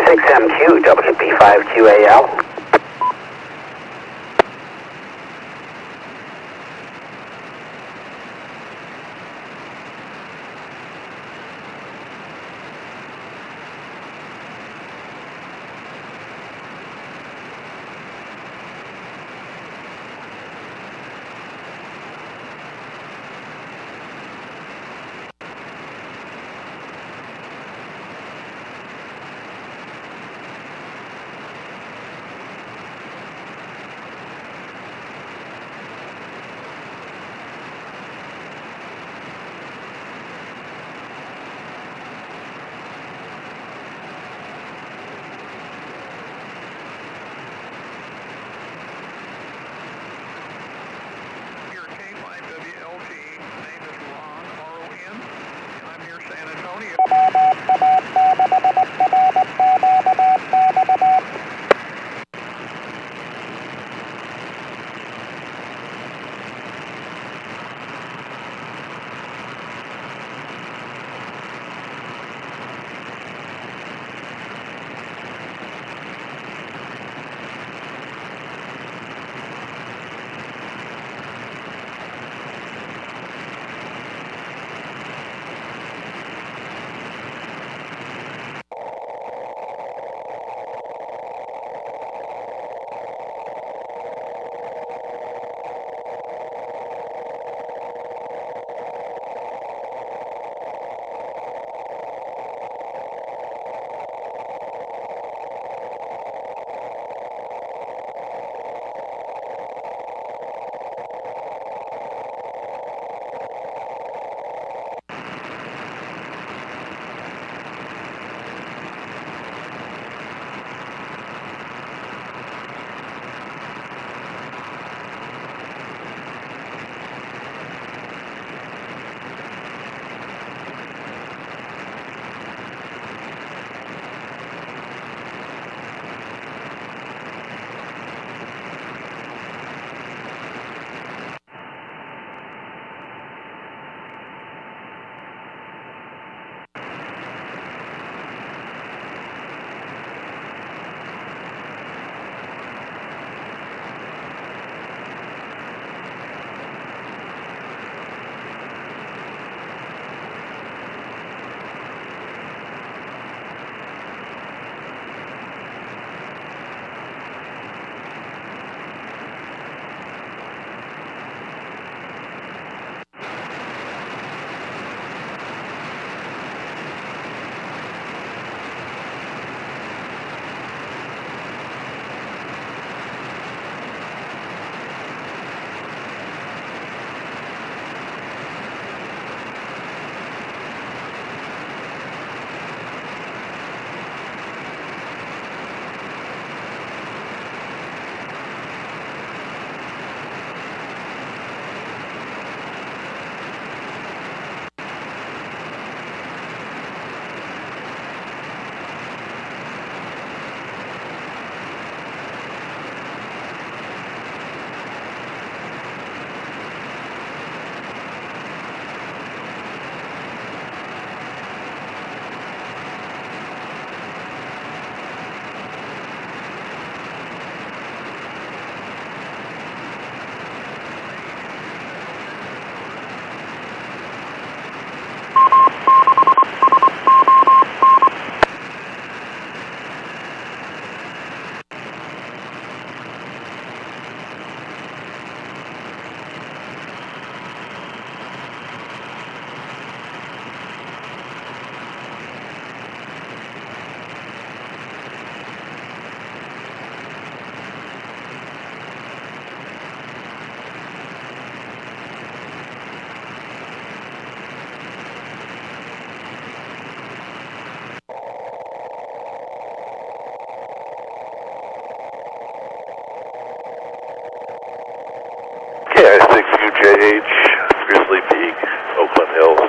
6MQ, WP5QAL. KI6UJH, Grizzly Peak, Oakland Hills.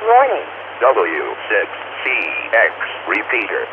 Warning. W6CX repeater.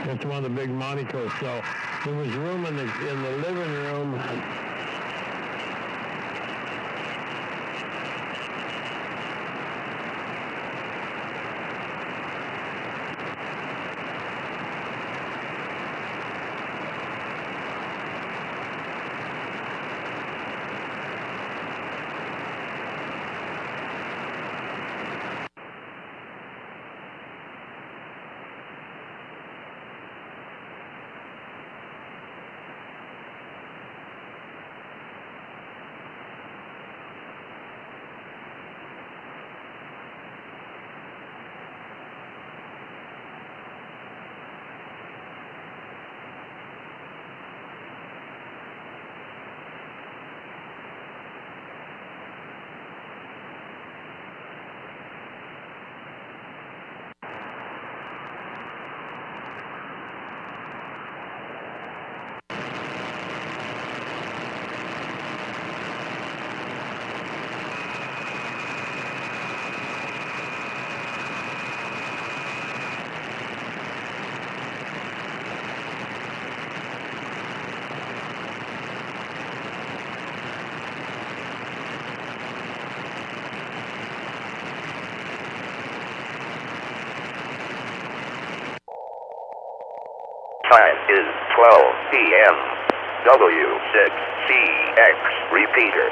It's one of the big Monicos. So there was room in the living room. Time is 12 p.m. W6CX repeater.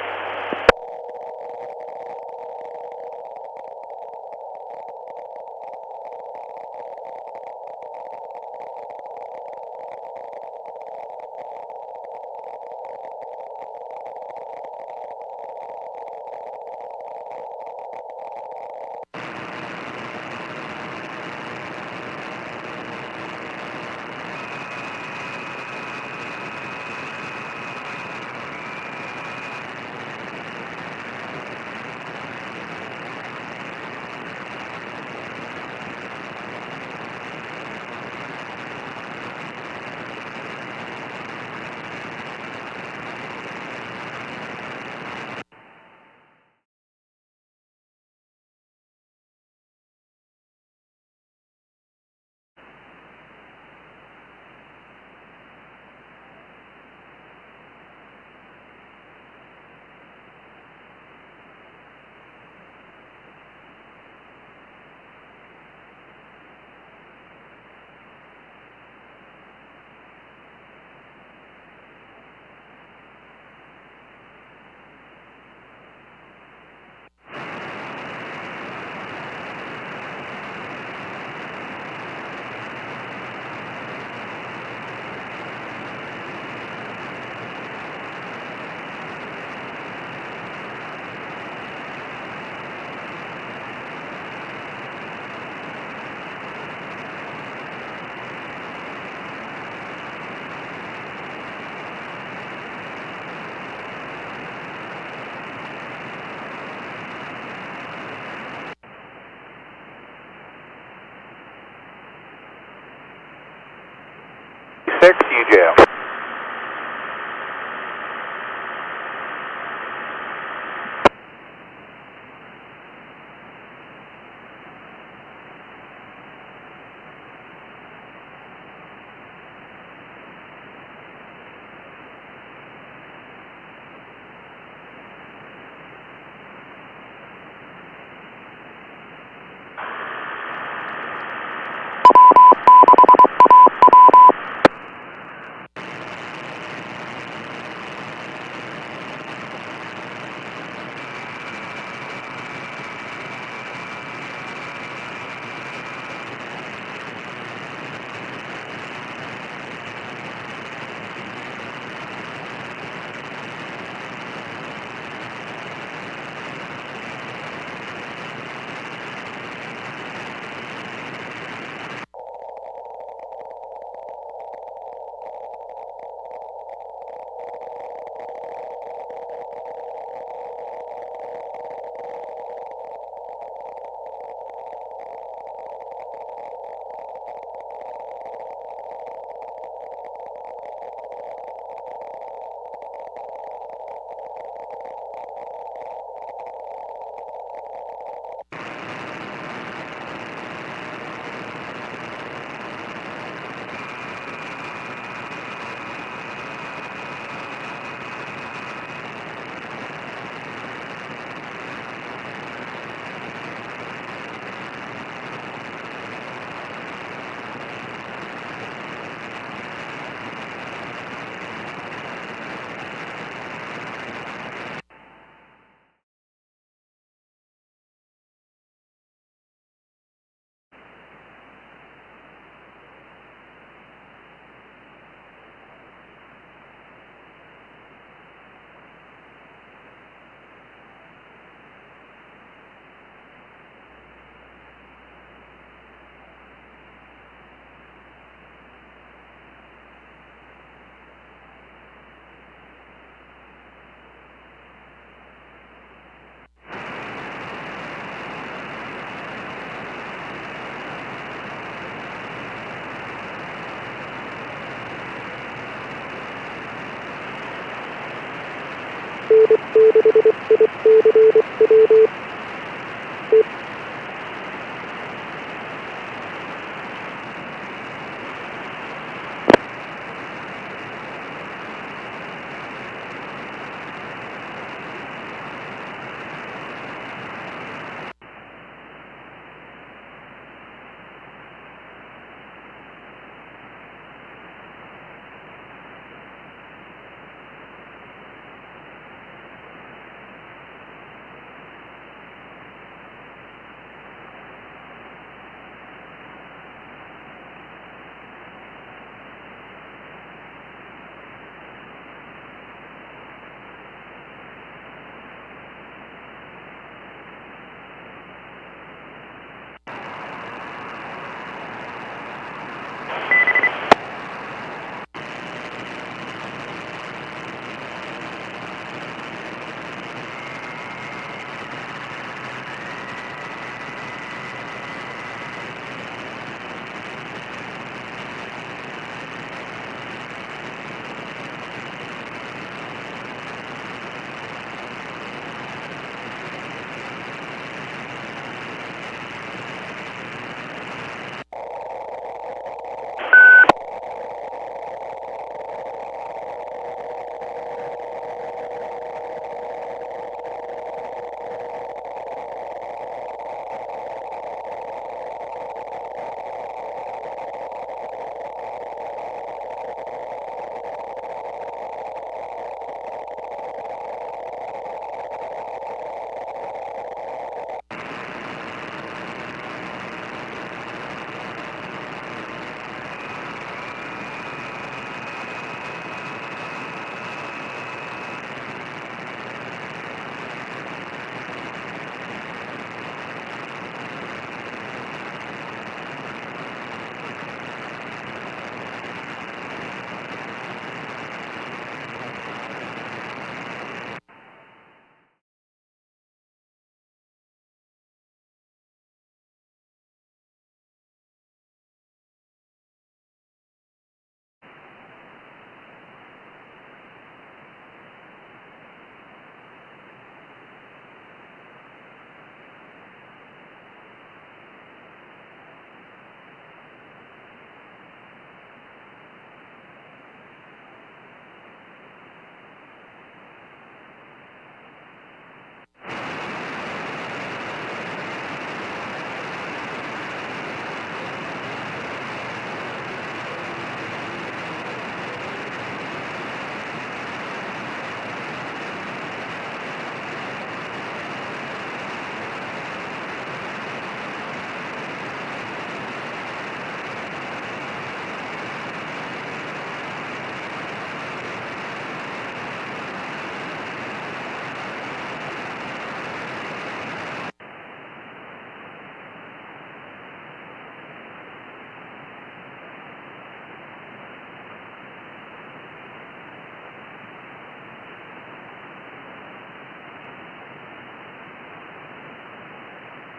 Six UJL.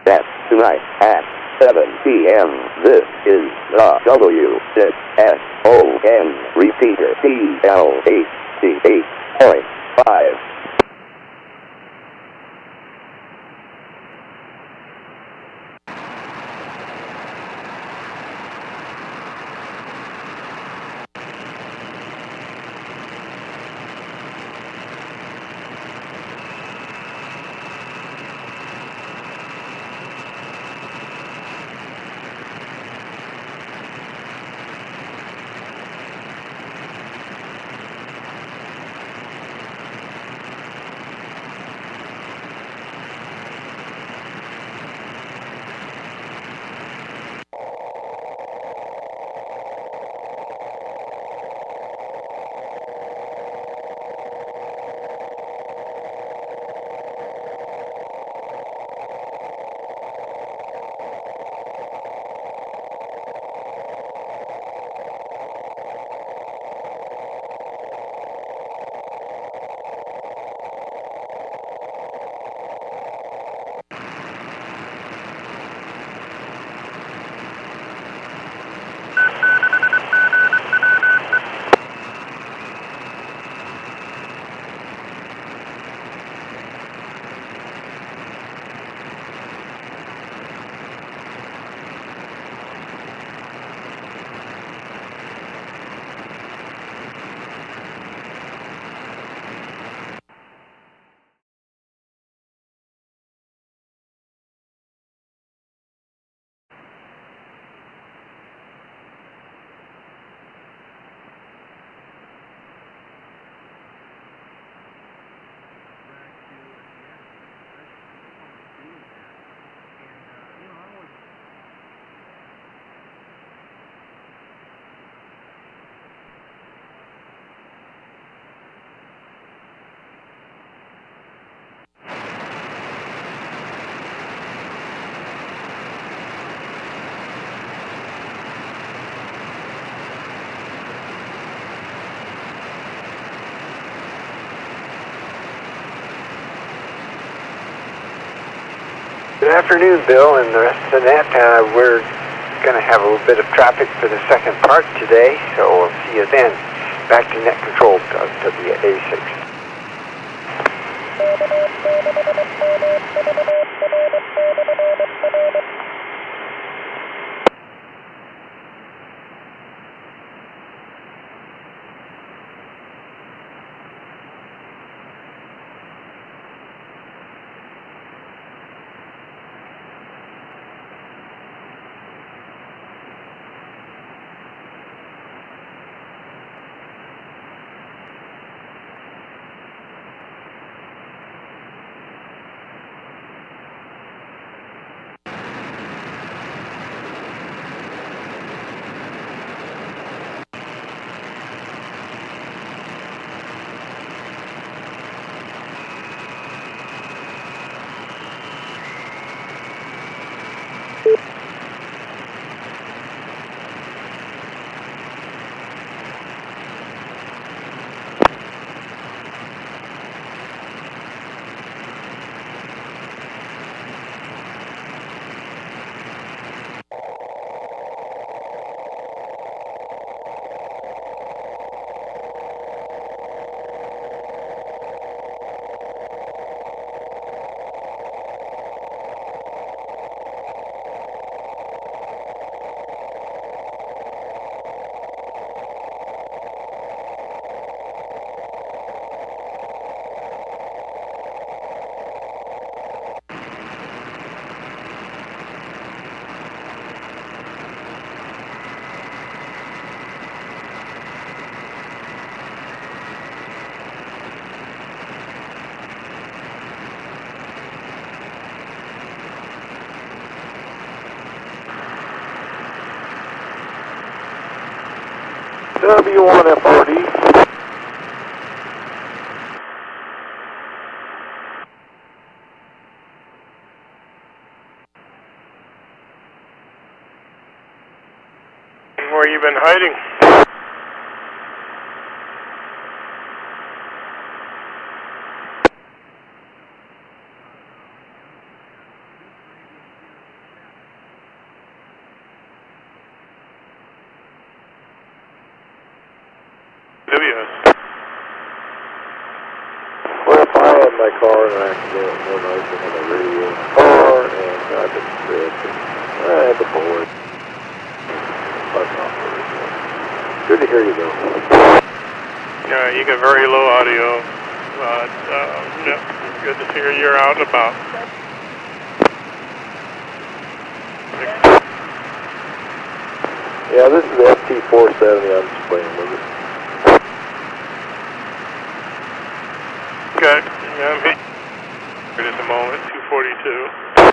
That's tonight at 7 p.m. This is the WSSON repeater TL8C8.5. Good afternoon, Bill, and the rest of the net. We're going to have a little bit of traffic for the second part today, so we'll see you then. Back to net control, WA6. W1FRD. Where you been hiding? Well, if I had my car in an accident, one night I had a radio in the car, and I been sick, and I had the board. Good to hear you, though. Yeah, you got very low audio, but yeah, good to hear you're out and about. Yeah, this is the FT470 I'm just playing with it. Okay, yeah, I'm here at the moment, 242.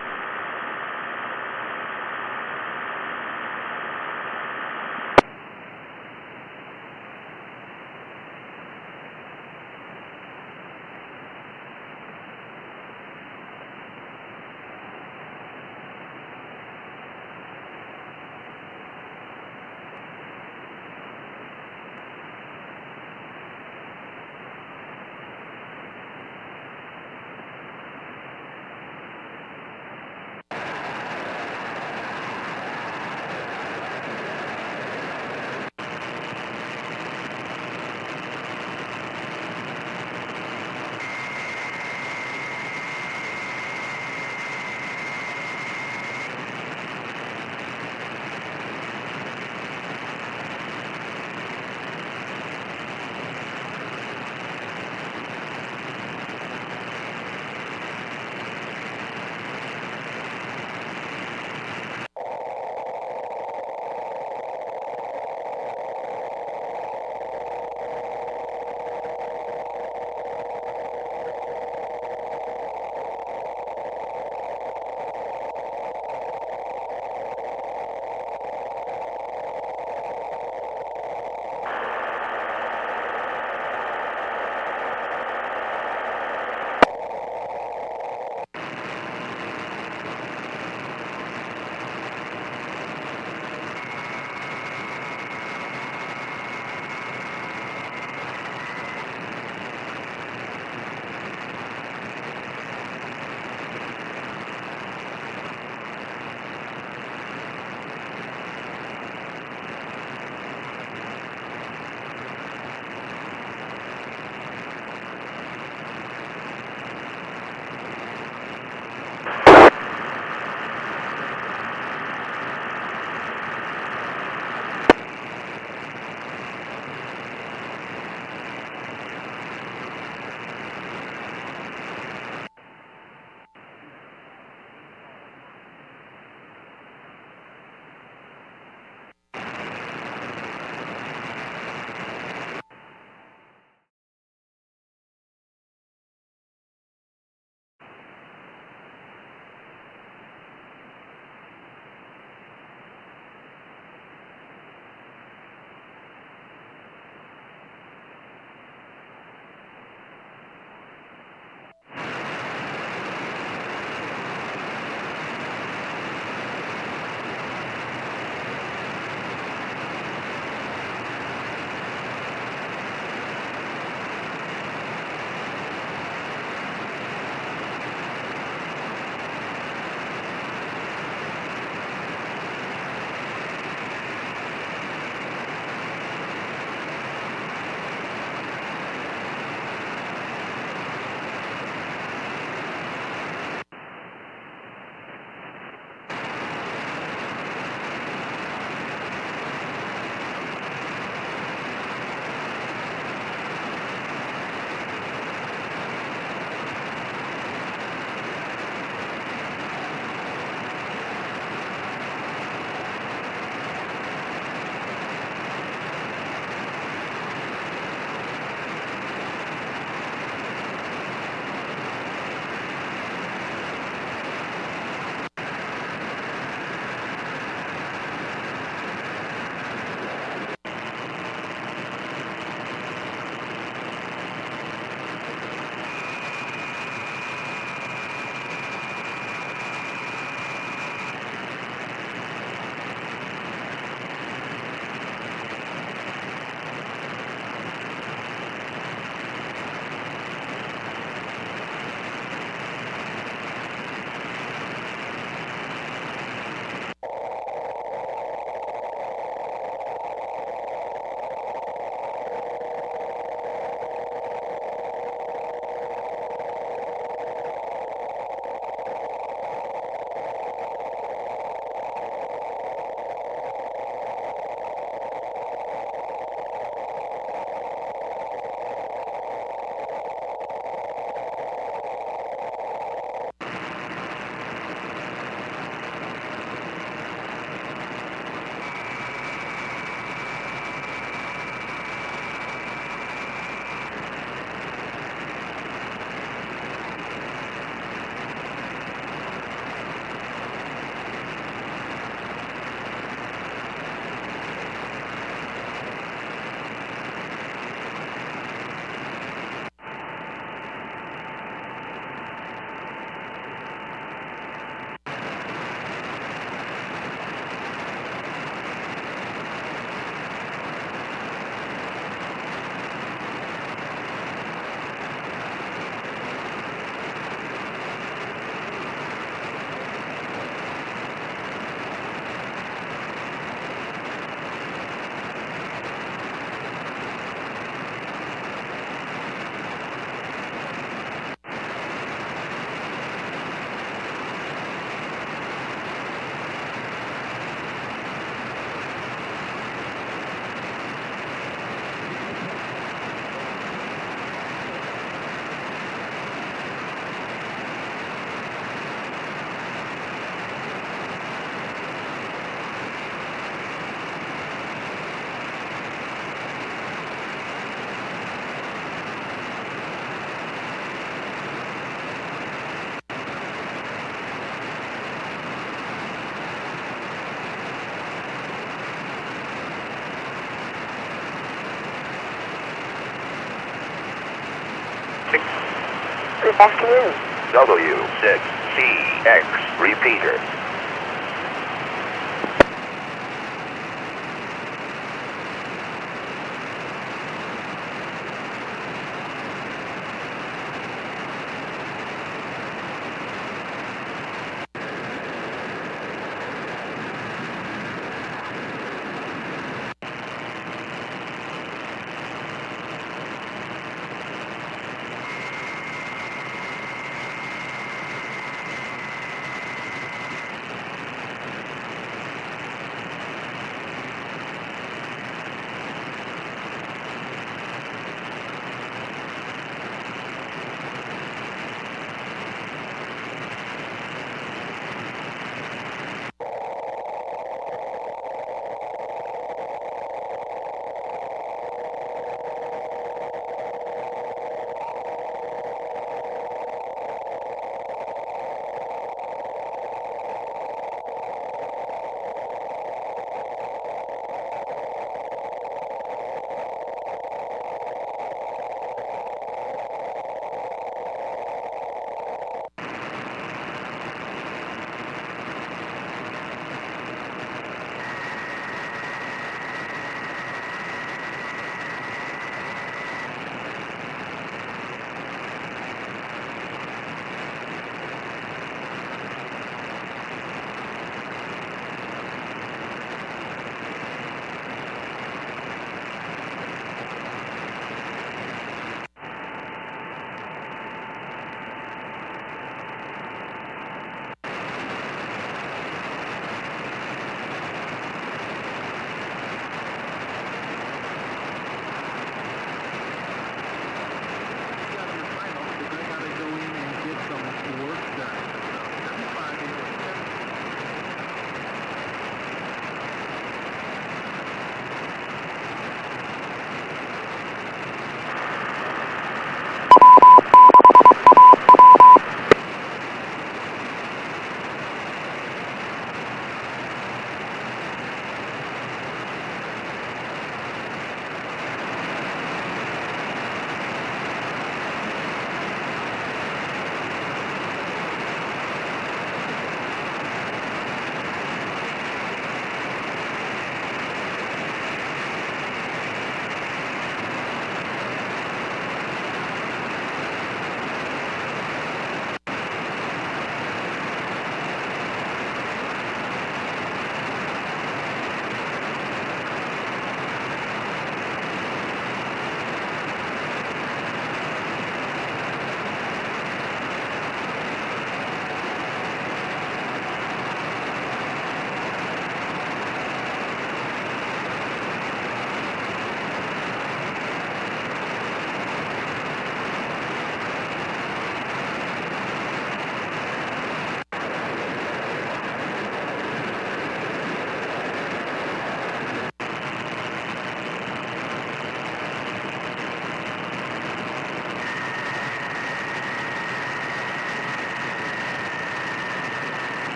Good afternoon. W6CX repeater.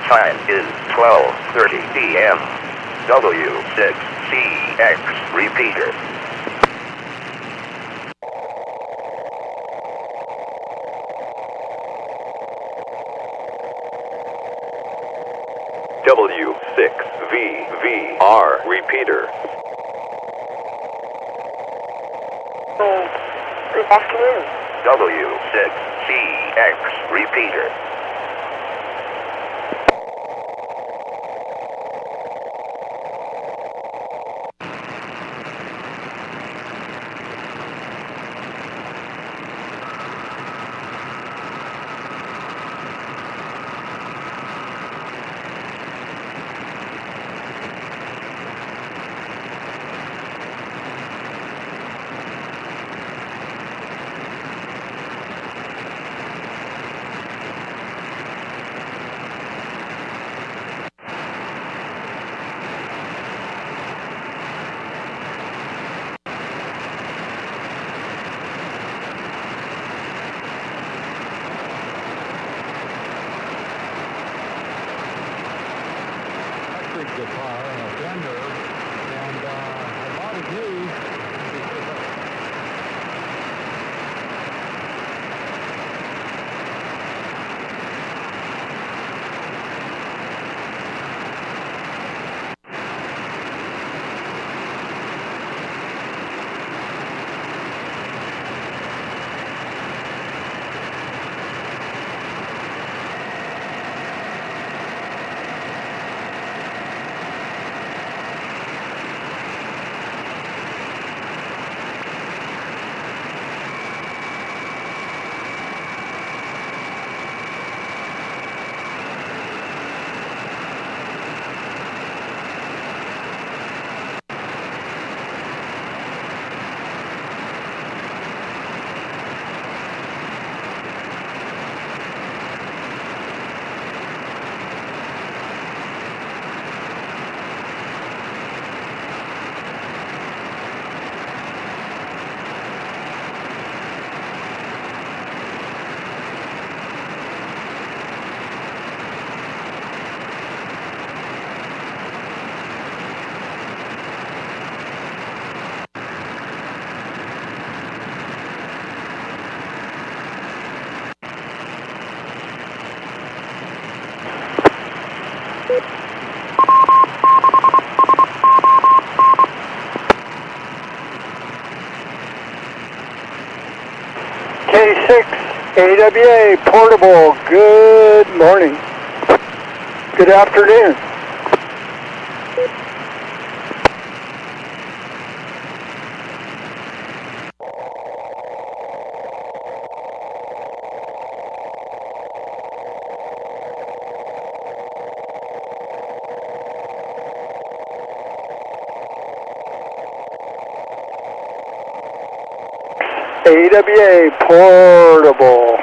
time is 12:30 p.m. W6CX repeater. W6VVR repeater. Good afternoon. W6CX repeater. Guitar, a Fender, and a lot of news. K6 AWA Portable, good morning. Good afternoon. AWA Portable.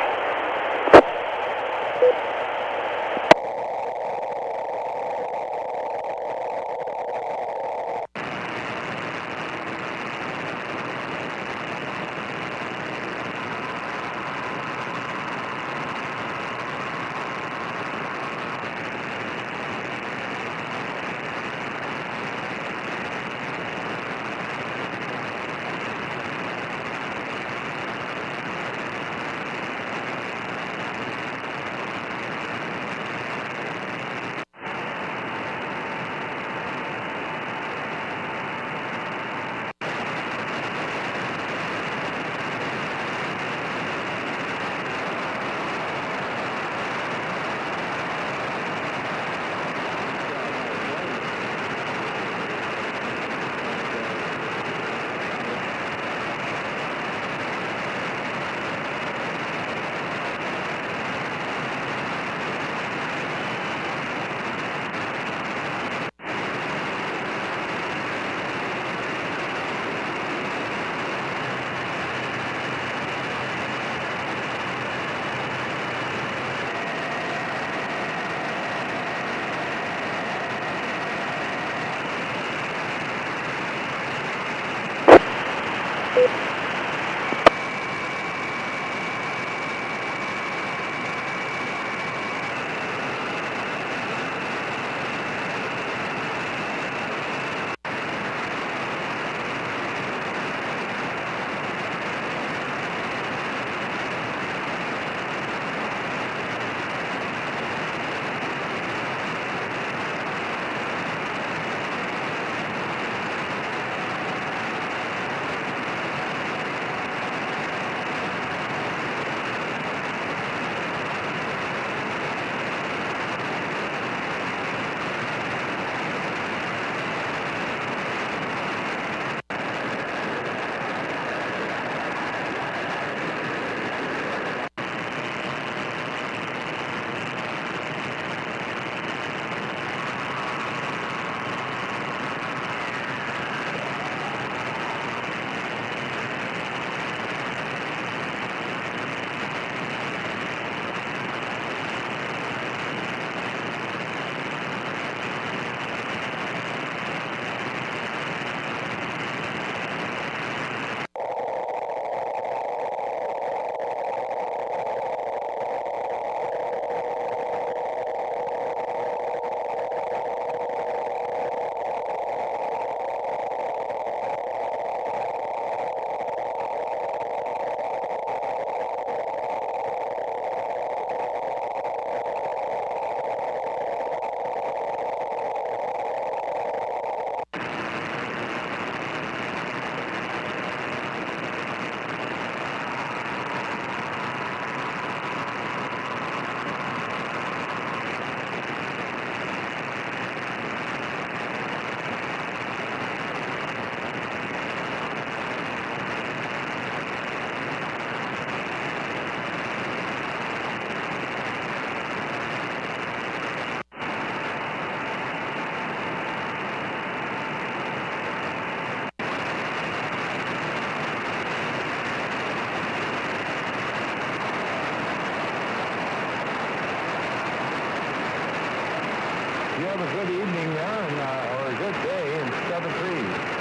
have a good evening there, and, or a good day in 7-3.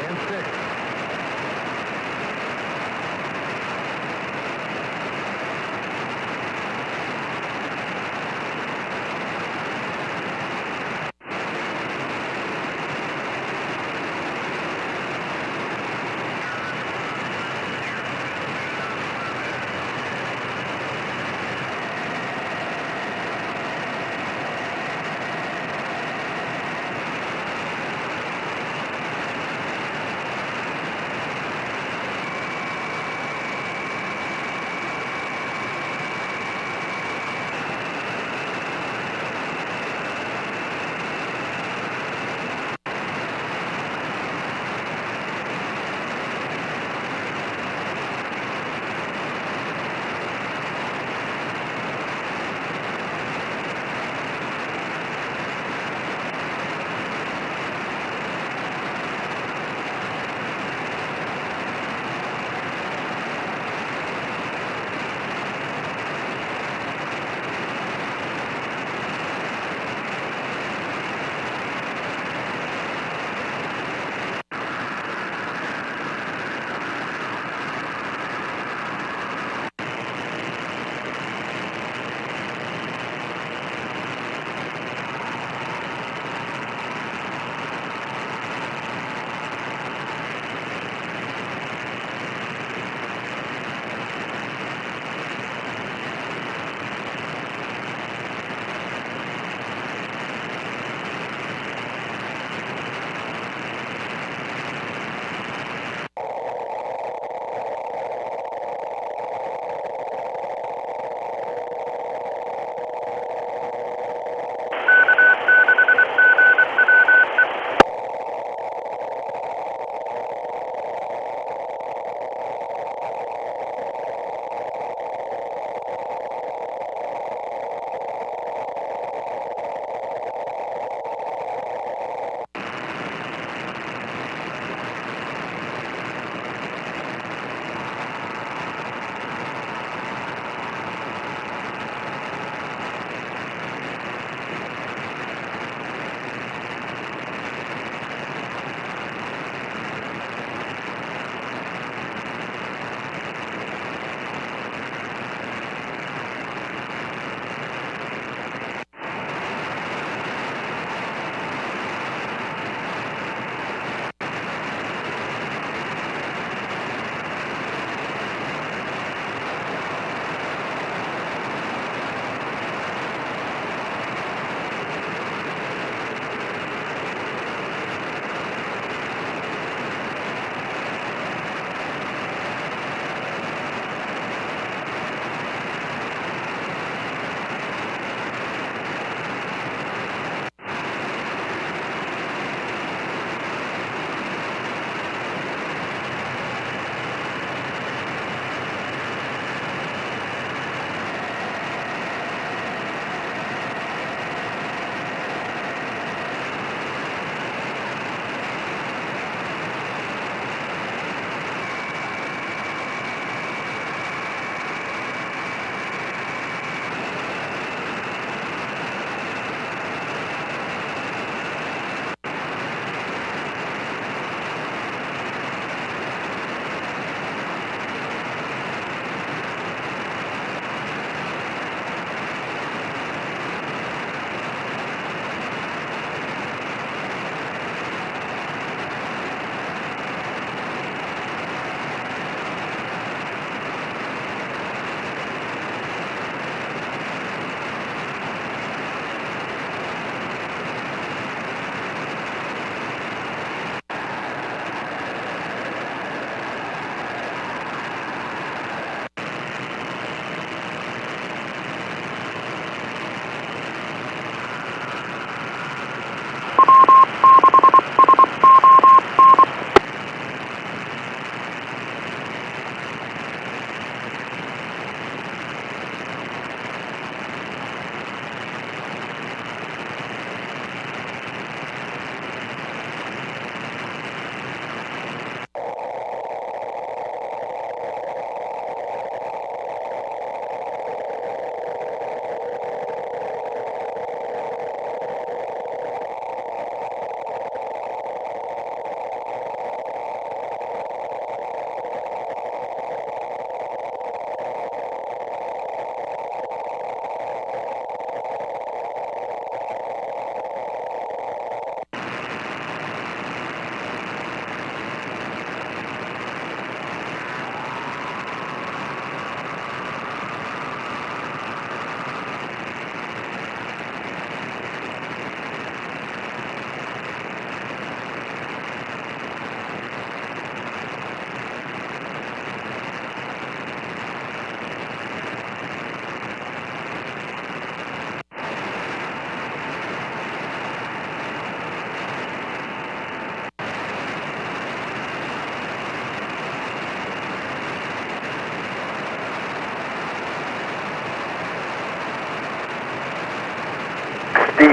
N6.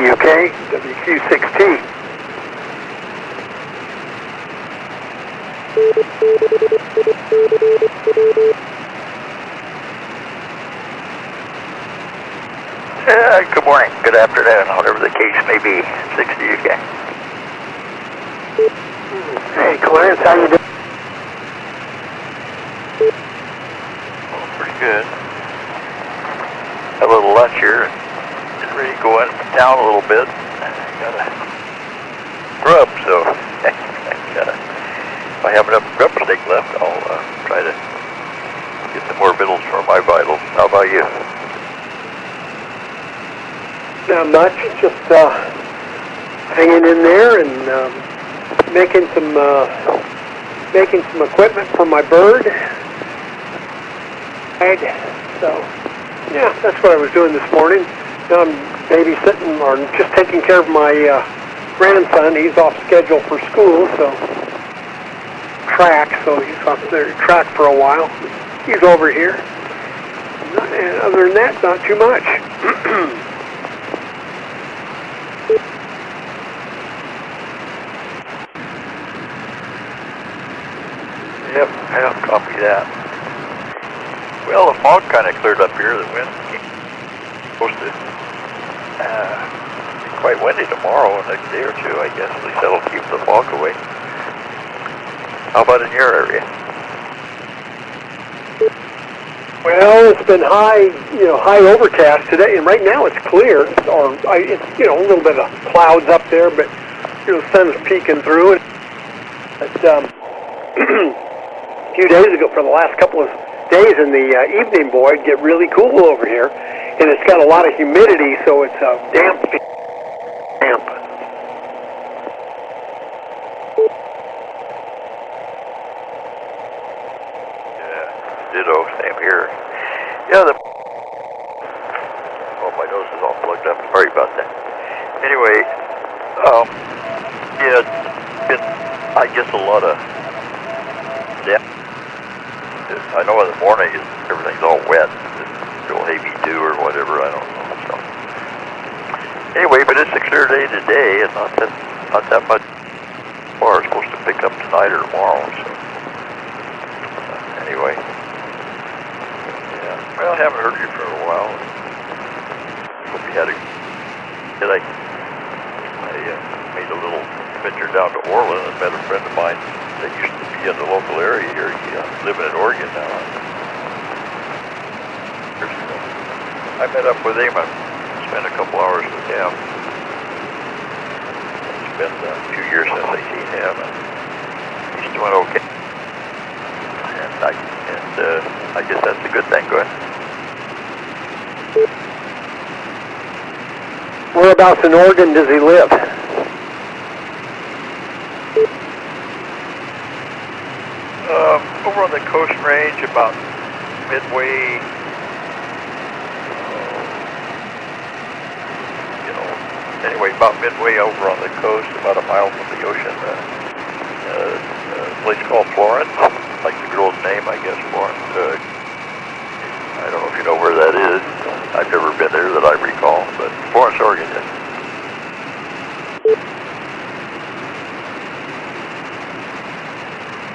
UK, WQ6T. Good morning, good afternoon, whatever the case may be. 60 UK. Hey, Clarence, how you doing? Oh, pretty good. Had a little lunch here and getting ready to go in town a little bit. Got a grub, so if I have enough grub steak left, I'll try to get some more vittles for my vitals. How about you? Not much, just hanging in there and making some equipment for my bird. So, yeah, that's what I was doing this morning. Now I'm babysitting or just taking care of my grandson. He's off schedule for school, so track. So he's off there track for a while. He's over here. And other than that, not too much. Yep, I'll copy that. Well, the fog kind of cleared up here. The wind supposed to be quite windy tomorrow, next day or two, I guess. At least that'll keep the fog away. How about in your area? Well, it's been high overcast today, and right now it's clear. It's a little bit of clouds up there, but the sun's peeking through. But a few days ago, for the last couple of days in the evening, boy, it'd get really cool over here, and it's got a lot of humidity, so it's damp. Ditto, same here. Yeah, my nose is all plugged up. Sorry about that. Anyway, yeah, it's been, I guess, a lot of depth. I know in the morning everything's all wet. It's still heavy dew or whatever, I don't know. So anyway, but it's a clear day today, and not that much far. It's supposed to pick up tonight or tomorrow. So anyway. Well, I haven't heard you for a while. Hope you had a good day. I made a little venture down to Orland and met a friend of mine that used to be in the local area here. He's living in Oregon now. I met up with him and spent a couple hours with him. It's been a few years since I seen him, and he's doing okay. And I guess that's a good thing. Go ahead. Whereabouts in Oregon does he live? Over on the Coast Range, about midway, anyway, about midway over on the coast, about a mile from the ocean. A place called Florence, like the girl's name, I guess, Florence. I don't know if you know where that is. I've never been there that I recall, but Florence, Oregon, yes.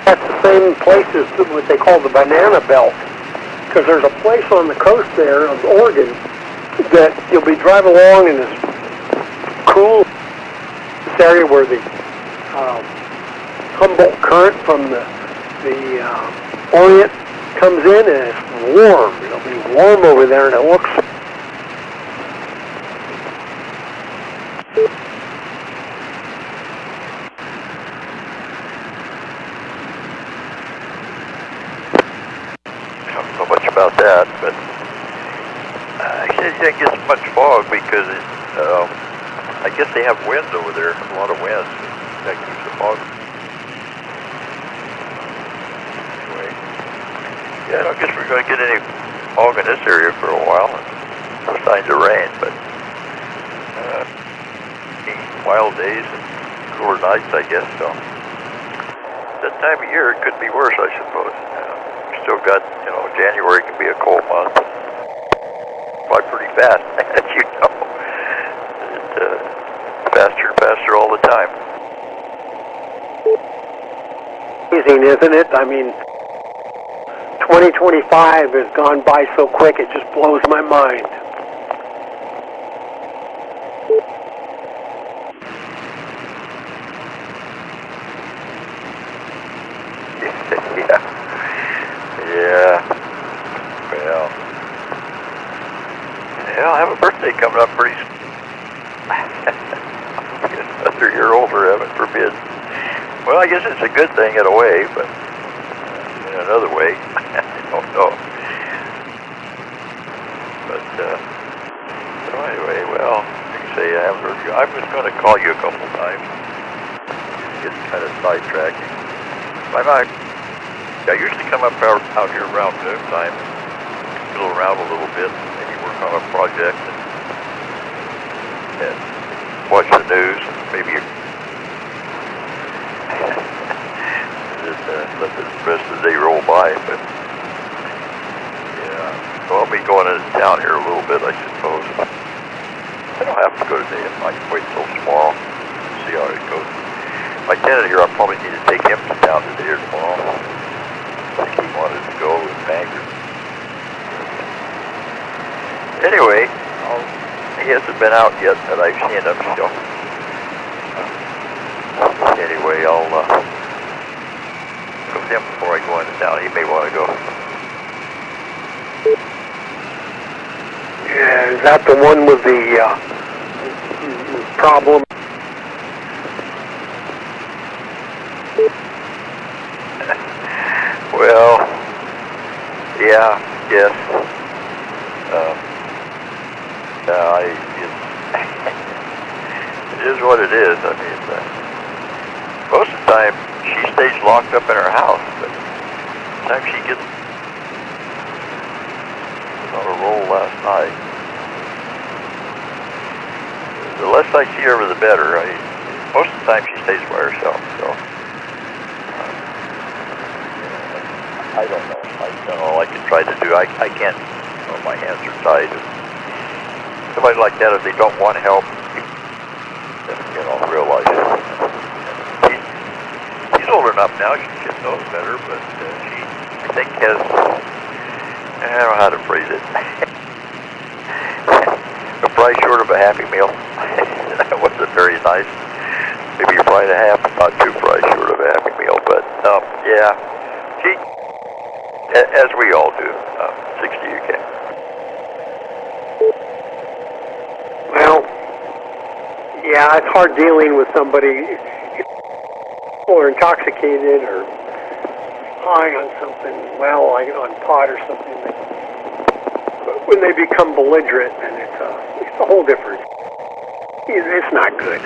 That's the same place as what they call the Banana Belt, because there's a place on the coast there of Oregon that you'll be driving along in this cool area where the Humboldt Current from the Orient comes in, and it's warm. It'll be warm over there, and it looks I don't know much about that, but I can't get much fog because I guess they have wind over there, a lot of wind. That keeps the fog. Anyway, yeah, I don't guess we're going to get any fog in this area for a while. No signs of rain, but wild days and cooler nights, I guess. So that time of year, it could be worse, I suppose. Still got, January can be a cold month. Fly pretty fast, as you know. Amazing, isn't it? I mean, 2025 has gone by so quick, it just blows my mind. Yeah. Well. Yeah, I have a birthday coming up pretty soon. Another year older, heaven forbid. Well, I guess it's a good thing in a way, but in another way, I don't know. But, so anyway, well, like I say, I haven't heard you. I was going to call you a couple times. Just get kind of sidetracked. I usually come up out here around noontime, fiddle around a little bit, maybe work on a project, and watch the news, maybe let the rest of the day roll by. But yeah, so I'll be going into town here a little bit, I suppose. I don't have to go today. I can wait till tomorrow, see how it goes. My tenant here, I'll probably need to take him to town today or tomorrow. I think he wanted to go with Banger. Anyway, he hasn't been out yet, but I've seen him, so anyway, I'll go with him before I go into town. He may want to go. Yeah, is that the one with the problem? Well, yeah, yes. It is what it is. I mean, most of the time she stays locked up in her house, but the time she gets on a roll last night. The less I see her, the better. Most of the time she stays by herself, so I don't know. All I can try to do, I can't, my hands are tied. Somebody like that, if they don't want help, realize it. She's old enough now, she should know better, but she, I think, has, I don't know how to phrase it, a price short of a Happy Meal. That wasn't very nice. Maybe a fry and a half, not two fries short of a Happy Meal, but yeah, she, as we all do, 60 UK. Well, yeah, it's hard dealing with somebody who are intoxicated or high on something, well, like on pot or something. But when they become belligerent, then it's a whole different. It's not good.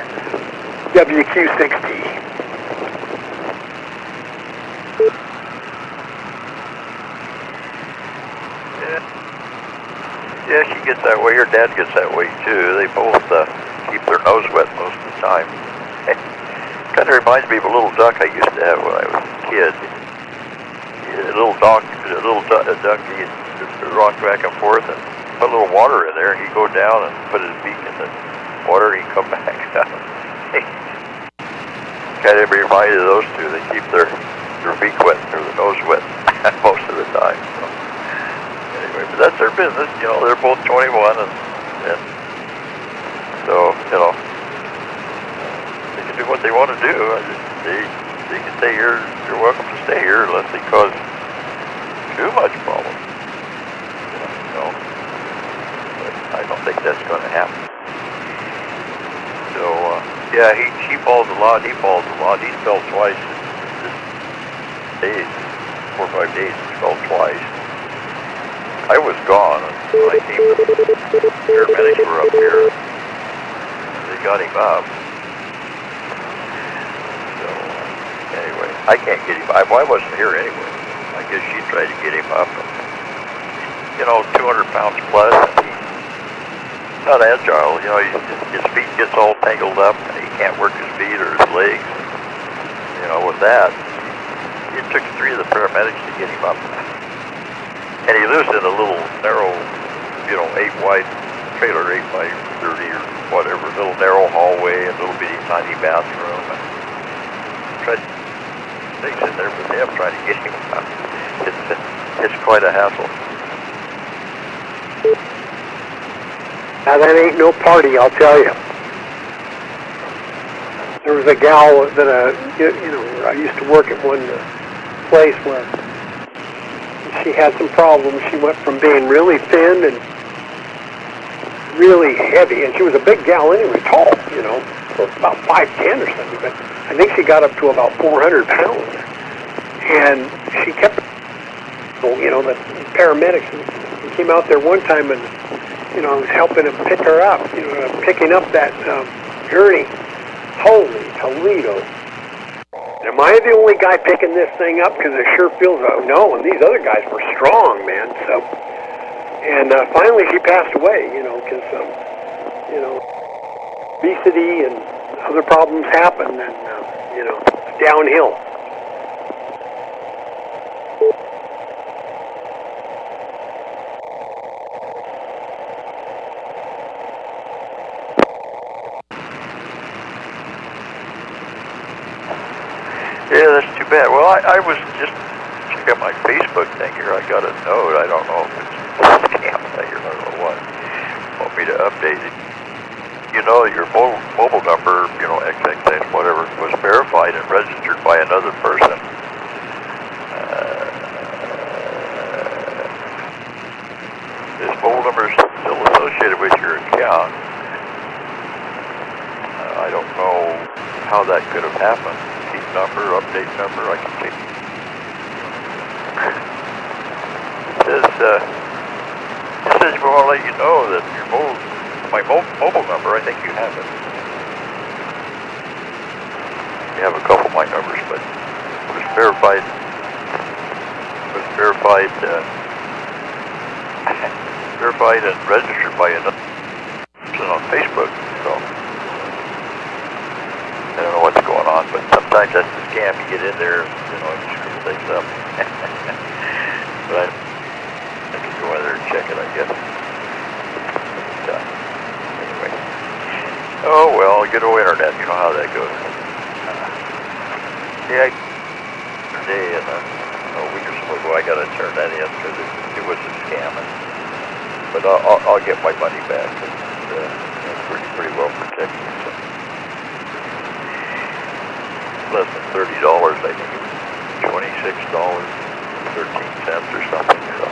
WQ60. Yeah, she gets that way. Her dad gets that way too. They both keep their nose wet most of the time. Kind of reminds me of a little duck I used to have when I was a kid. A little duck, he just rock back and forth and put a little water in there, and he'd go down and put his beak in the water, and he'd come back up. Kind of reminded of those two. They keep their beak wet or their nose wet most of the time. So. Anyway, but that's their business. They're both 21, and so they can do what they want to do. They can stay here. You're welcome to stay here unless they cause too much problem. But I don't think that's going to happen. So yeah, she falls a lot. He falls a lot. He fell twice. Days, 4 or 5 days. He fell twice. I was gone when I came. Paramedics were up here. They got him up. So anyway, I can't get him. I wasn't here anyway. I guess she tried to get him up. 200 pounds plus. And he's not agile. His feet gets all tangled up, and he can't work his feet or his legs. With that, it took 3 of the paramedics to get him up. And he lives in a little narrow, 8 wide trailer, 8 by 30 or whatever, little narrow hallway, and little bitty tiny bathroom. And tried stakes in there with them trying to get him out. It's quite a hassle. Now that ain't no party, I'll tell you. There was a gal that I used to work at one place where she had some problems. She went from being really thin and really heavy, and she was a big gal anyway, tall, so about 5'10" or something, but I think she got up to about 400 pounds. And she kept, the paramedics came out there one time and, I was helping him pick her up, picking up that gurney. Holy Toledo. Am I the only guy picking this thing up? Because it sure feels, no, and these other guys were strong, man, so. And finally she passed away, because, obesity and other problems happen, and, it's downhill. Yeah, that's too bad. Well, I was just checking out my Facebook thing here. I got a note. I don't know if it's a scam thing or I don't know what. Want me to update it? Your mobile number, XXX, whatever, was verified and registered by another person. This mobile number is still associated with your account. I don't know how that could have happened. Number, update number, I can take. It says we want to let you know that my mobile number, I think you have it. You have a couple of my numbers, but it was verified and registered by another person on Facebook, so. I don't know what's going on, but sometimes that's the scam. You get in there, and you screw things up. But I can go in there and check it, I guess. But, anyway. Oh, well, good old internet. You know how that goes. Today, and a week or so ago, I got to turn that in because it was a scam. But I'll get my money back. It's pretty well protected. So. Less than $30, I think it was $26.13 or something. So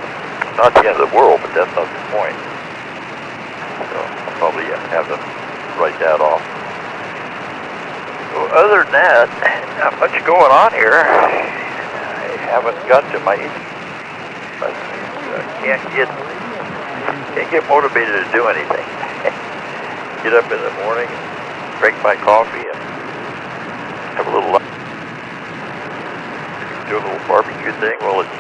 not the end of the world, but that's not the point. So I'll probably have to write that off. So other than that, not much going on here. I haven't got to my, but can't get motivated to do anything. Get up in the morning, drink my coffee, and have a little, do a little barbecue thing. Well, it's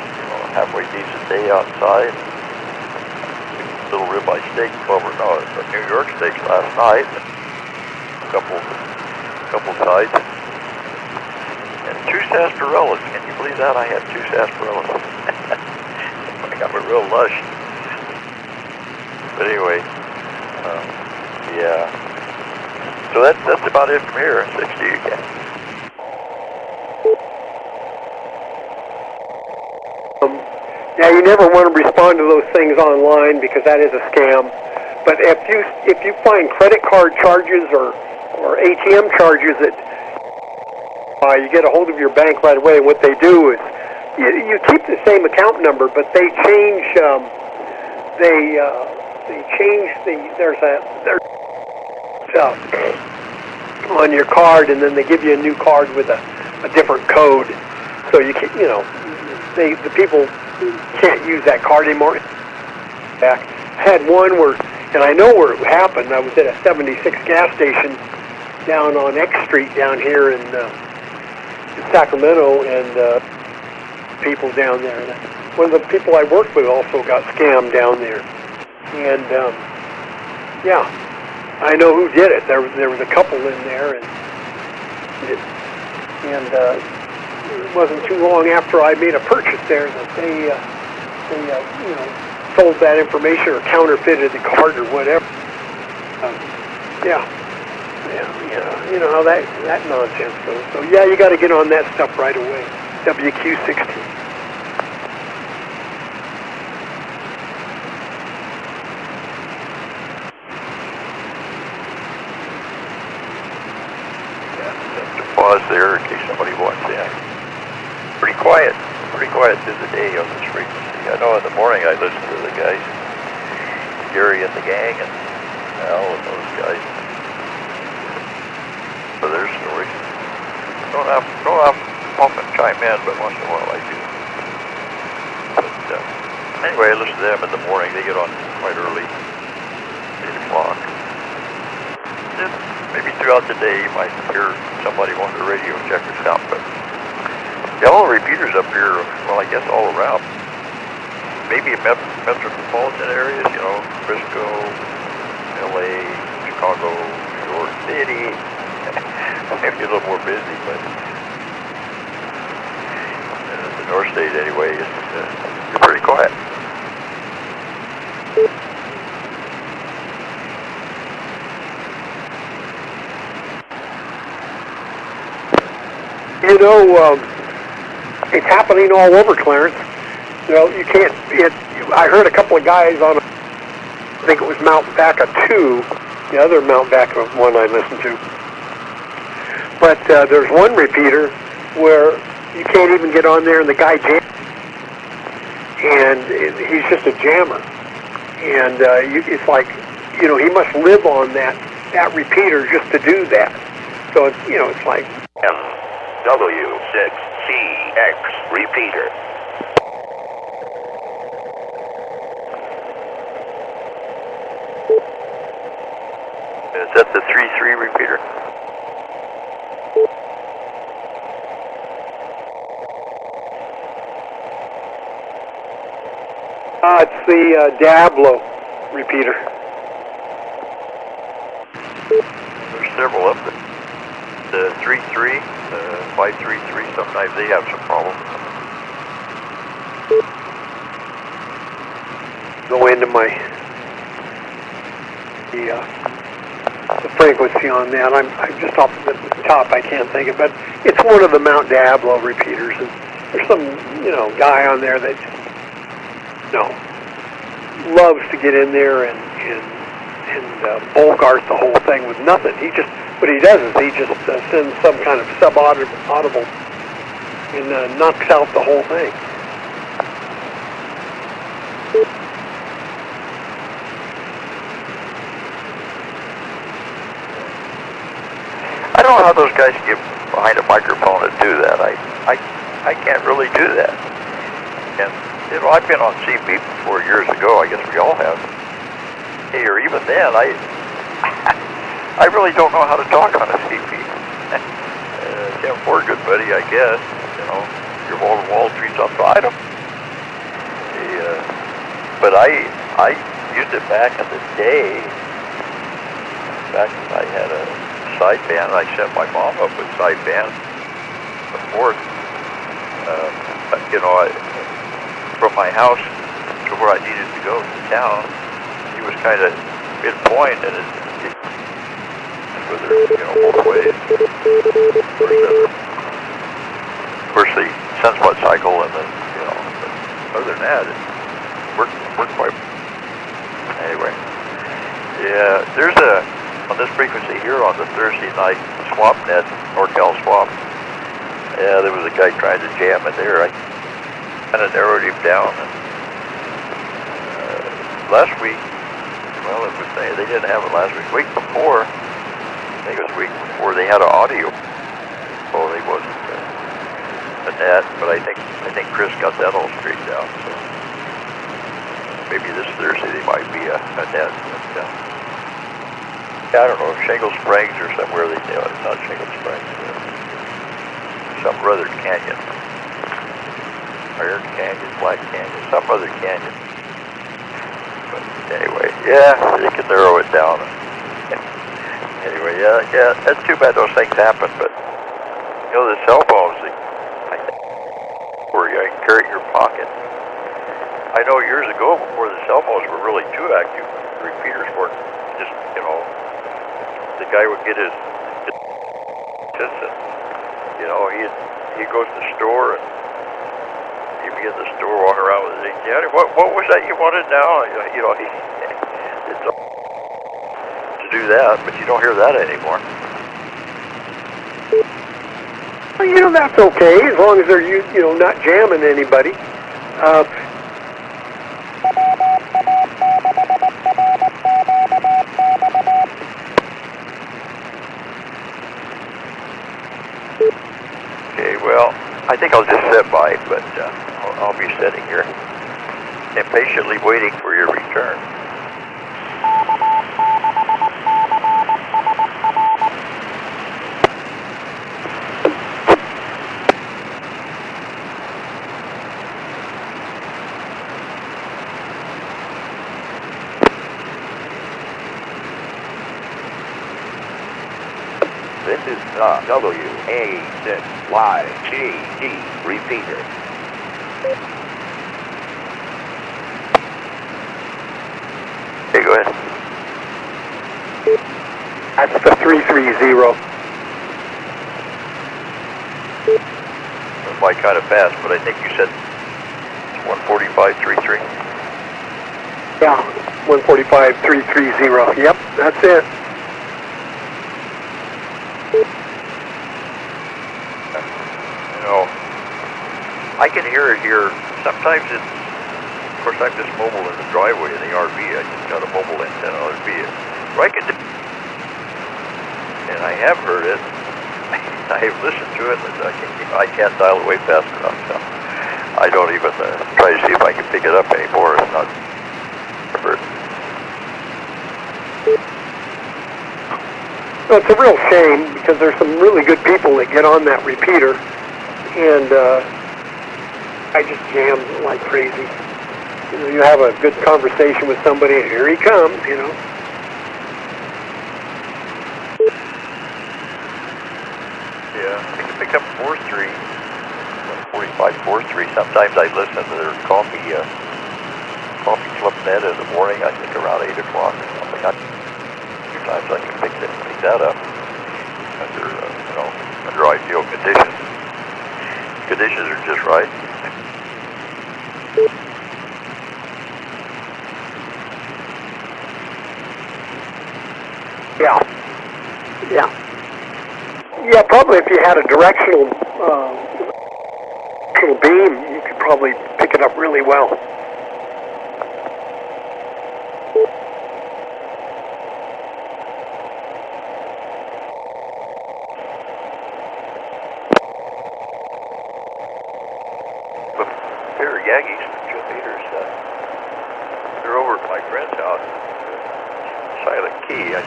halfway decent day outside. A little ribeye steak, a New York steak last night. A couple sides, and 2 sarsaparillas. Can you believe that? I had 2 sarsaparillas. I got a real lush. But anyway, yeah. So that's about it from here. 60 again. Yeah, you never want to respond to those things online because that is a scam. But if you find credit card charges or ATM charges that you get a hold of your bank right away, and what they do is you keep the same account number, but they change there's on your card, and then they give you a new card with a different code, so you can the people can't use that card anymore. I had one where, and I know where it happened. I was at a 76 gas station down on X Street down here in Sacramento, and people down there. One of the people I worked with also got scammed down there, and yeah, I know who did it. There was a couple in there, and it wasn't too long after I made a purchase there that they sold that information or counterfeited the card or whatever. Yeah, you know how that nonsense goes. So yeah, you got to get on that stuff right away. WQ16. Pause there in case somebody wants in. Pretty quiet through the day on this frequency. I know in the morning I listen to the guys, Gary and the gang, and Al and those guys, for their stories. Don't often chime in, but once in a while I do. But anyway, I listen to them in the morning. They get on quite early, 8 o'clock. Then maybe throughout the day you might hear somebody on the radio check us out, but yeah, all the repeaters up here, well, I guess all around. Maybe metropolitan areas, you know, Frisco, LA, Chicago, New York City. Maybe a little more busy, but the North State anyway, it's pretty quiet. You know, it's happening all over, Clarence. You know, you can't. I heard a couple of guys on, I think it was Mount Vaca 2, the other Mount Vaca one I listened to. But there's one repeater where you can't even get on there, and the guy jams, and he's just a jammer. And it's like, you know, he must live on that repeater just to do that. So it's, you know, it's like W6CX repeater. Is that the 3-3 repeater? it's the Diablo repeater. There's several of them. The 3-3, 5-3-3, sometimes they have some problems. Go into the frequency on that. I'm just off the top. I can't think of it, but it's one of the Mount Diablo repeaters, and there's some, you know, guy on there that, you know, loves to get in there and Bogart the whole thing with nothing. What he does is he just sends some kind of sub-audible and knocks out the whole thing. I don't know how those guys get behind a microphone and do that. I can't really do that. And, you know, I've been on CB before years ago. I guess we all have. Hey, or even then, I really don't know how to talk on a CB. Tim Ford, good buddy, I guess. You know, your wall street's outside him. But I used it back in the day. Back when I had a sideband, I set my mom up with sideband. The fourth, you know, from my house to where I needed to go to town, he was kind of midpoint, and it whether, you know, both ways. Of course, the sunspot cycle, and then, you know, but other than that, it worked quite. Anyway, yeah, there's on this frequency here on the Thursday night swap net, NorCal swap. Yeah, there was a guy trying to jam in there. I kind of narrowed him down. And, last week, well, it was they didn't have it last week. Week before, I think it was week before, they had an audio. Well, they wasn't a net, but I think Chris got that all straightened out. So maybe this Thursday they might be a net. But, I don't know, Shingle Springs or somewhere they do it. It's not Shingle Springs. Some other canyon. Iron Canyon, Black Canyon, some other canyon. But anyway, yeah, you can narrow it down. Anyway, yeah, that's too bad those things happen, but, you know, the cell phones, where you can carry it in your pocket. I know years ago, before the cell phones were really too active, the repeaters weren't just, you know, the guy would get his assistant, you know, he'd go to the store and Yeah, what was that you wanted now? You know, it's to do that, but you don't hear that anymore. Well, you know, that's okay, as long as they're, you know, not jamming anybody. Okay, well, I think I'll just sit by, but I'll be sitting here impatiently waiting for your return. This is the WA6YGD repeater. Okay, go ahead. That's the 330. Went by kind of fast, but I think you said 145.33. Yeah, 145.330. Yep, that's it. You know, I can hear it here. Sometimes it's, of course, I'm just mobile in the driveway in the RV. I just got a mobile antenna on the RV. Right, and I have heard it. I have listened to it, but I can't dial it way fast enough. So I don't even try to see if I can pick it up anymore. It's not heard. Well, it's a real shame because there's some really good people that get on that repeater, and I just jam like crazy. You know, you have a good conversation with somebody, and here he comes, you know. Yeah, I can pick up 4.3, 145.43. Sometimes I listen to their coffee club net in the morning. I think around 8 o'clock or something. Times I can pick that up under, you know, under ideal conditions. Conditions are just right. Yeah, probably if you had a directional beam, you could probably pick it up really well. Pair of Yagis, 2 meters. They're over at my friend's house. Silent Key. I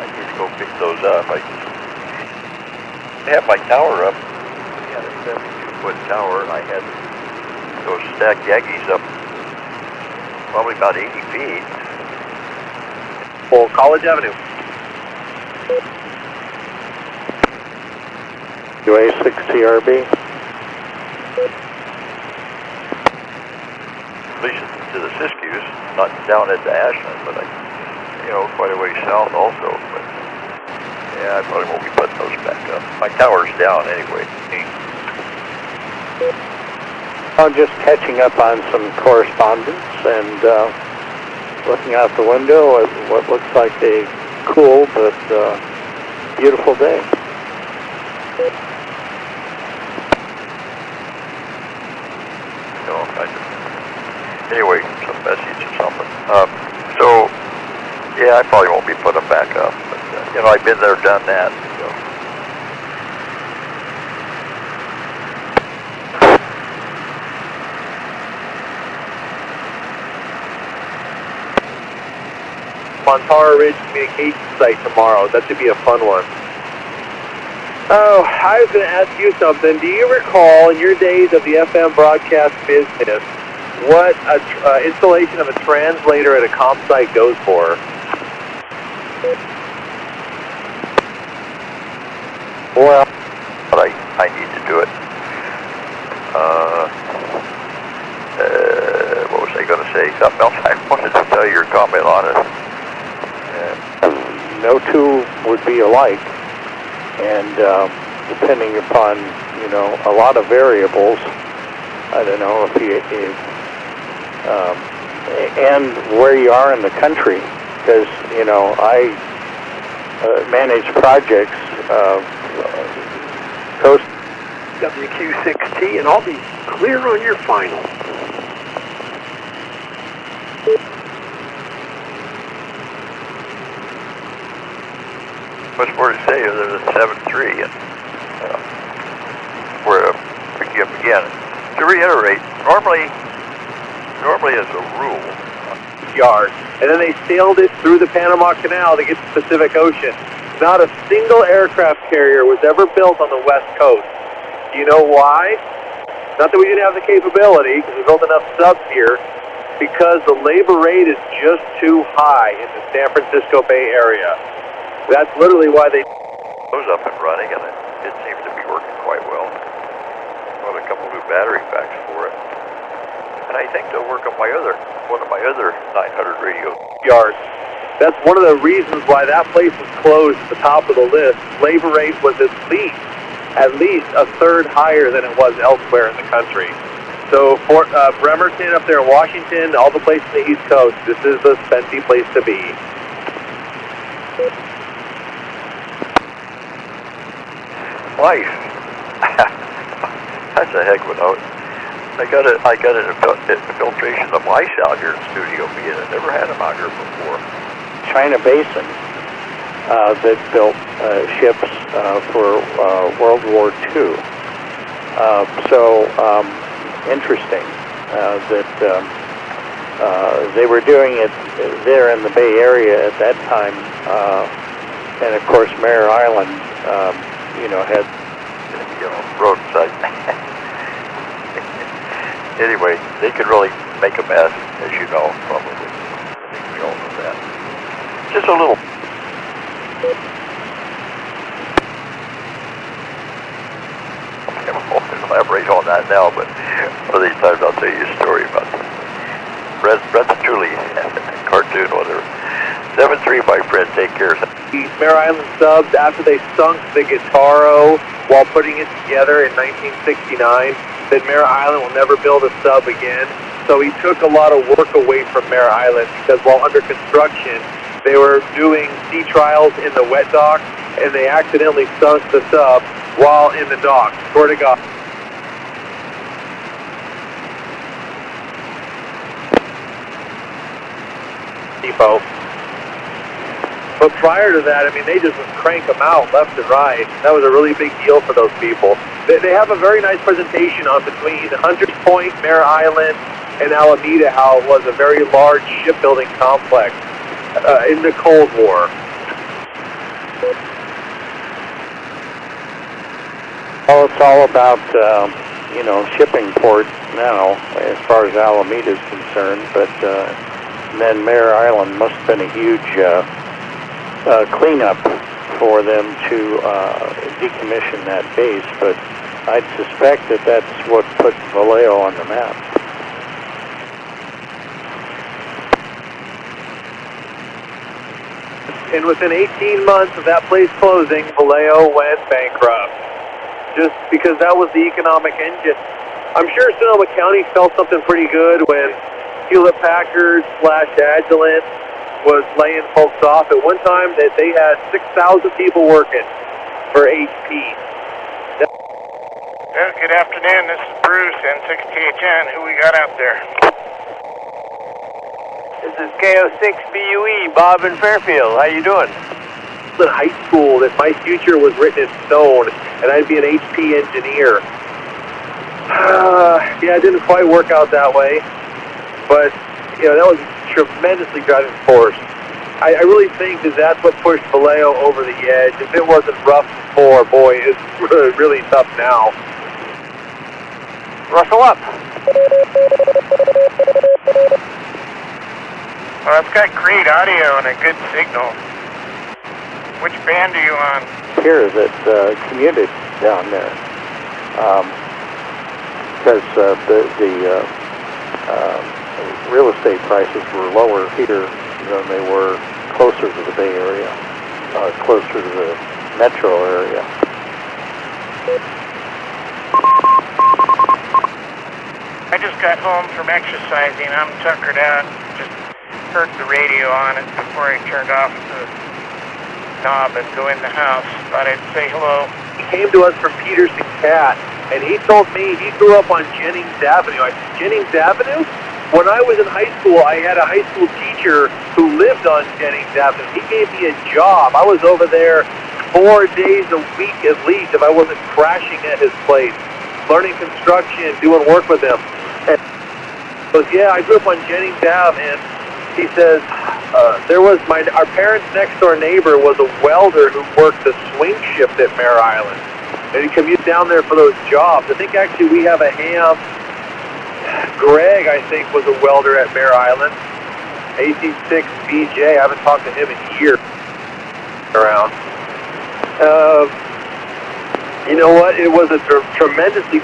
need to go pick those up. I have my tower up. We had a 72-foot tower, and I had those stacked Yagis up probably about 80 feet. Full College Avenue. UA6CRB. At least to the Siskiyous, not down at the Ashland, but you know, quite a way south also. But yeah, I probably won't be putting those back up. My tower's down anyway. I'm just catching up on some correspondence and looking out the window at what looks like a cool but beautiful day. All kinds of. Anyway, some message or something. So, yeah, I probably won't be putting them back up. But, you know, I've been there, done that. So. Montara Ridge Communication Site tomorrow. That should be a fun one. Oh, I was going to ask you something. Do you recall in your days of the FM broadcast business what installation of a translator at a comp site goes for? Well, but I need to do it. What was I going to say? Something else I wanted to tell you your comment on it. No two would be alike, and depending upon, you know, a lot of variables. I don't know if and where you are in the country, because I manage projects coast. WQ6T, and I'll be clear on your final. Much more to say other than 7-3, and where again, to reiterate, normally as a rule, yard, and then they sailed it through the Panama Canal to get to the Pacific Ocean. Not a single aircraft carrier was ever built on the West Coast. Do you know why? Not that we didn't have the capability, because we built enough subs here, because the labor rate is just too high in the San Francisco Bay Area. That's literally why they was up and running, and it seems to be working quite well. Got a couple new battery packs for it, and I think they'll work on one of my other 900 radio yards. That's one of the reasons why that place was closed at the top of the list. Labor rate was at least a third higher than it was elsewhere in the country. So Fort Bremerton up there in Washington, all the places in the East Coast, this is a spendy place to be. Life. That's a heck of a note. I got an infiltration of ice out here in Studio B, and I never had them out here before. China Basin that built ships for World War II. Interesting that they were doing it there in the Bay Area at that time, and of course Mare Island, had roadside. Anyway, they could really make a mess, as you know, probably. I think we all know that. Just a little. I won't elaborate on that now, but one of these times I'll tell you a story about Brett and Julie cartoon, whatever. 7-3, my friend. Take care. These Mare Island subs, after they sunk the Guitaro while putting it together in 1969, said Mare Island will never build a sub again. So he took a lot of work away from Mare Island, because while under construction, they were doing sea trials in the wet dock, and they accidentally sunk the sub while in the dock. Swear to God. Depot. But prior to that, I mean, they just would crank them out left and right. That was a really big deal for those people. They have a very nice presentation on between Hunters Point, Mare Island, and Alameda, how it was a very large shipbuilding complex in the Cold War. Well, it's all about, shipping port now, as far as Alameda is concerned, but then Mare Island must have been a huge cleanup for them to decommission that base, but I'd suspect that that's what put Vallejo on the map. And within 18 months of that place closing, Vallejo went bankrupt. Just because that was the economic engine. I'm sure Sonoma County felt something pretty good when Hewlett-Packard / Agilent was laying folks off. At one time, that they had 6,000 people working for HP. Well, good afternoon. This is Bruce, N6THN. Who we got out there? This is KO6BUE, Bob in Fairfield. How you doing? In high school, that my future was written in stone, and I'd be an HP engineer. Yeah, it didn't quite work out that way, but that was tremendously driving force. I really think that that's what pushed Vallejo over the edge. If it wasn't rough before, boy, it's really tough now. Rustle up. Well, it's got great audio and a good signal. Which band are you on? Here that commuted down there, because the real estate prices were lower here than they were closer to the Bay Area, closer to the metro area. I just got home from exercising. I'm tuckered out. Just heard the radio on it before I turned off the knob and go in the house. Thought I'd say hello. He came to us from Peterson Cat, and he told me he grew up on Jennings Avenue. I said, Jennings Avenue? When I was in high school, I had a high school teacher who lived on Jennings Avenue. He gave me a job. I was over there 4 days a week at least if I wasn't crashing at his place, learning construction, doing work with him. And he goes, yeah, I grew up on Jennings Ave, and he says, our parents' next door neighbor was a welder who worked the swing shift at Mare Island. And he'd commute down there for those jobs. I think actually we have a ham. Greg, I think, was a welder at Mare Island. 186 BJ. I haven't talked to him in years around. You know what? It was a tremendously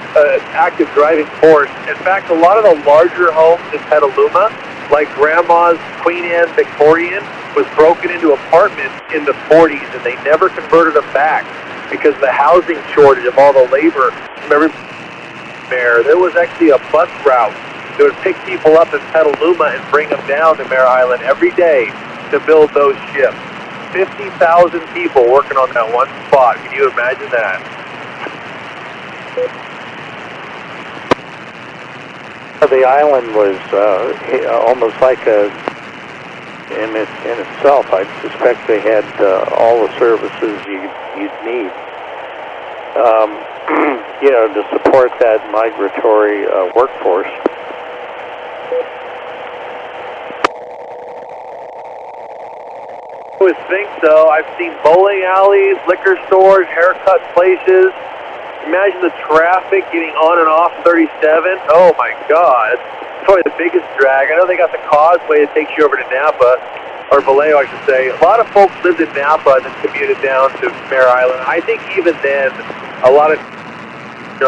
active driving force. In fact, a lot of the larger homes in Petaluma, like Grandma's Queen Anne Victorian, was broken into apartments in the 40s, and they never converted them back because of the housing shortage of all the labor from everywhere. There was actually a bus route that would pick people up in Petaluma and bring them down to Mare Island every day to build those ships. 50,000 people working on that one spot. Can you imagine that? The island was almost like in itself. I suspect they had all the services you'd need, to support that migratory workforce. I would think so. I've seen bowling alleys, liquor stores, haircut places. Imagine the traffic getting on and off 37. Oh my God, it's probably the biggest drag. I know they got the causeway that takes you over to Napa, or Vallejo, I should say. A lot of folks lived in Napa and then commuted down to Mare Island. I think even then, a lot of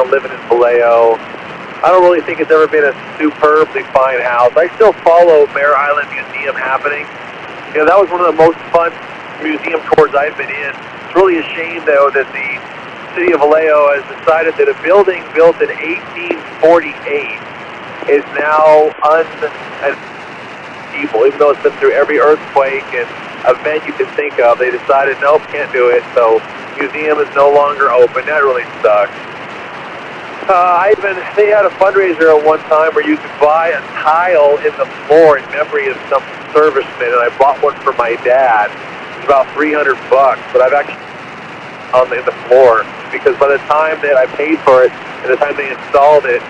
living in Vallejo. I don't really think it's ever been a superbly fine house. I still follow Mare Island Museum happening. That was one of the most fun museum tours I've been in. It's really a shame, though, that the city of Vallejo has decided that a building built in 1848 is now people. Even though it's been through every earthquake and event you can think of, they decided, nope, can't do it. So museum is no longer open. That really sucks. They had a fundraiser at one time where you could buy a tile in the floor in memory of some serviceman, and I bought one for my dad. It's about $300, but I've actually in the floor, because by the time that I paid for it and the time they installed it,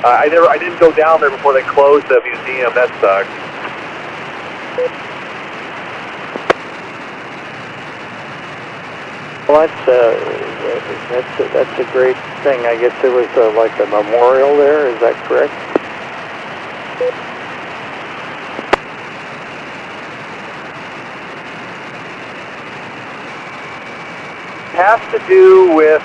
I didn't go down there before they closed the museum. That sucks. Well, that's a great thing. I guess there was like a memorial there. Is that correct? Has to do with,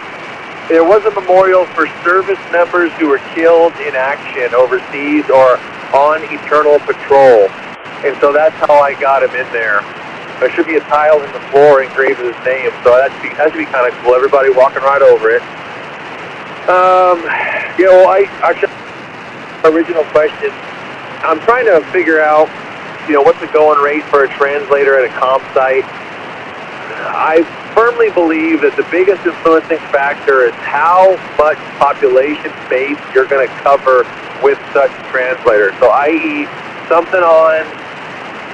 there was a memorial for service members who were killed in action overseas or on eternal patrol, and so that's how I got him in there. There should be a tile in the floor engraved with his name, so that should be kind of cool. Everybody walking right over it. Original question. I'm trying to figure out, what's the going rate for a translator at a comp site. I firmly believe that the biggest influencing factor is how much population space you're going to cover with such translators. So, i.e., something on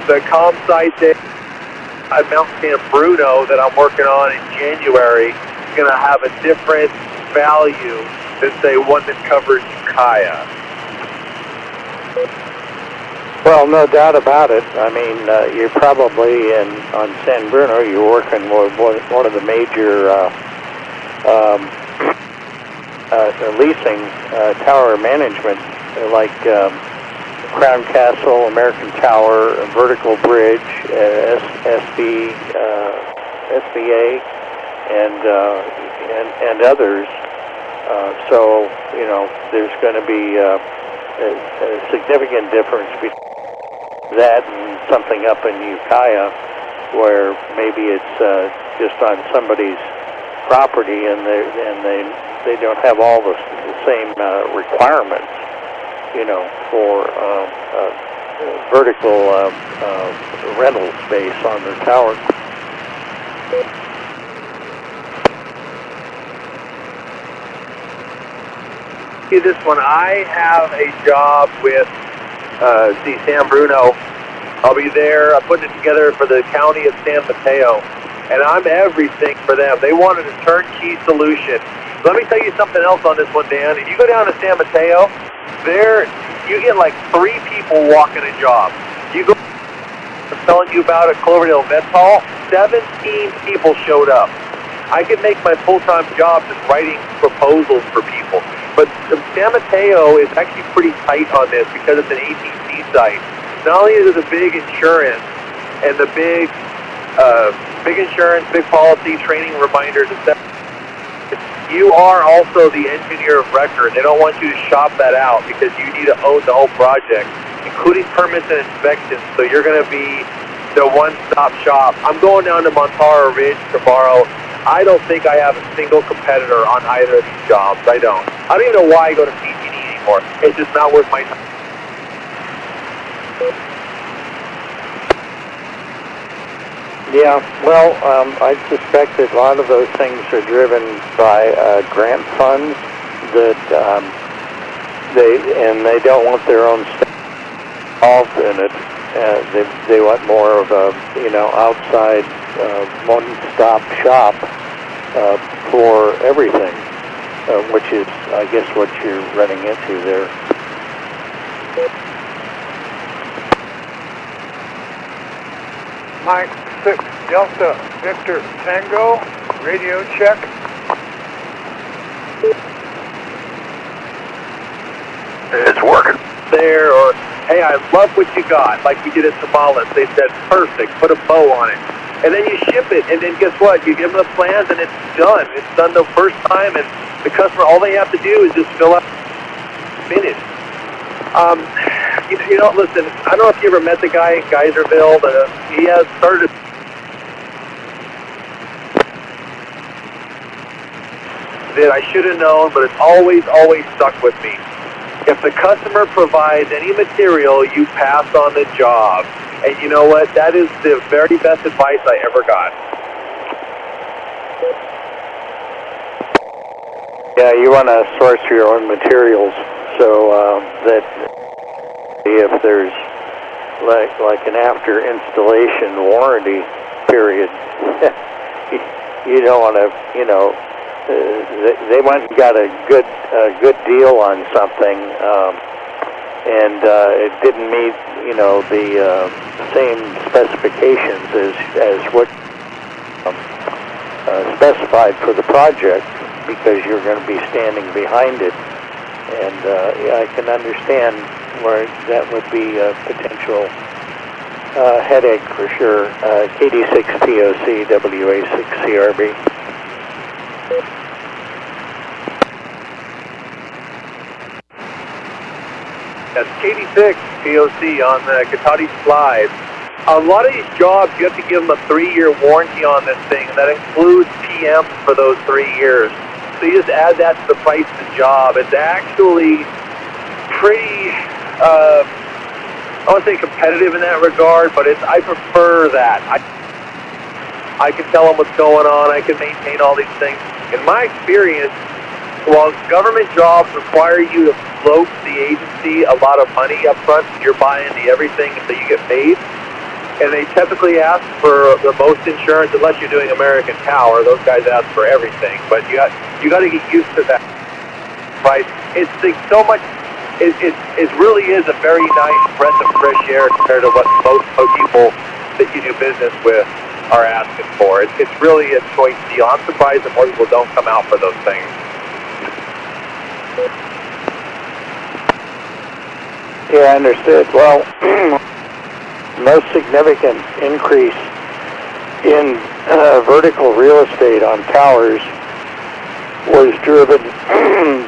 the comp site at Mount San Bruno that I'm working on in January is going to have a different value than, say, one that covers Ukiah. Well, no doubt about it. I mean, you're probably on San Bruno. You're working with one of the major leasing tower management, like Crown Castle, American Tower, Vertical Bridge, SBA, and others. So there's going to be a significant difference between that and something up in Ukiah, where maybe it's just on somebody's property and they don't have all the same requirements, you know, for vertical rental space on their towers. See this one. I have a job with San Bruno. I'll be there putting it together for the county of San Mateo, and I'm everything for them. They wanted a turnkey solution. Let me tell you something else on this one, Dan. If you go down to San Mateo, there you get like 3 people walking a job. You go, I'm telling you about at Cloverdale Vets Hall, 17 people showed up. I could make my full-time job just writing proposals for people. But San Mateo is actually pretty tight on this because it's an ATC site. Not only is it the big insurance and the big insurance, big policy, training reminders, etc., you are also the engineer of record. They don't want you to shop that out because you need to own the whole project, including permits and inspections. So you're going to be the one-stop shop. I'm going down to Montara Ridge tomorrow. I don't think I have a single competitor on either of these jobs. I don't even know why I go to PG&E anymore. It's just not worth my time. Yeah, well, I suspect that a lot of those things are driven by grant funds that they don't want their own staff involved in it. They want more of a outside one-stop shop for everything, which is, I guess, what you're running into there. Mike 6 Delta Victor Tango, radio check. It's working. There, or hey, I love what you got, like we did at Samalas. They said, perfect, put a bow on it. And then you ship it, and then guess what? You give them the plans, and it's done. It's done the first time, and the customer, all they have to do is just fill out, finish. Listen, I don't know if you ever met the guy in Geyserville. He has started that I should have known, but it's always stuck with me. If the customer provides any material, you pass on the job. And you know what? That is the very best advice I ever got. Yeah, you want to source your own materials so that if there's like an after installation warranty period, you don't want to, they went and got a good deal on something, and it didn't meet, the same specifications as what specified for the project, because you're going to be standing behind it. And I can understand where that would be a potential headache for sure. KD6POC, WA6CRB. That's KD6 POC on the Katati Slide. A lot of these jobs, you have to give them a 3-year warranty on this thing, and that includes PMs for those 3 years. So you just add that to the price of the job. It's actually pretty, I won't say competitive in that regard, but I prefer that. I can tell them what's going on. I can maintain all these things. In my experience, while government jobs require you to float the agency a lot of money up front, you're buying the everything that you get paid, and they typically ask for the most insurance, unless you're doing American Tower. Those guys ask for everything, but you got to get used to that price. It's so much. It really is a very nice breath of fresh air compared to what most people that you do business with are asking for. It's really a choice deal. I'm surprised that more people don't come out for those things. Yeah, understood. Well, most significant increase in vertical real estate on towers was driven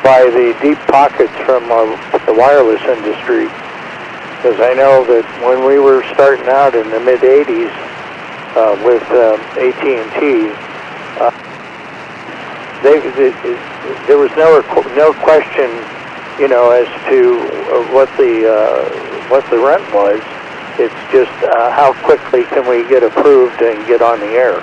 by the deep pockets from the wireless industry. Because I know that when we were starting out in the mid-'80s with AT&T, there was no question, as to what the rent was. It's just how quickly can we get approved and get on the air.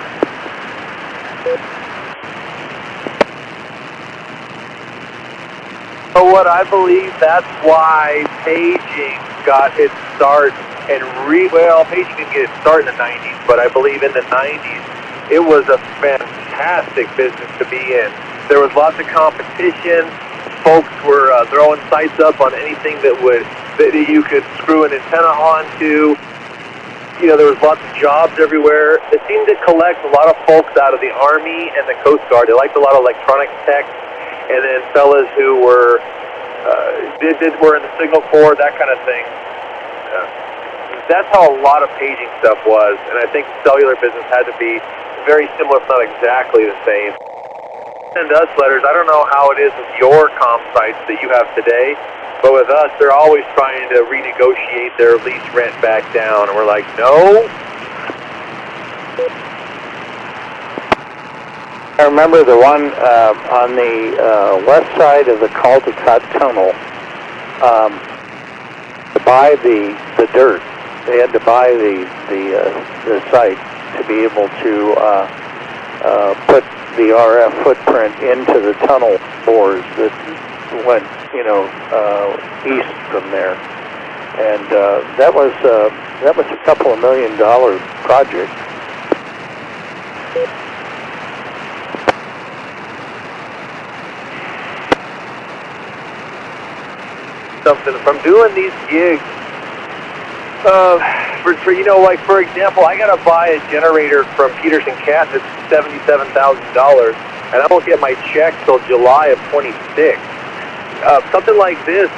So what I believe that's why paging got its start, and paging didn't get its start in the 90s, but I believe in the 90s it was a fantastic business to be in. There was lots of competition. Folks were throwing sites up on anything that you could screw an antenna onto. There was lots of jobs everywhere. It seemed to collect a lot of folks out of the Army and the Coast Guard. They liked a lot of electronic tech. And then fellas who were were in the Signal Corps, that kind of thing. That's how a lot of paging stuff was, and I think the cellular business had to be very similar, if not exactly the same. Send us letters. I don't know how it is with your comm sites that you have today, but with us, they're always trying to renegotiate their lease rent back down, and we're like, no. I remember the one on the west side of the Caldecott Tunnel. To buy the dirt, they had to buy the site to be able to put the RF footprint into the tunnel bores that went, east from there, and that was a couple of $1 million project. Something from doing these gigs. For example, I gotta buy a generator from Peterson Cat that's $77,000, and I won't get my check till July of 26. Something like this,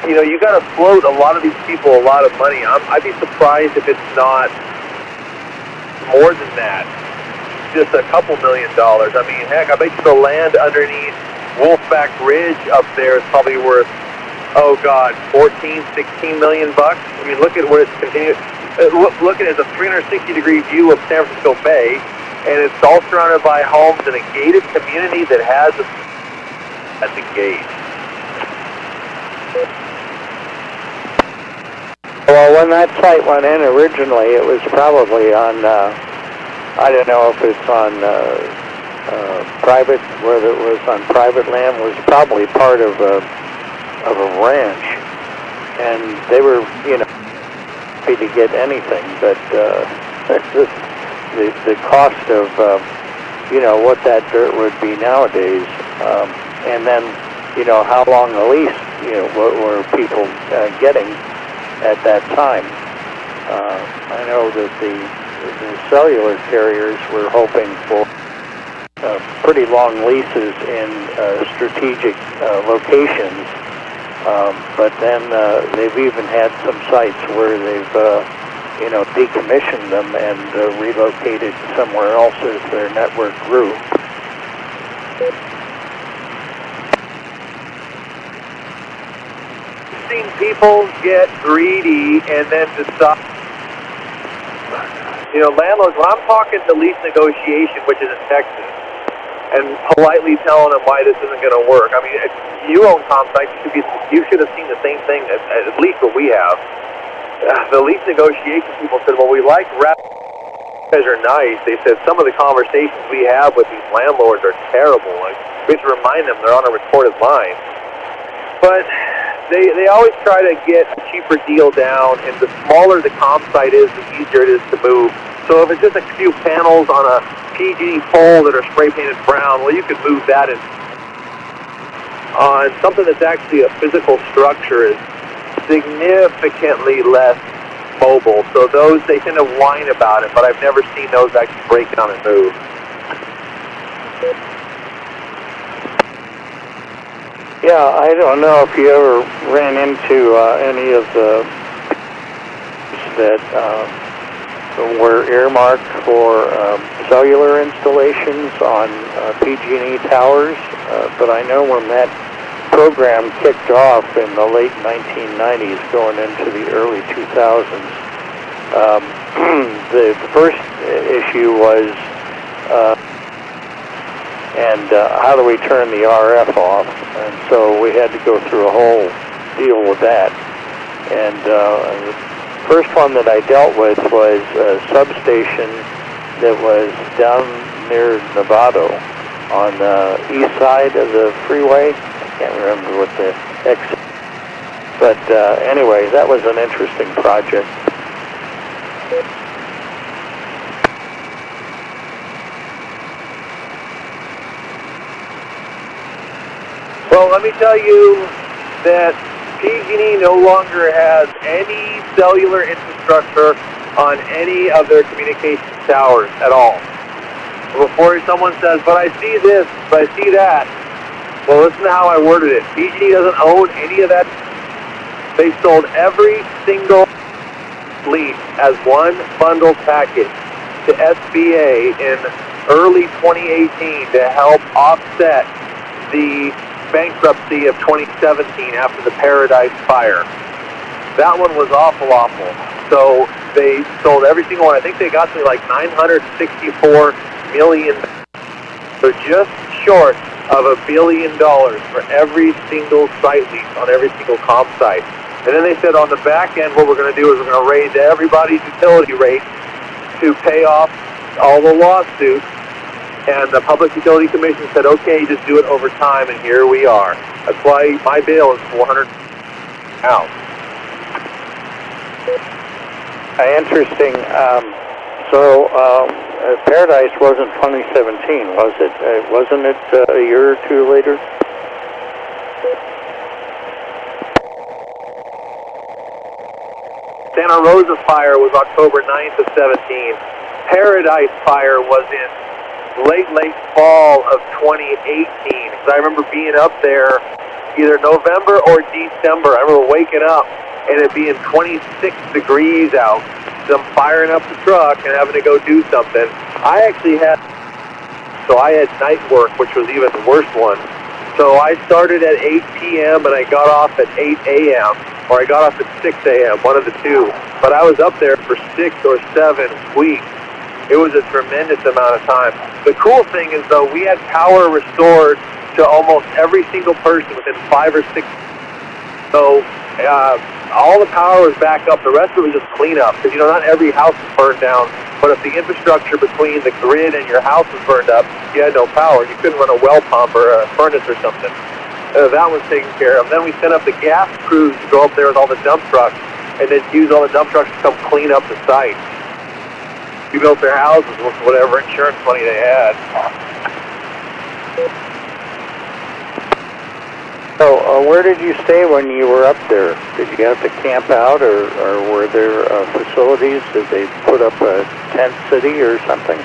you gotta float a lot of these people a lot of money. I'd be surprised if it's not more than that. Just a couple $1 million. I mean, heck, I bet you the land underneath Wolfback Ridge up there is probably worth, 14-16 million bucks. I mean, look at where it's continued. Look at it as a 360-degree view of San Francisco Bay, and it's all surrounded by homes in a gated community that has at the gate. Well, when that site went in originally, it was probably on, I don't know if it's on private, whether it was on private land, was probably part of a ranch, and they were, happy to get anything, but the cost of, what that dirt would be nowadays, and then, how long a lease, what were people getting at that time. I know that the cellular carriers were hoping for pretty long leases in strategic locations. But then they've even had some sites where they've, decommissioned them and relocated somewhere else as their network grew. I've seen people get greedy and then decide, landlords, when I'm talking to lease negotiation, which is in Texas, and politely telling them why this isn't going to work. I mean, if you own comm sites, you should have seen the same thing, at least what we have. The lease negotiation people said, well, we like rap. You guys are nice. They said some of the conversations we have with these landlords are terrible. Like, we have to remind them they're on a recorded line. But they always try to get a cheaper deal down, and the smaller the comm site is, the easier it is to move. So if it's just a few panels on a PG pole that are spray painted brown, well, you could move that in. On something that's actually a physical structure is significantly less mobile. So those, they tend to whine about it, but I've never seen those actually break down and move. Yeah, I don't know if you ever ran into any of the that were earmarked for cellular installations on PG&E towers, but I know when that program kicked off in the late 1990s going into the early 2000s, the first issue was and how do we turn the RF off? And so we had to go through a whole deal with that. And the first one that I dealt with was a substation that was down near Novato on the east side of the freeway. I can't remember what the exit. But anyway, that was an interesting project. Well, let me tell you that PG&E no longer has any cellular infrastructure on any of their communications towers at all. Before someone says, but I see this, but I see that. Well, listen to how I worded it. PG&E doesn't own any of that. They sold every single lease as one bundled package to SBA in early 2018 to help offset the bankruptcy of 2017 after the Paradise Fire. That one was awful. So they sold every single one. I think they got to like $964 million. So just short of $1 billion for every single site lease on every single comp site. And then they said on the back end, what we're going to do is we're going to raise everybody's utility rate to pay off all the lawsuits. And the Public Utility Commission said, okay, just do it over time, and here we are. That's why my bill is $400 out. Interesting. Paradise wasn't 2017, was it? Wasn't it a year or two later? Santa Rosa Fire was October 9th of 17. Paradise Fire was in late fall of 2018. Because I remember being up there either November or December. I remember waking up and it being 26 degrees out. So I'm firing up the truck and having to go do something. I actually had night work, which was even the worst one. So I started at 8 p.m. and I got off at 8 a.m. or I got off at 6 a.m., one of the two. But I was up there for 6 or 7 weeks. It was a tremendous amount of time. The cool thing is, though, we had power restored to almost every single person within 5 or 6. So all the power was back up. The rest of it was just cleanup. Because, not every house was burned down. But if the infrastructure between the grid and your house was burned up, you had no power. You couldn't run a well pump or a furnace or something. That was taken care of. Then we sent up the gas crews to go up there with all the dump trucks and then use all the dump trucks to come clean up the site. We built their houses with whatever insurance money they had. So where did you stay when you were up there? Did you have to camp out, or were there facilities? Did they put up a tent city or something?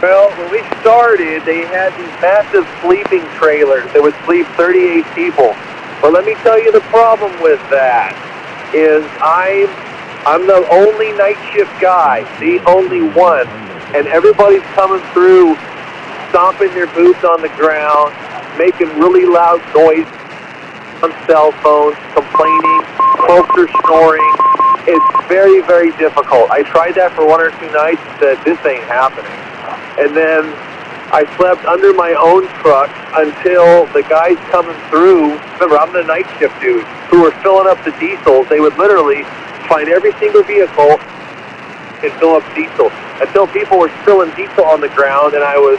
Well, when we started, they had these massive sleeping trailers that would sleep 38 people. But let me tell you the problem with that is I'm the only night shift guy, the only one, and everybody's coming through, stomping their boots on the ground, making really loud noise on cell phones, complaining, folks are snoring. It's very, very difficult. I tried that for 1 or 2 nights and said, this ain't happening. And then I slept under my own truck until the guys coming through, remember, I'm the night shift dude, who were filling up the diesels. They would literally find every single vehicle and fill up diesel until people were spilling diesel on the ground, and I was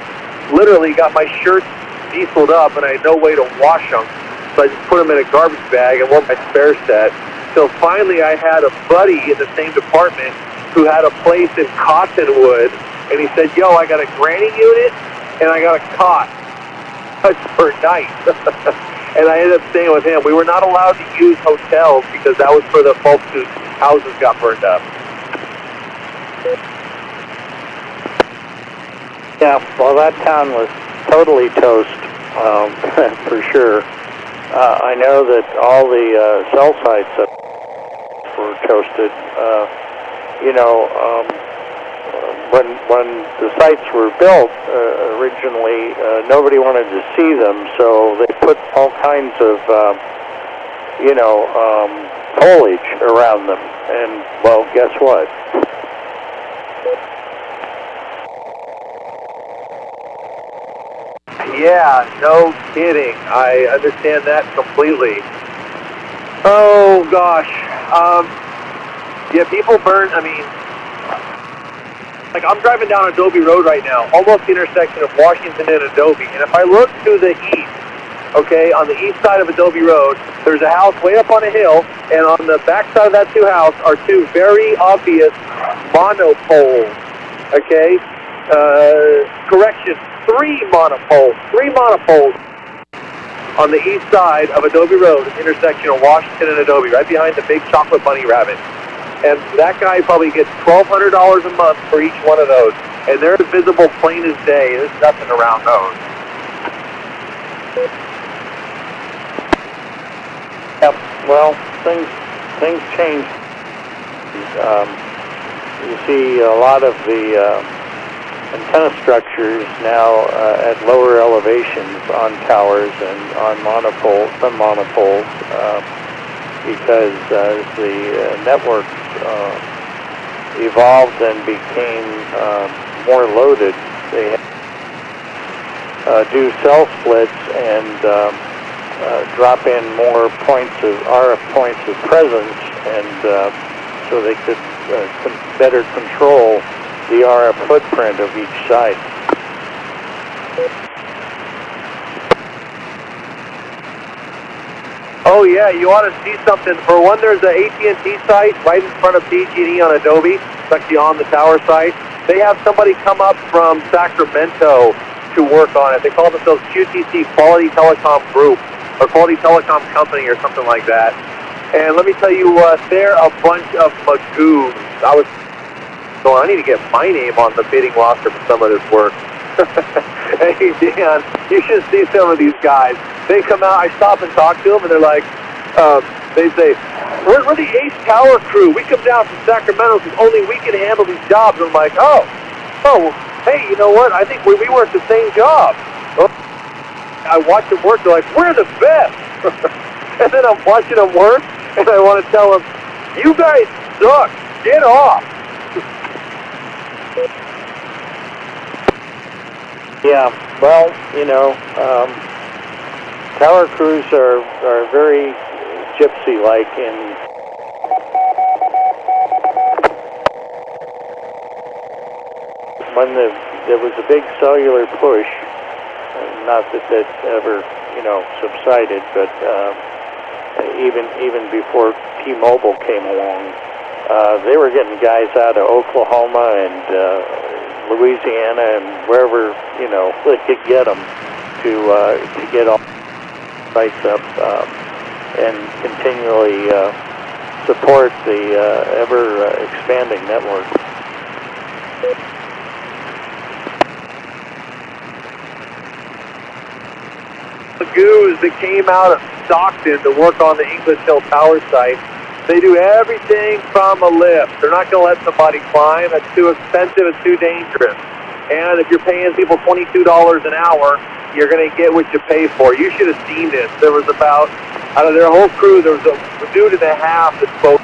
literally got my shirts dieseled up, and I had no way to wash them. So I just put them in a garbage bag and wore my spare set. So finally I had a buddy in the same department who had a place in Cottonwood, and he said, yo, I got a granny unit and I got a cot per night. And I ended up staying with him. We were not allowed to use hotels because that was for the folks whose houses got burned up. Yeah, well, that town was totally toast, for sure. I know that all the cell sites were toasted. When the sites were built originally, nobody wanted to see them, so they put all kinds of, foliage around them. And, well, guess what? Yeah, no kidding. I understand that completely. Oh, gosh. Yeah, people burn, I mean, like I'm driving down Adobe Road right now, almost the intersection of Washington and Adobe. And if I look to the east, okay, on the east side of Adobe Road, there's a house way up on a hill, and on the back side of that two houses are two very obvious monopoles, okay? Correction, three monopoles on the east side of Adobe Road, intersection of Washington and Adobe, right behind the big chocolate bunny rabbit. And that guy probably gets $1,200 a month for each one of those. And they're visible plain as day. There's nothing around those. Yep. Well, things change. You see a lot of the antenna structures now at lower elevations on towers and on monopoles, some monopoles, because as the network evolved and became more loaded, they do cell splits and drop in more points of RF points of presence, and so they could better control the RF footprint of each site. Oh yeah, you ought to see something. For one, there's the AT&T site right in front of PG&E on Adobe. It's actually on the tower site. They have somebody come up from Sacramento to work on it. They call themselves QTC, Quality Telecom Group, or Quality Telecom Company, or something like that. And let me tell you what, they're a bunch of magoos. I was going, I need to get my name on the bidding roster for some of this work. Hey, Dan, you should see some of these guys. They come out, I stop and talk to them, and they're like, they say, we're the Ace Tower crew. We come down from Sacramento because only we can handle these jobs. And I'm like, oh, hey, you know what? I think we work the same job. I watch them work, they're like, we're the best. And then I'm watching them work, and I want to tell them, you guys suck. Get off. Yeah, well, you know, tower crews are very gypsy-like in when there was a big cellular push, not that ever, you know, subsided, but even before T-Mobile came along, they were getting guys out of Oklahoma and Louisiana and wherever, you know, they could get them to get all sites up and continually support the ever expanding network. The goos that came out of Stockton to work on the English Hill Tower site, they do everything from a lift. They're not going to let somebody climb. That's too expensive. It's too dangerous. And if you're paying people $22 an hour, you're going to get what you pay for. You should have seen this. There was about, out of their whole crew, there was a dude and a half that spoke.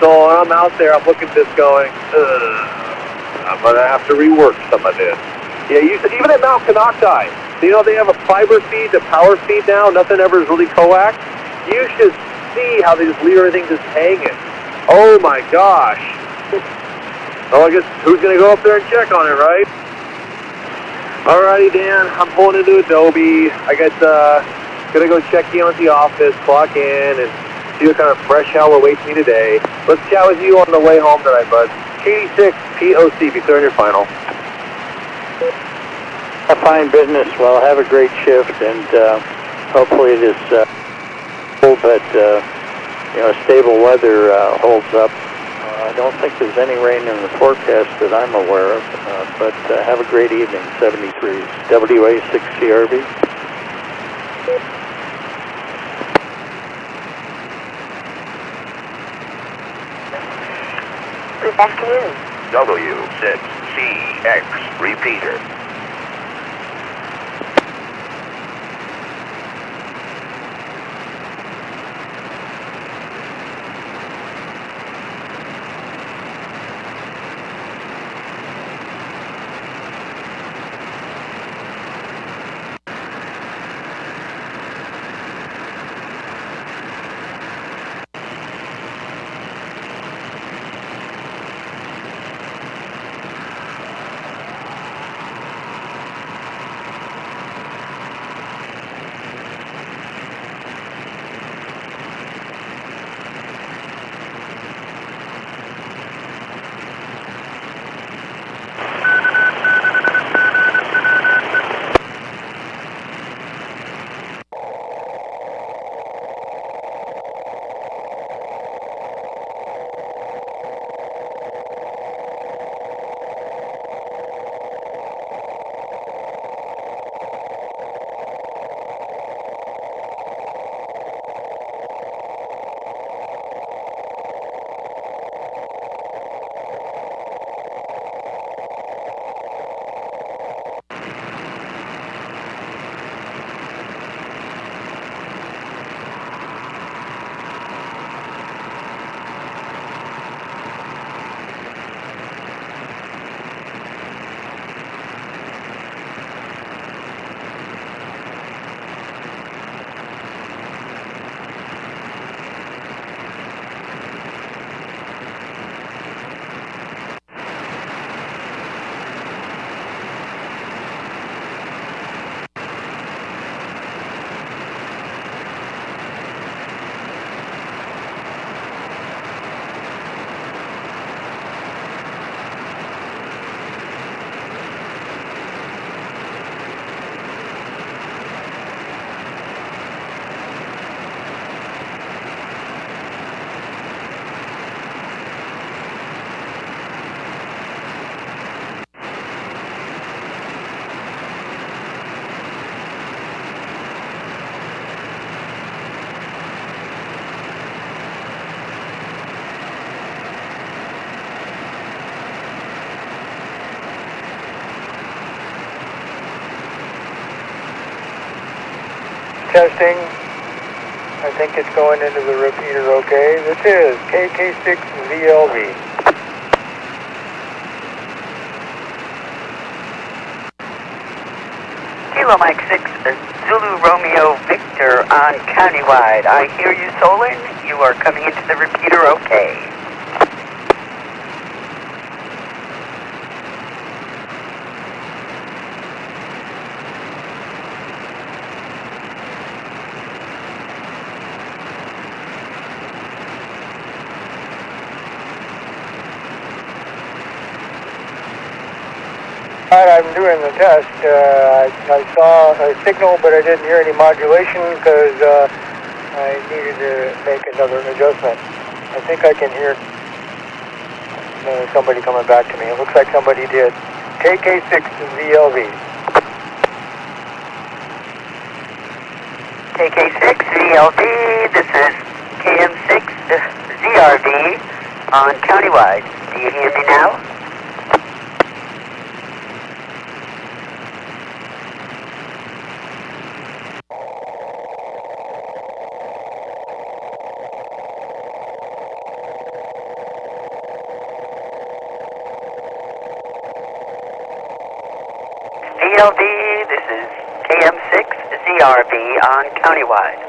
So I'm out there, I'm looking at this going, I'm going to have to rework some of this. Yeah, even at Mount Canocti, you know, they have a fiber feed to power feed now. Nothing ever is really coax. You should see how they just leave everything just hanging. Oh my gosh. Oh, I guess who's going to go up there and check on it, right? Alrighty, Dan, I'm pulling into Adobe. I guess, gonna go check in at the office, clock in, and see what kind of fresh hell awaits me today. Let's chat with you on the way home tonight, bud. 86 POC, be clear on your final. A fine business. Well, have a great shift, and hopefully this cool but you know, stable weather holds up. I don't think there's any rain in the forecast that I'm aware of, but have a great evening. 73 WA6CRB. Good afternoon. W6CX repeater. testing. I think it's going into the repeater okay. This is KK6VLV. Kilo Mike 6, Zulu Romeo Victor on Countywide. I hear you, Solon. You are coming into the repeater okay. I'm doing the test. I saw a signal, but I didn't hear any modulation because I needed to make another adjustment. I think I can hear somebody coming back to me. It looks like somebody did. KK6VLV. KK6VLV, this is KM6ZRV on Countywide. Do you hear me now? VLD, this is KM6ZRV on Countywide.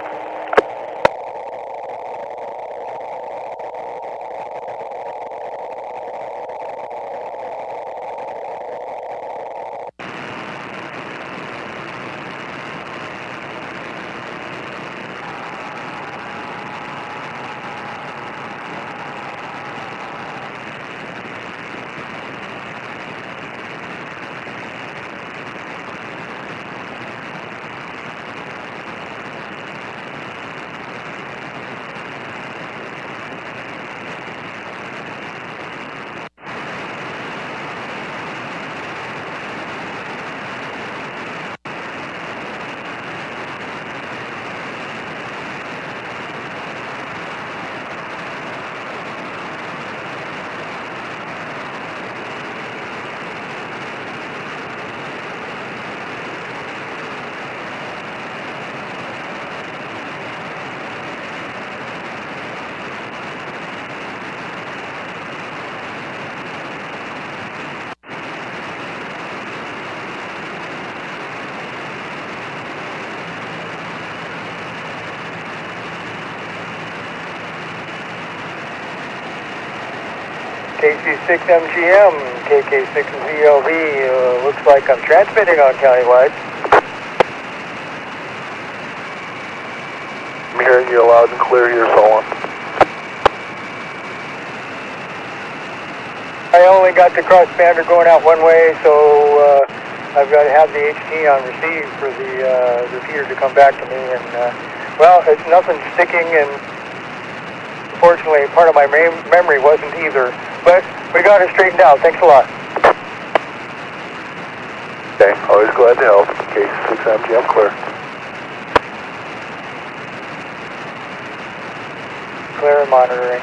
KC6MGM, KK6VLV, looks like I'm transmitting on Countywide. I'm hearing you loud and clear here, Solon. I only got the crossbander going out one way, so I've got to have the HT on receive for the repeater to come back to me. And well, it's nothing sticking, and unfortunately, part of my memory wasn't either. But we got it straightened out. Thanks a lot. Okay, always glad to help. KC6MGM clear. Clear and monitoring.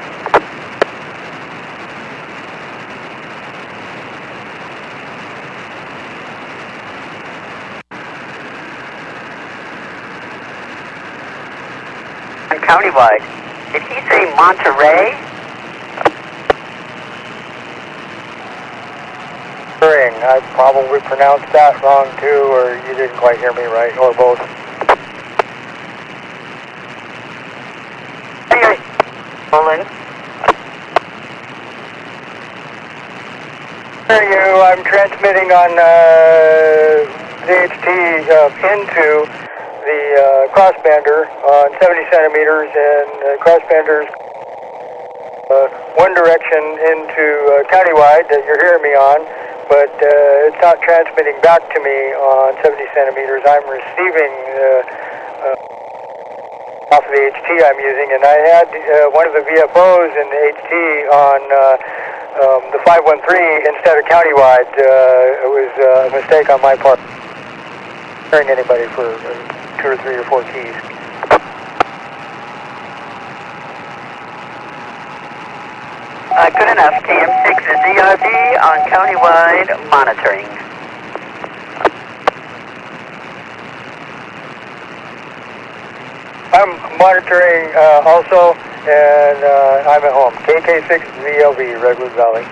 On Countywide, did he say Monterey? I probably pronounced that wrong too, or you didn't quite hear me right, or both. Hey, Olin. Hear you. I'm transmitting on DHT into the crossbander on 70 centimeters, and crossbander's one direction into Countywide that you're hearing me on. But it's not transmitting back to me on 70 centimeters. I'm receiving off of the HT I'm using, and I had one of the VFOs in the HT on the 513 instead of Countywide. It was a mistake on my part. Hearing anybody for 2 or 3 or 4 keys. Good enough. KM6ZRV on Countywide monitoring. Hearing you. I'm monitoring also, and I'm at home. KK6VLV, Redwood Valley.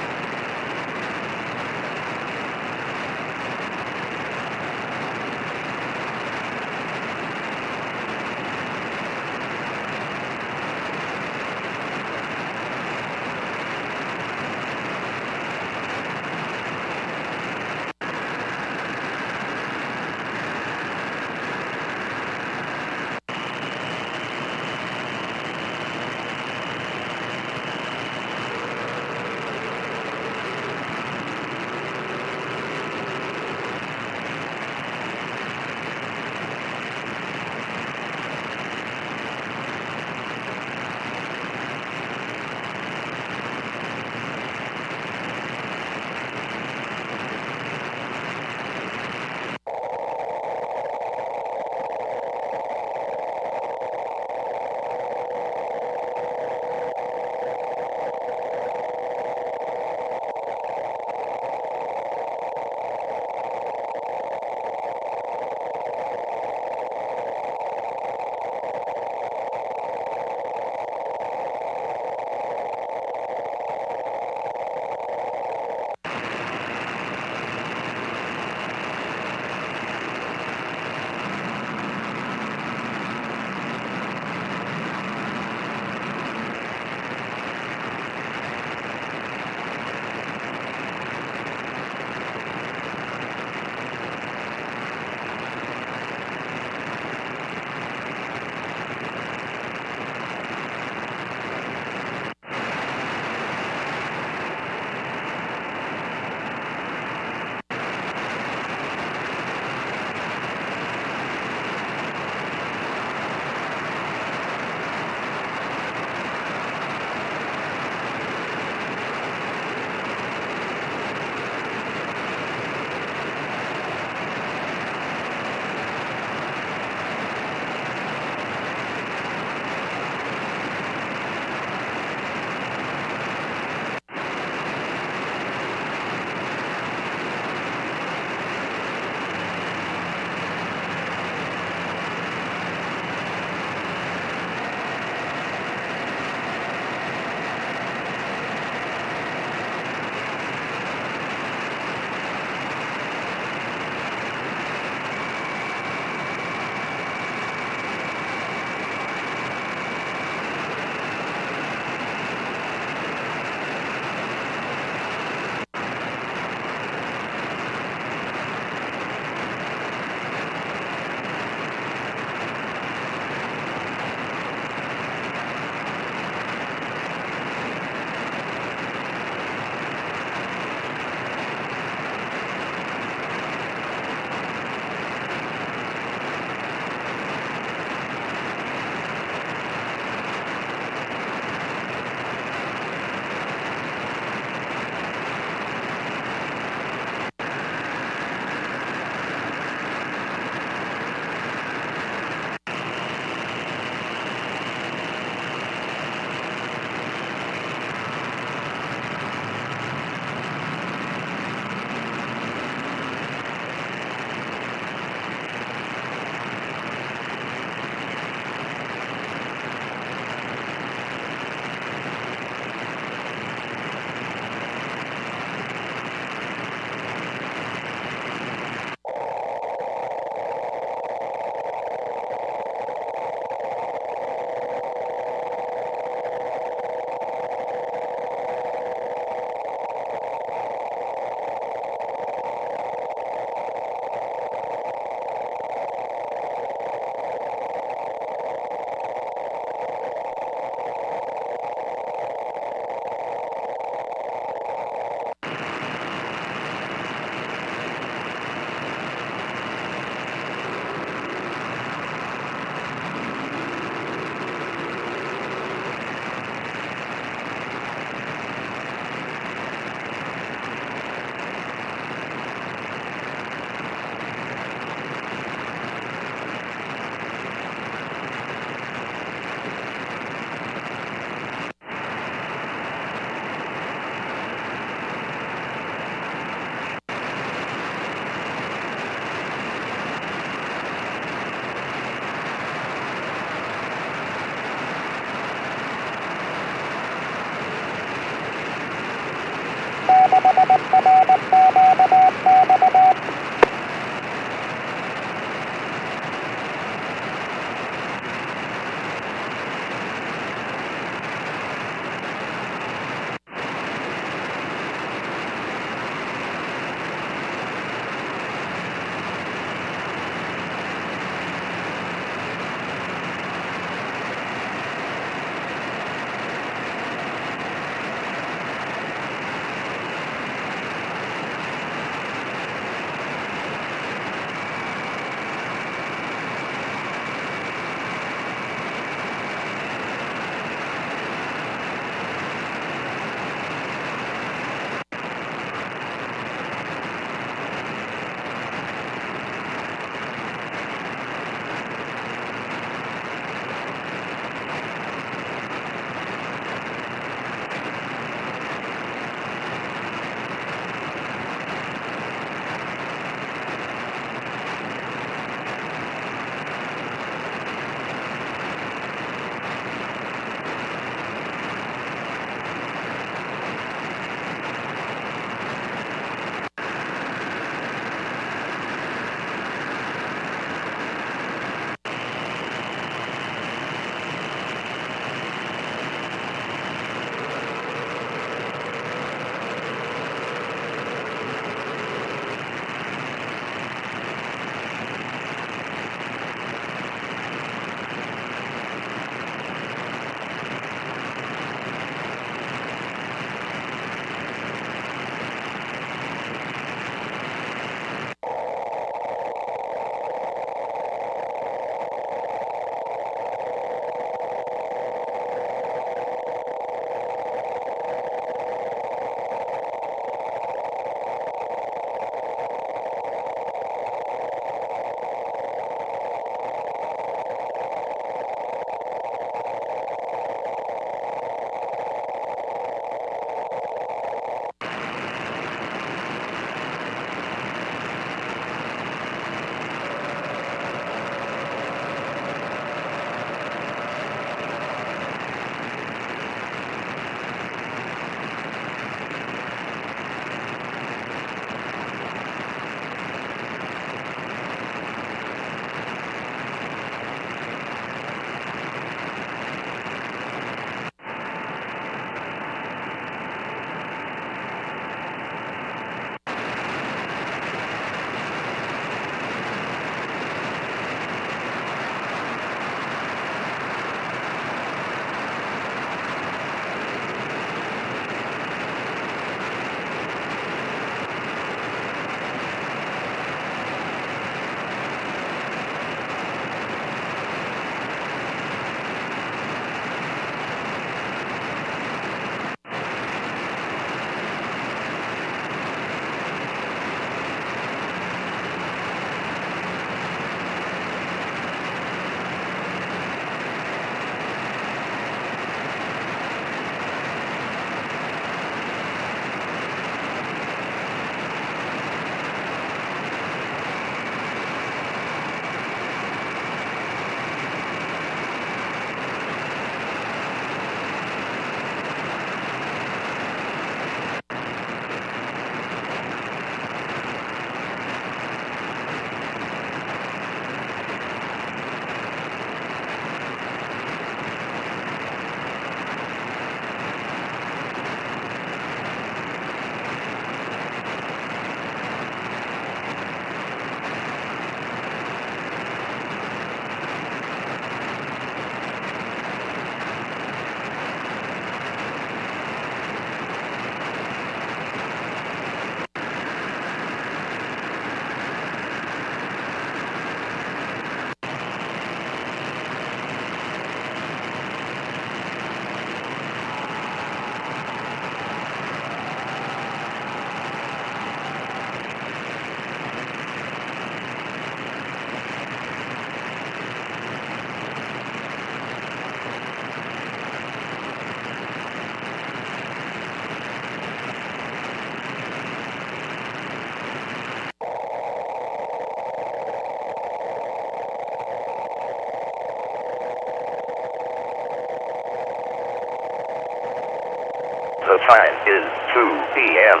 Time is 2 p.m.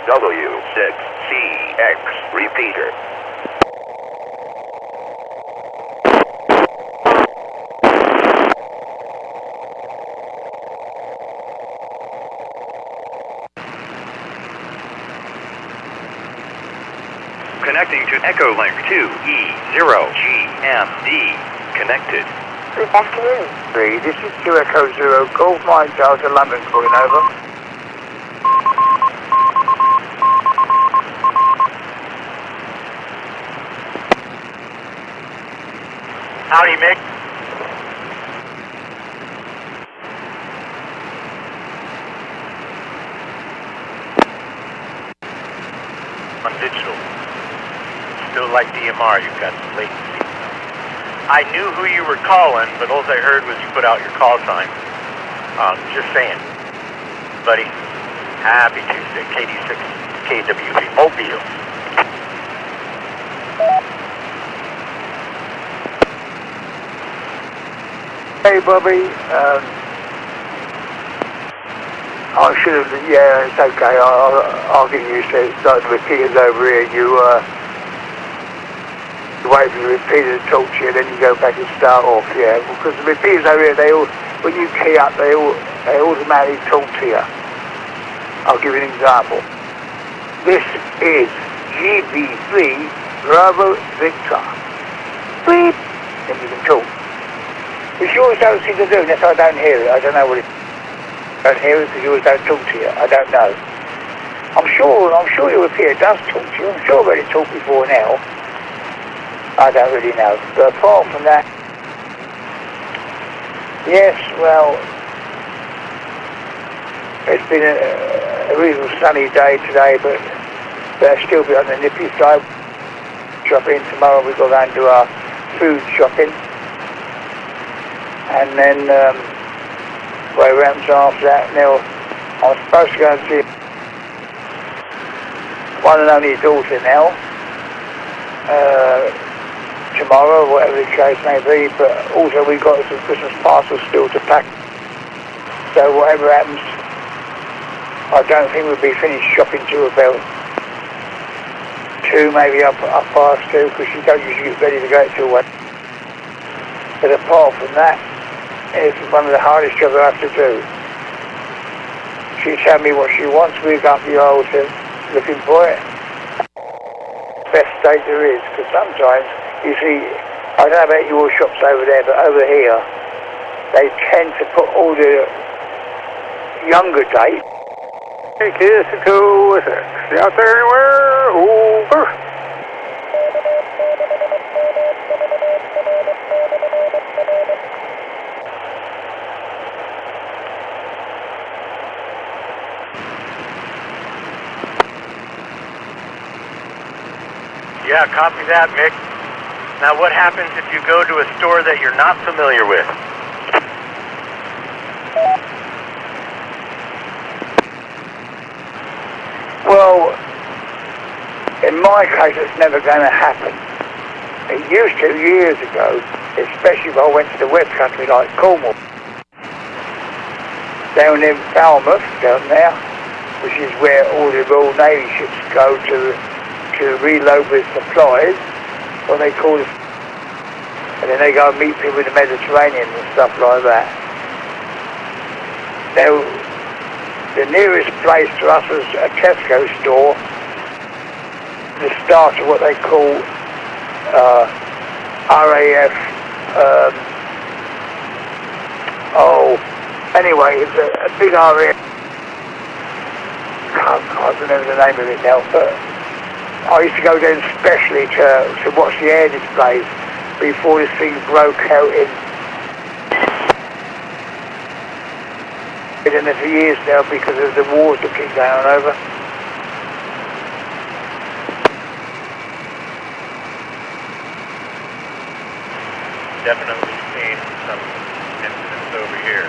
W6CX repeater. Connecting to Echo Link 2E0GMD. Connected. Good afternoon. 3, this is 2 Echo 0, Golf Mike Delta London calling over. Howdy, Mick. On digital. Still like DMR, you've got some latency. I knew who you were calling, but all I heard was you put out your call sign. Just saying. Buddy, happy Tuesday, KD6 KWV Mobile. Hey, Bobby. I should have, yeah, it's okay. I'll get used to it. It's like the repeaters over here. You wait for the repeater to talk to you, then you go back and start off, yeah. Because the repeaters over here, when you key up, they automatically talk to you. I'll give you an example. This is GB3 Bravo Victor. Beep! Then you can talk. If you always don't seem to do, that's why I don't hear it. I don't know what it is. I don't hear it because you always don't talk to you. I don't know. I'm sure your repeater does talk to you. I'm sure I've already talked before now. I don't really know. But apart from that, yes, well, it's been a reasonable sunny day today, but they'll still be on the nippy side. Shopping tomorrow, we've got to go and do our food shopping. And then, whatever happens after that, now, I'm supposed to go and see one and only daughter now, tomorrow, whatever the case may be, but also we've got some Christmas parcels still to pack. So whatever happens, I don't think we'll be finished shopping till about 2, maybe up past 2, because she don't usually get ready to go till 1. But apart from that, it's one of the hardest jobs I have to do. She tell me what she wants, we go up the aisle to looking for it. Best state there is, because sometimes, you see, I don't know about your shops over there, but over here, they tend to put all the younger dates. Hey kids, what's that? You out there anywhere? Over. Yeah, copy that, Mick. Now what happens if you go to a store that you're not familiar with? Well, in my case, it's never going to happen. It used to years ago, especially if I went to the West Country like Cornwall. Down in Falmouth, down there, which is where all the Royal Navy ships go to reload with supplies, what they call it, and then they go and meet people in the Mediterranean and stuff like that. Now, the nearest place to us was a Tesco store, the start of what they call RAF, anyway, it's a big RAF, I can't remember the name of it now, but I used to go down specially to watch the air displays before this thing broke out in. I've been in there for years now because of the wars that keep going on over. Definitely seen some incidents over here.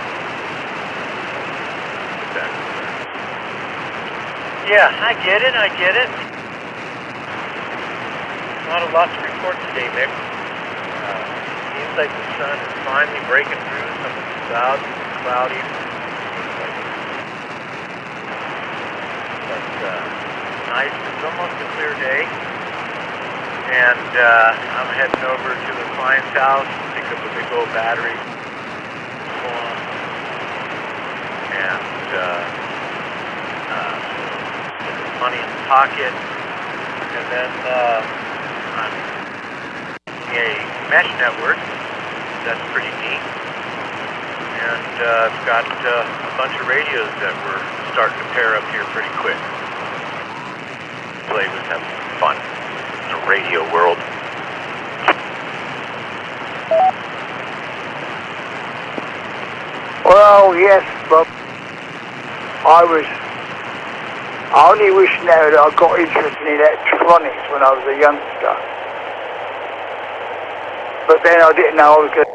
Yeah, I get it. Not a lot to report today, Mick. Seems like the sun is finally breaking through some of the clouds. It's cloudy. nice. It's almost a clear day. And I'm heading over to the client's house to pick up a big old battery. And get the money in the pocket. And then I'm a mesh network. That's pretty neat. And I've got a bunch of radios that we're starting to pair up here pretty quick. Play was having some fun in the radio world. Well, yes, Bob. I only wish now that I got interested in electronics when I was a youngster. But then I didn't know I was going to...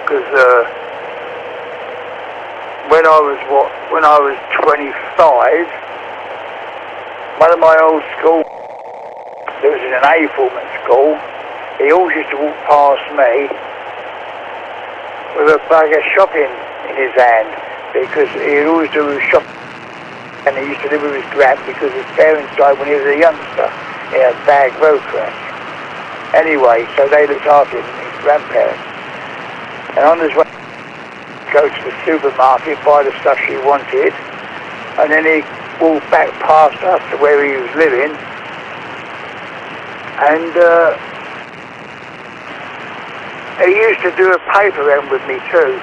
Because when I was 25, one of my old school, there was an A form at school, he always used to walk past me with a bag of shopping in his hand, because he'd always do his shopping, and he used to live with his grand because his parents died when he was a youngster in a bad road crash. Anyway, so they looked after him, his grandparents. And on his way, go to the supermarket, buy the stuff she wanted, and then he walked back past us to where he was living, and he used to do a paper round with me too.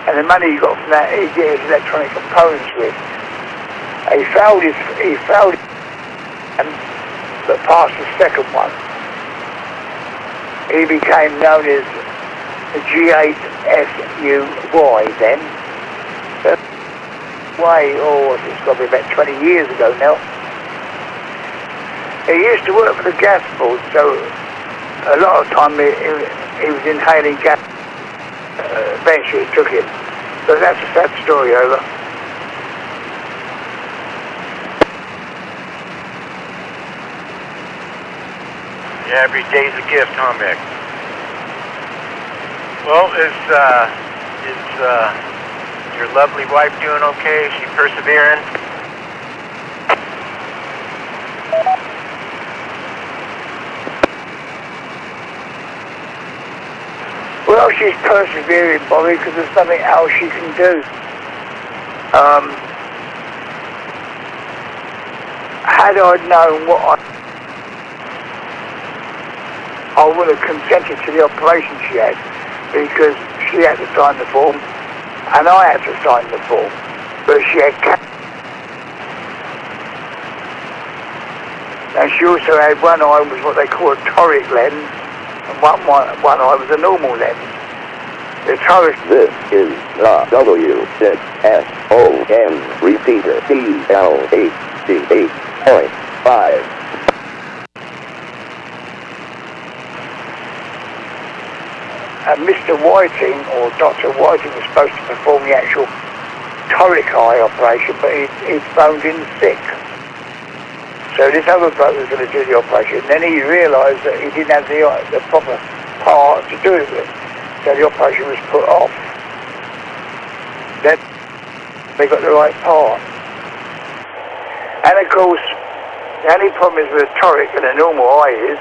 And the money he got from that, he did his electronic components with. He failed but passed the second one. He became known as the G8SUY then. It's got to be about 20 years ago now. He used to work for the gas board, so a lot of time he was inhaling gas. Eventually it took him. But that's a sad story over. Yeah, every day's a gift, huh, Mick? Well, is your lovely wife doing okay? Is she persevering? Well, she's persevering, Bobby, because there's nothing else she can do. Had I known what I would have consented to the operation she had, because she had to sign the form, and I had to sign the form. But she had and she also had one eye was what they call a toric lens, and one eye was a normal lens. The toric... This is the W6SOM repeater PL8D8.5. And Mr. Whiting, or Dr. Whiting, was supposed to perform the actual toric eye operation, but he'd phoned in sick. So this other bloke was going to do the operation. Then he realised that he didn't have the proper part to do it with. So the operation was put off. Then they got the right part. And of course, the only problem is with a toric and a normal eye is,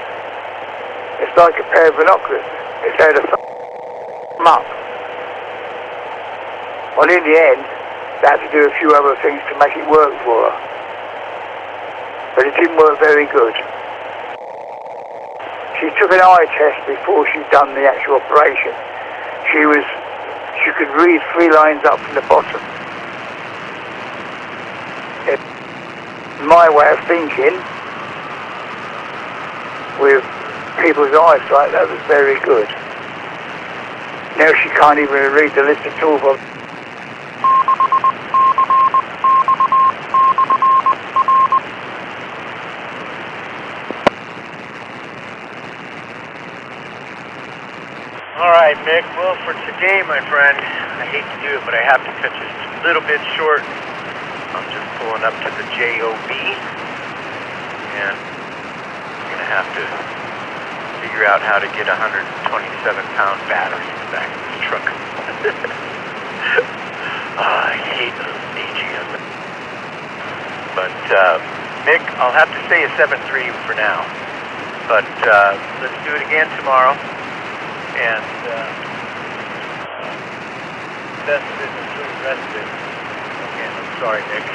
it's like a pair of binoculars. It's had a up. Well, in the end, they had to do a few other things to make it work for her. But it didn't work very good. She took an eye test before she'd done the actual operation. She could read 3 lines up from the bottom. In my way of thinking, with people's eyesight, that was very good. Now she can't even read the list at all. All right, Mick. Well, for today, my friend, I hate to do it, but I have to cut you a little bit short. I'm just pulling up to the JOB, and I'm going to have to figure out how to get a 127-pound battery in the back of this truck. I hate those AGM. But, Mick, I'll have to say a 7-3 for now. But let's do it again tomorrow. And best of it until the rest of it. Again, I'm sorry, Mick.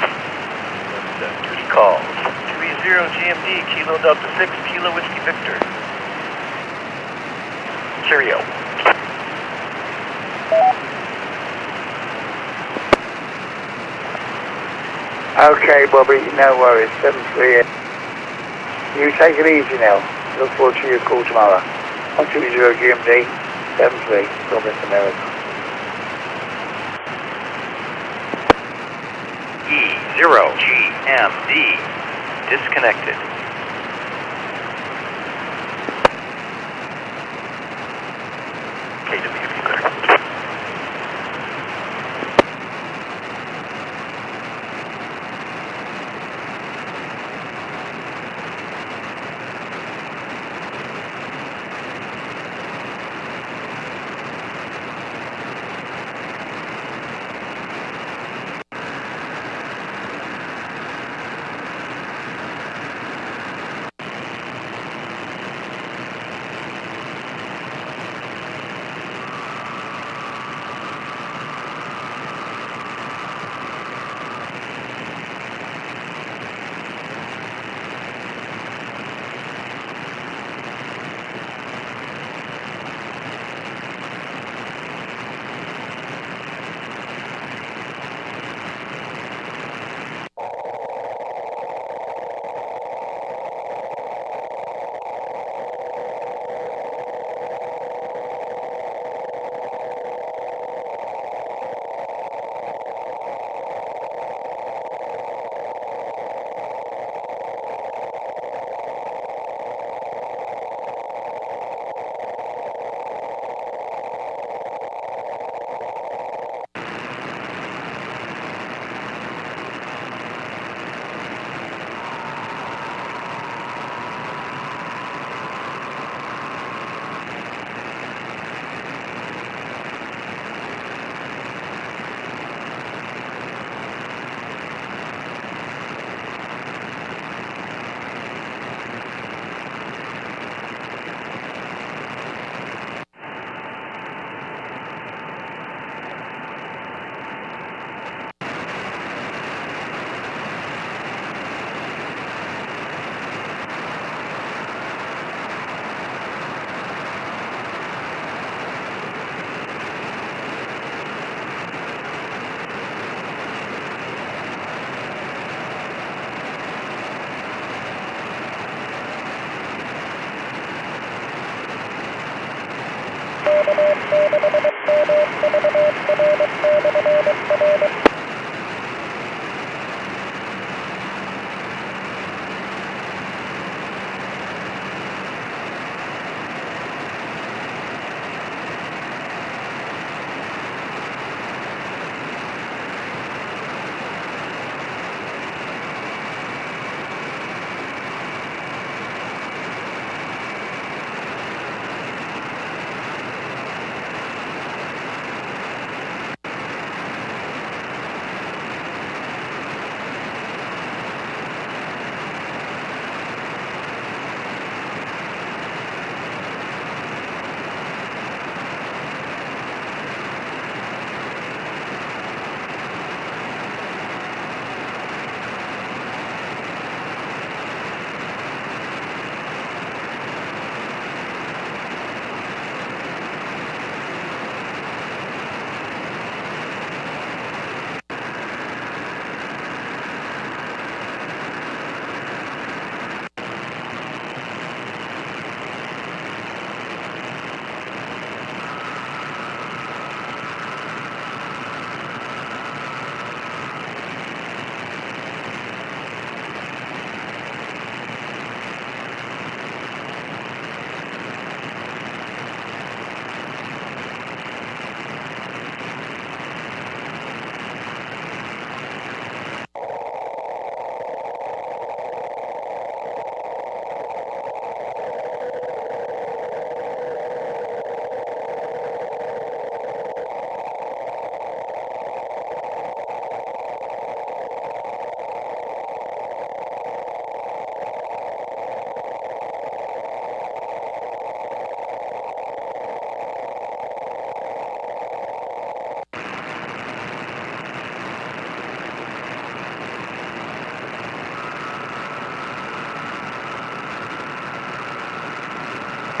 But key calls. 2E0 GMD, Kilo Delta 6, Kilo Whiskey Victor. Cheerio. Okay, Bobby, no worries. 7-3. You take it easy now. Look forward to your call tomorrow. 120 GMD, 7-3, Province America. E0 GMD, disconnected. KWB clear.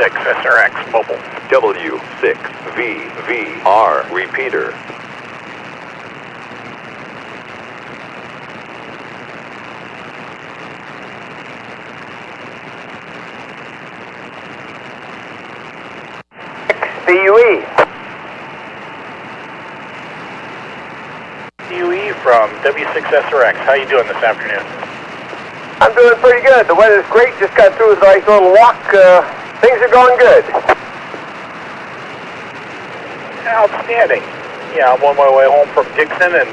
W6SRX mobile. W6VVR repeater. BUE. BUE from W6SRX. How you doing this afternoon? I'm doing pretty good. The weather's great. Just got through a nice little walk. Things are going good. Outstanding. Yeah, I'm on my way home from Dixon, and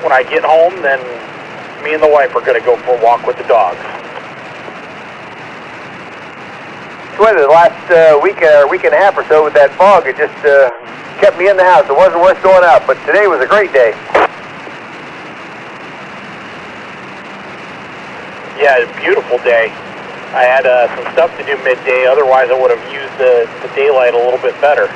when I get home, then me and the wife are going to go for a walk with the dogs. The weather the last week and a half or so with that fog, it just kept me in the house. It wasn't worth going out, but today was a great day. Yeah, a beautiful day. I had some stuff to do midday, otherwise I would have used the daylight a little bit better.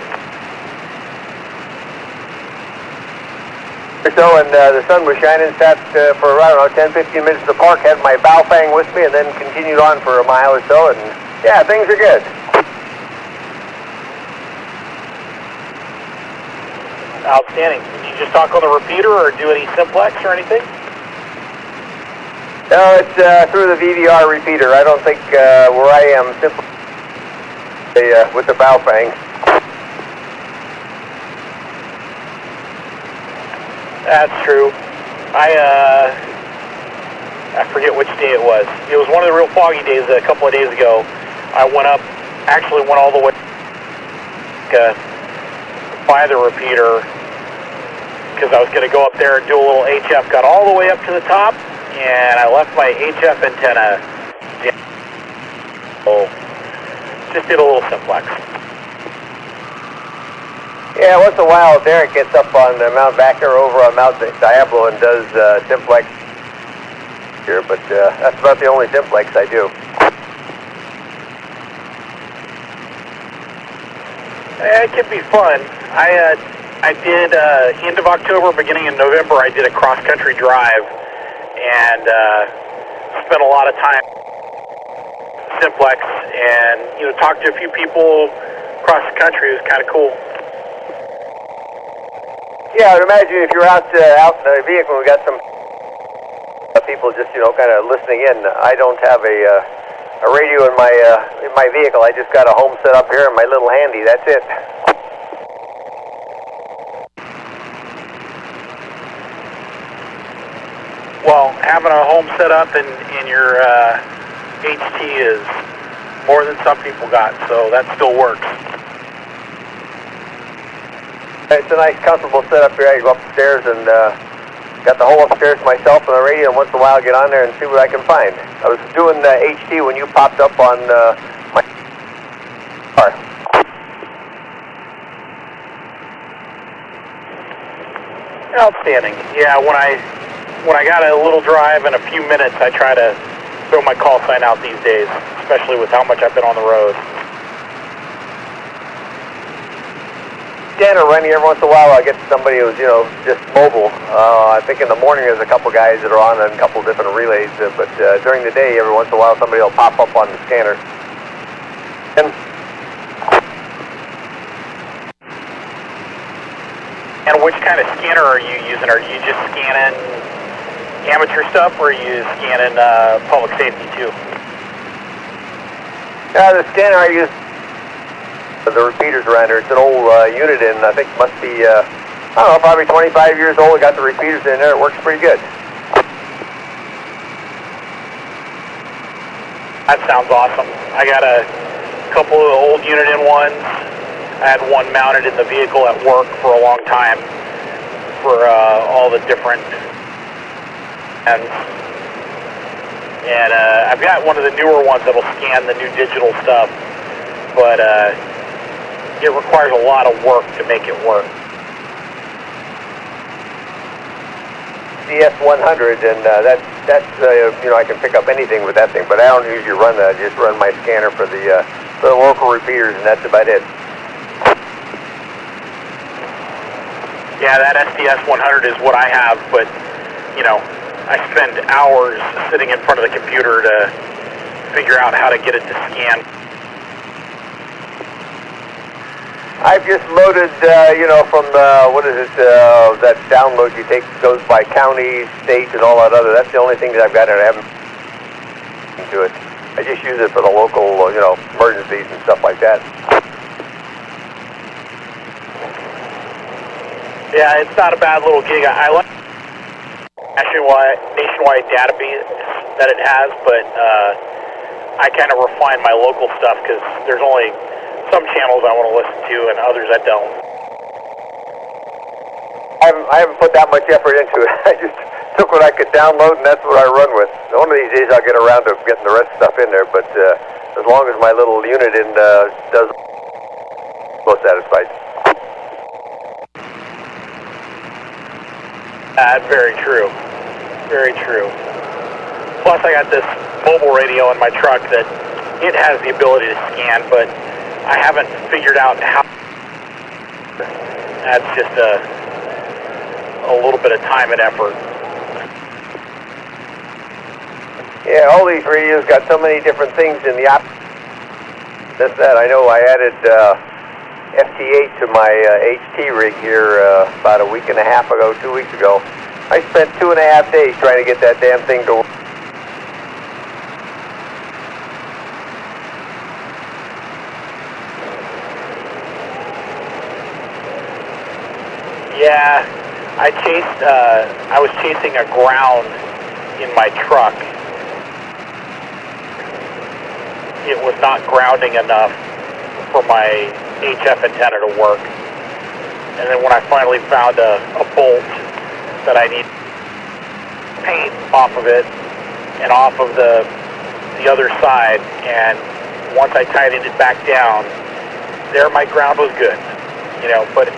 So, and the sun was shining, sat for, I don't know, 10-15 minutes at the park, had my Baofeng with me, and then continued on for a mile or so, and yeah, things are good. Outstanding. Did you just talk on the repeater or do any simplex or anything? No, it's through the VVR repeater. I don't think where I am simply with the Baofeng. That's true. I forget which day it was. It was one of the real foggy days a couple of days ago. I went up, actually went all the way by the repeater because I was going to go up there and do a little HF. Got all the way up to the top, and I left my HF antenna. So just did a little simplex. Yeah, once in a while Derek gets up on Mount Vactor over on Mount Diablo and does simplex here, but that's about the only simplex I do. It can be fun. I did end of October, beginning of November. I did a cross-country drive and spent a lot of time simplex and talked to a few people across the country. It was kind of cool. Yeah, I would imagine if you're out in the vehicle, we got some people just kind of listening in. I don't have a radio in my vehicle. I just got a home set up here and my little handy. That's it. Well, having a home set up in your HT is more than some people got, so that still works. It's a nice, comfortable setup here. I go upstairs and got the whole upstairs to myself and the radio, and once in a while I get on there and see what I can find. I was doing HT when you popped up on my car. Outstanding. Yeah, when I got a little drive in a few minutes, I try to throw my call sign out these days, especially with how much I've been on the road. Scanner running every once in a while. I get somebody who's just mobile. I think in the morning there's a couple guys that are on a couple different relays, but during the day, every once in a while somebody will pop up on the scanner. And which kind of scanner are you using? Are you just scanning amateur stuff, or are you scanning public safety too? The scanner I use, the repeaters around here, it's an old unit in, I think must be, I don't know, probably 25 years old. It got the repeaters in there. It works pretty good. That sounds awesome. I got a couple of old unit in ones. I had one mounted in the vehicle at work for a long time for all the different ends. And I've got one of the newer ones that'll scan the new digital stuff, but it requires a lot of work to make it work. DS100, and that's I can pick up anything with that thing, but I don't usually run that. I just run my scanner for the local repeaters, and that's about it. Yeah, that SDS100 is what I have, but I spend hours sitting in front of the computer to figure out how to get it to scan. I've just loaded, from, what is it, that download you take goes by county, state, and all that other. That's the only thing that I've got in it. I haven't to it. I just use it for the local, emergencies and stuff like that. Yeah, it's not a bad little gig. I like nationwide database that it has, but I kind of refine my local stuff because there's only some channels I want to listen to and others I don't. I haven't put that much effort into it. I just took what I could download and that's what I run with. One of these days I'll get around to getting the rest of stuff in there, but as long as my little unit does, most satisfied. Very true. Very true. Plus I got this mobile radio in my truck that it has the ability to scan, but I haven't figured out how. That's just a little bit of time and effort. Yeah, all these radios got so many different things in the That's that. I know I added FT8 to my HT rig here about a week and a half ago, 2 weeks ago. I spent 2.5 days trying to get that damn thing to work. Yeah, I was chasing a ground in my truck. It was not grounding enough for my HF antenna to work. And then when I finally found a bolt that I need paint off of it and off of the other side, and once I tightened it back down, there my ground was good, but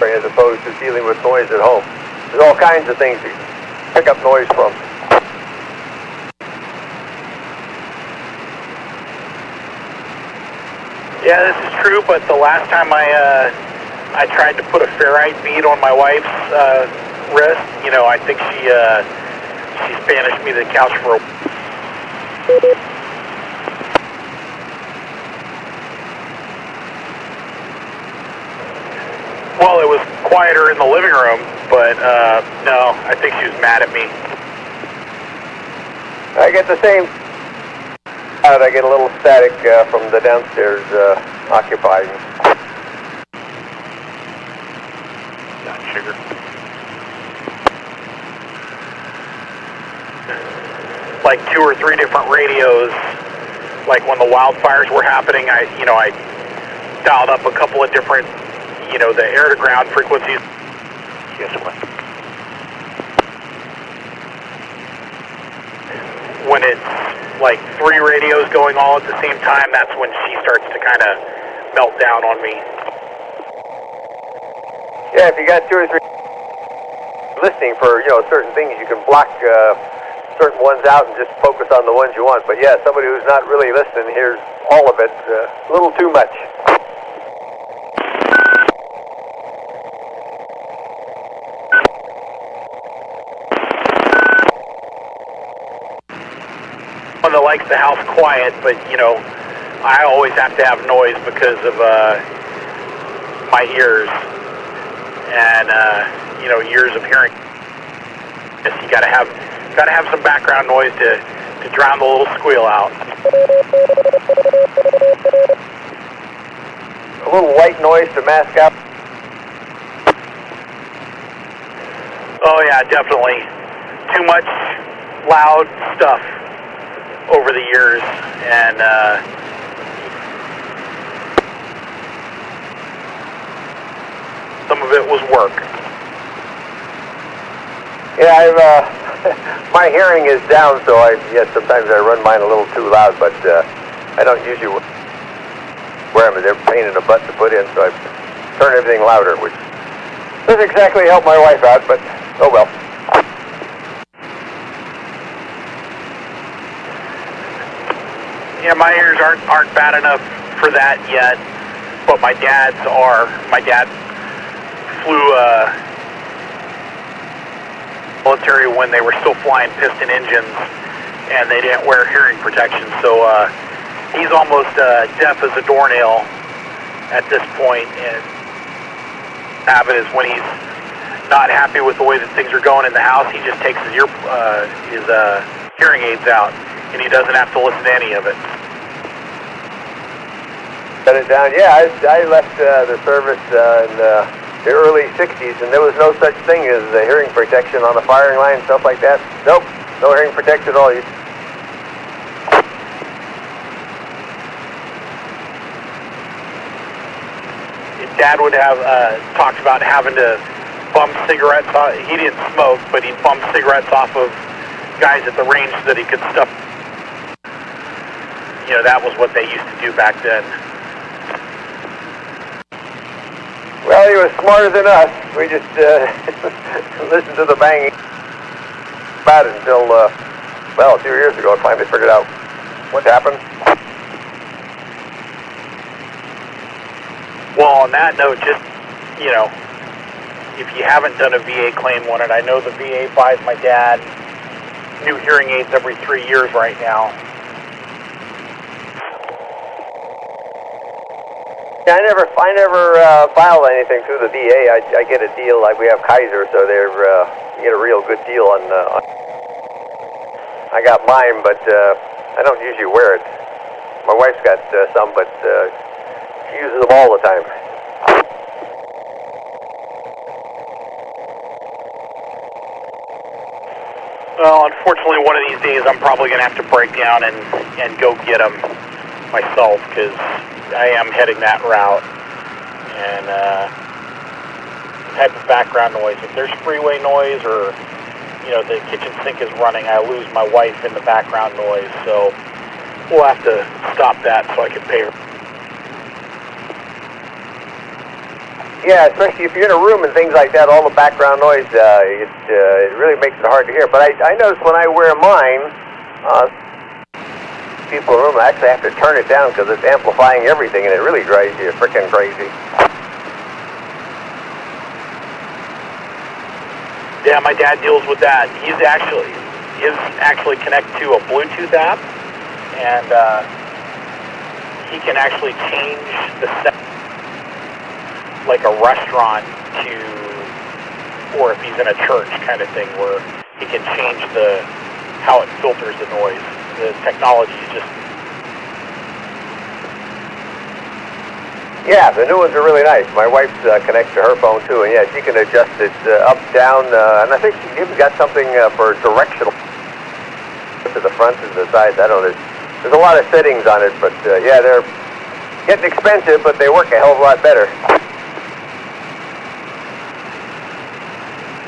as opposed to dealing with noise at home. There's all kinds of things to pick up noise from. Yeah, this is true, but the last time I tried to put a ferrite bead on my wife's wrist, I think she Spanished me to the couch for a Well, it was quieter in the living room, but no, I think she was mad at me. I get the same. I get a little static from the downstairs occupying. Not sugar. Like 2 or 3 different radios. Like when the wildfires were happening, I dialed up a couple of different, the air to ground frequencies. Yes, what? When it's like 3 radios going all at the same time, that's when she starts to kind of melt down on me. Yeah, if you got 2 or 3 listening for, certain things, you can block certain ones out and just focus on the ones you want. But yeah, somebody who's not really listening hears all of it, a little too much. One that likes the house quiet, but I always have to have noise because of my ears and years of hearing. You gotta have some background noise to drown the little squeal out. A little white noise to mask out. Oh yeah, definitely. Too much loud stuff over the years, and some of it was work. Yeah, my hearing is down, so sometimes I run mine a little too loud, but I don't usually wear them. They're a pain in the butt to put in, so I turn everything louder, which doesn't exactly help my wife out, but oh well. Yeah, my ears aren't bad enough for that yet, but my dad's are. My dad flew military when they were still flying piston engines and they didn't wear hearing protection. So he's almost deaf as a doornail at this point, and have it is when he's not happy with the way that things are going in the house, he just takes his hearing aids out, and he doesn't have to listen to any of it. Shut it down. Yeah, I left the service in the early 60s, and there was no such thing as hearing protection on the firing line, stuff like that. Nope, no hearing protection at all. Dad would have talked about having to bum cigarettes off. He didn't smoke, but he bumped cigarettes off of guys at the range so that he could stuff. You know, that was what they used to do back then. Well, he was smarter than us. We just listened to the banging about it until, well, a few years ago, I finally figured out what happened. Well, on that note, just, you know, if you haven't done a VA claim on it, I know the VA buys my dad new hearing aids every 3 years right now. Yeah, I never file anything through the VA. I get a deal, like we have Kaiser, so they're you get a real good deal on I got mine, but I don't usually wear it. My wife's got some, but she uses them all the time. Well, unfortunately, one of these days I'm probably going to have to break down and go get them myself, because I am heading that route. And type of background noise, if there's freeway noise or, you know, the kitchen sink is running, I lose my wife in the background noise. So we'll have to stop that so I can pay her. Yeah, especially if you're in a room and things like that, all the background noise, it really makes it hard to hear. But I notice when I wear mine, people in the room actually have to turn it down because it's amplifying everything, and it really drives you freaking crazy. Yeah, my dad deals with that. His actually connect to a Bluetooth app, and he can actually change the set, like a restaurant to, or if he's in a church kind of thing, where he can change how it filters the noise. The technology is just... Yeah, the new ones are really nice. My wife connects to her phone too, and yeah, she can adjust it up, down, and I think she even got something for directional to the front and the sides. I don't know. There's a lot of settings on it, but yeah, they're getting expensive, but they work a hell of a lot better.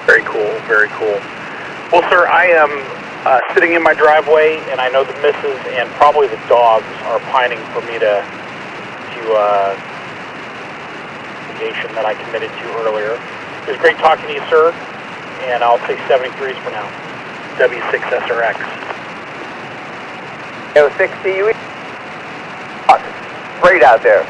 Very cool, very cool. Well, sir, I am sitting in my driveway, and I know the missus and probably the dogs are pining for me to obligation that I committed to earlier. It was great talking to you, sir, and I'll take 73s for now. W6SRX. O6CUE. Great out there.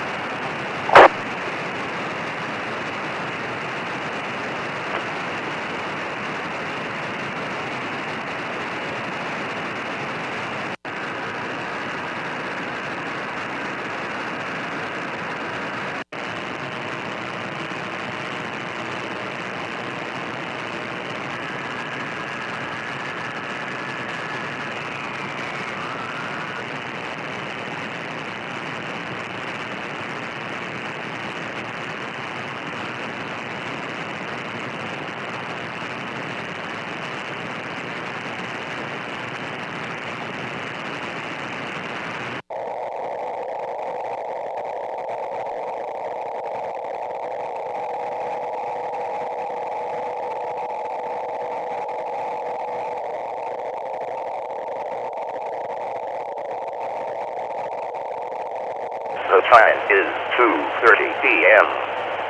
The time is 2:30 p.m.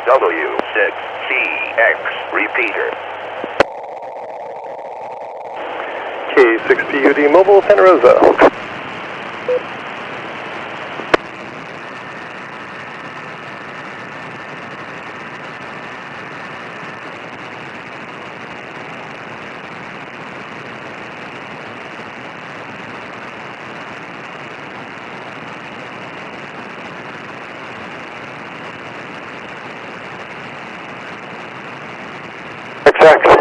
W6CX repeater. K6PUD Mobile, Santa Rosa. Exactly.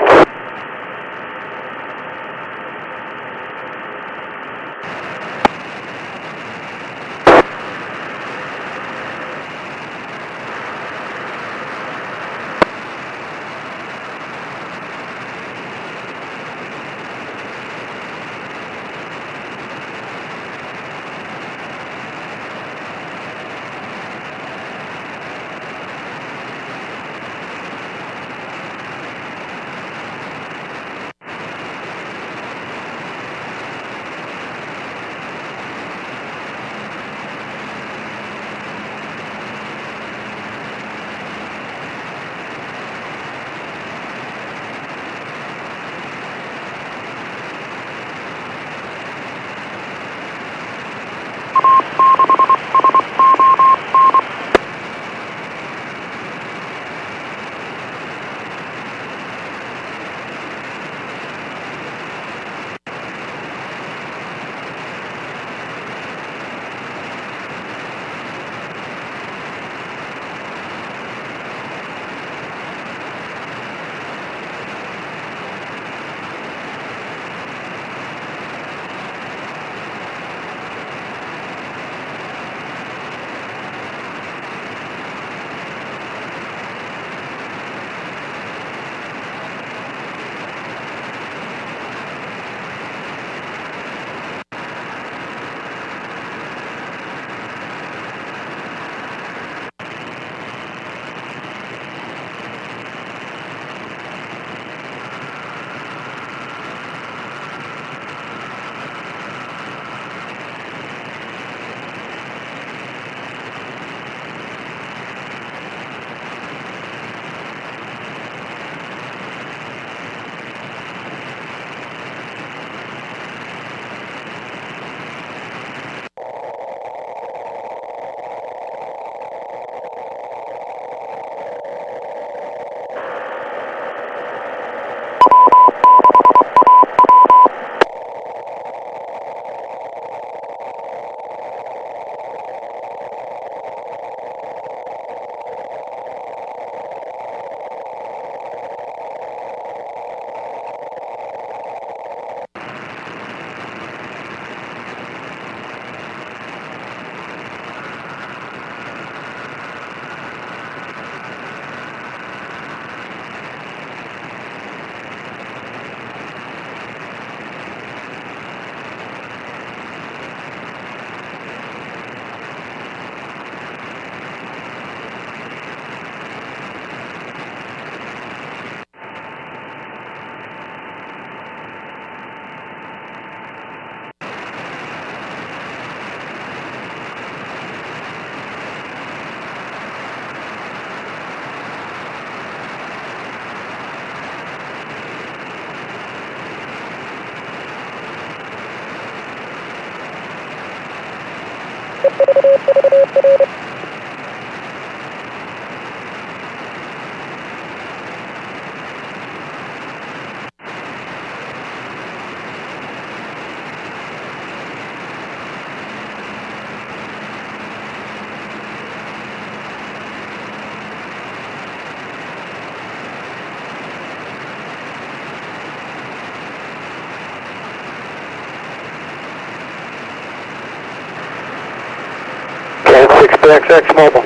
XX Mobile.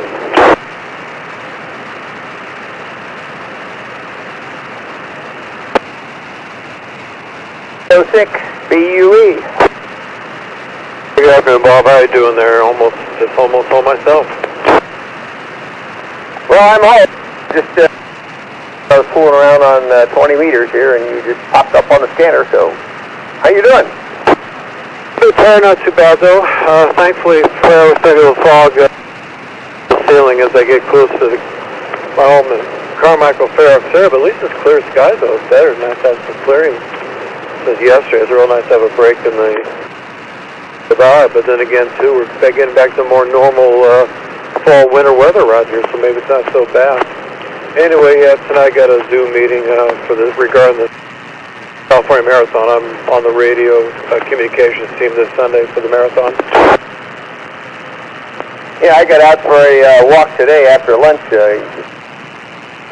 06 BUE. Good afternoon, Bob. How you doing there? Almost home myself. Well, I'm home. Just I was fooling around on 20 meters here, and you just popped up on the scanner. So, how you doing? Not too bad though. Thankfully, I was thinking of the fog sailing as I get close to my home in Carmichael, Fair Oaks there, but at least it's clear skies though. It's better. Nice to have some clearing. Since yesterday, it's real nice to have a break in the vibe, but then again too, we're getting back to more normal fall winter weather around here, so maybe it's not so bad. Anyway, tonight I got a Zoom meeting regarding the California Marathon. I'm on the radio communications team this Sunday for the marathon. Yeah, I got out for a walk today after lunch.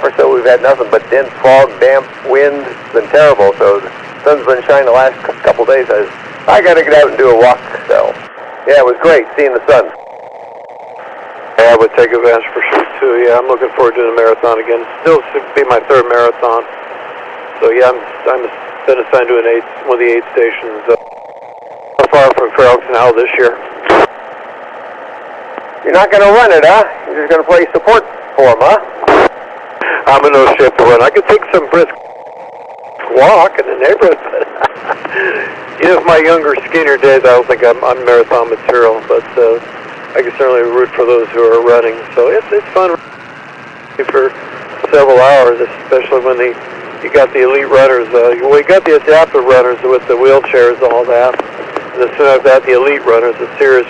or so we've had nothing but dense fog, damp, wind. It's been terrible. So the sun's been shining the last couple days. I got to get out and do a walk. So yeah, it was great seeing the sun. Yeah, I would take advantage for sure too. Yeah, I'm looking forward to doing a marathon again. Still to be my third marathon. So yeah, I'm been assigned to one of the aid stations so far from Fairhope Canal this year. You're not going to run it, huh? You're just going to play support for them, huh? I'm in no shape to run. I could take some brisk walk in the neighborhood, but you know, my younger, skinnier days, I don't think I'm marathon material, but I can certainly root for those who are running. So it's fun for several hours, especially when you got the elite runners. You got the adaptive runners with the wheelchairs and all that. And as soon as that, the elite runners, the serious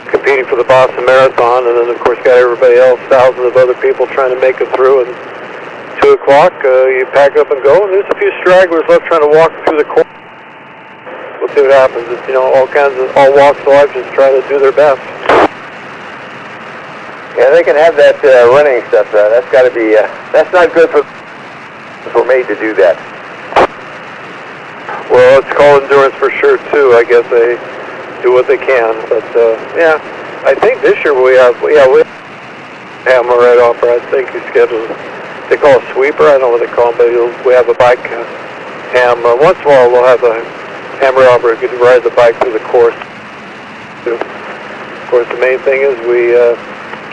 competing for the Boston Marathon, and then of course got everybody else, thousands of other people trying to make it through. And 2 o'clock, you pack up and go. And there's a few stragglers left trying to walk through the course. We'll see what happens. It's, you know, all walks of life just trying to do their best. Yeah, they can have that running stuff. That's got to be. That's not good for. We're made to do that. Well, it's called endurance for sure too. I guess they do what they can, but yeah, I think this year we have hammer right off. I think he's scheduled. They call it a sweeper. I don't know what they call him, but we have a bike ham. Once in a while, we'll have a hammer operator who can ride the bike through the course. Of course, the main thing is we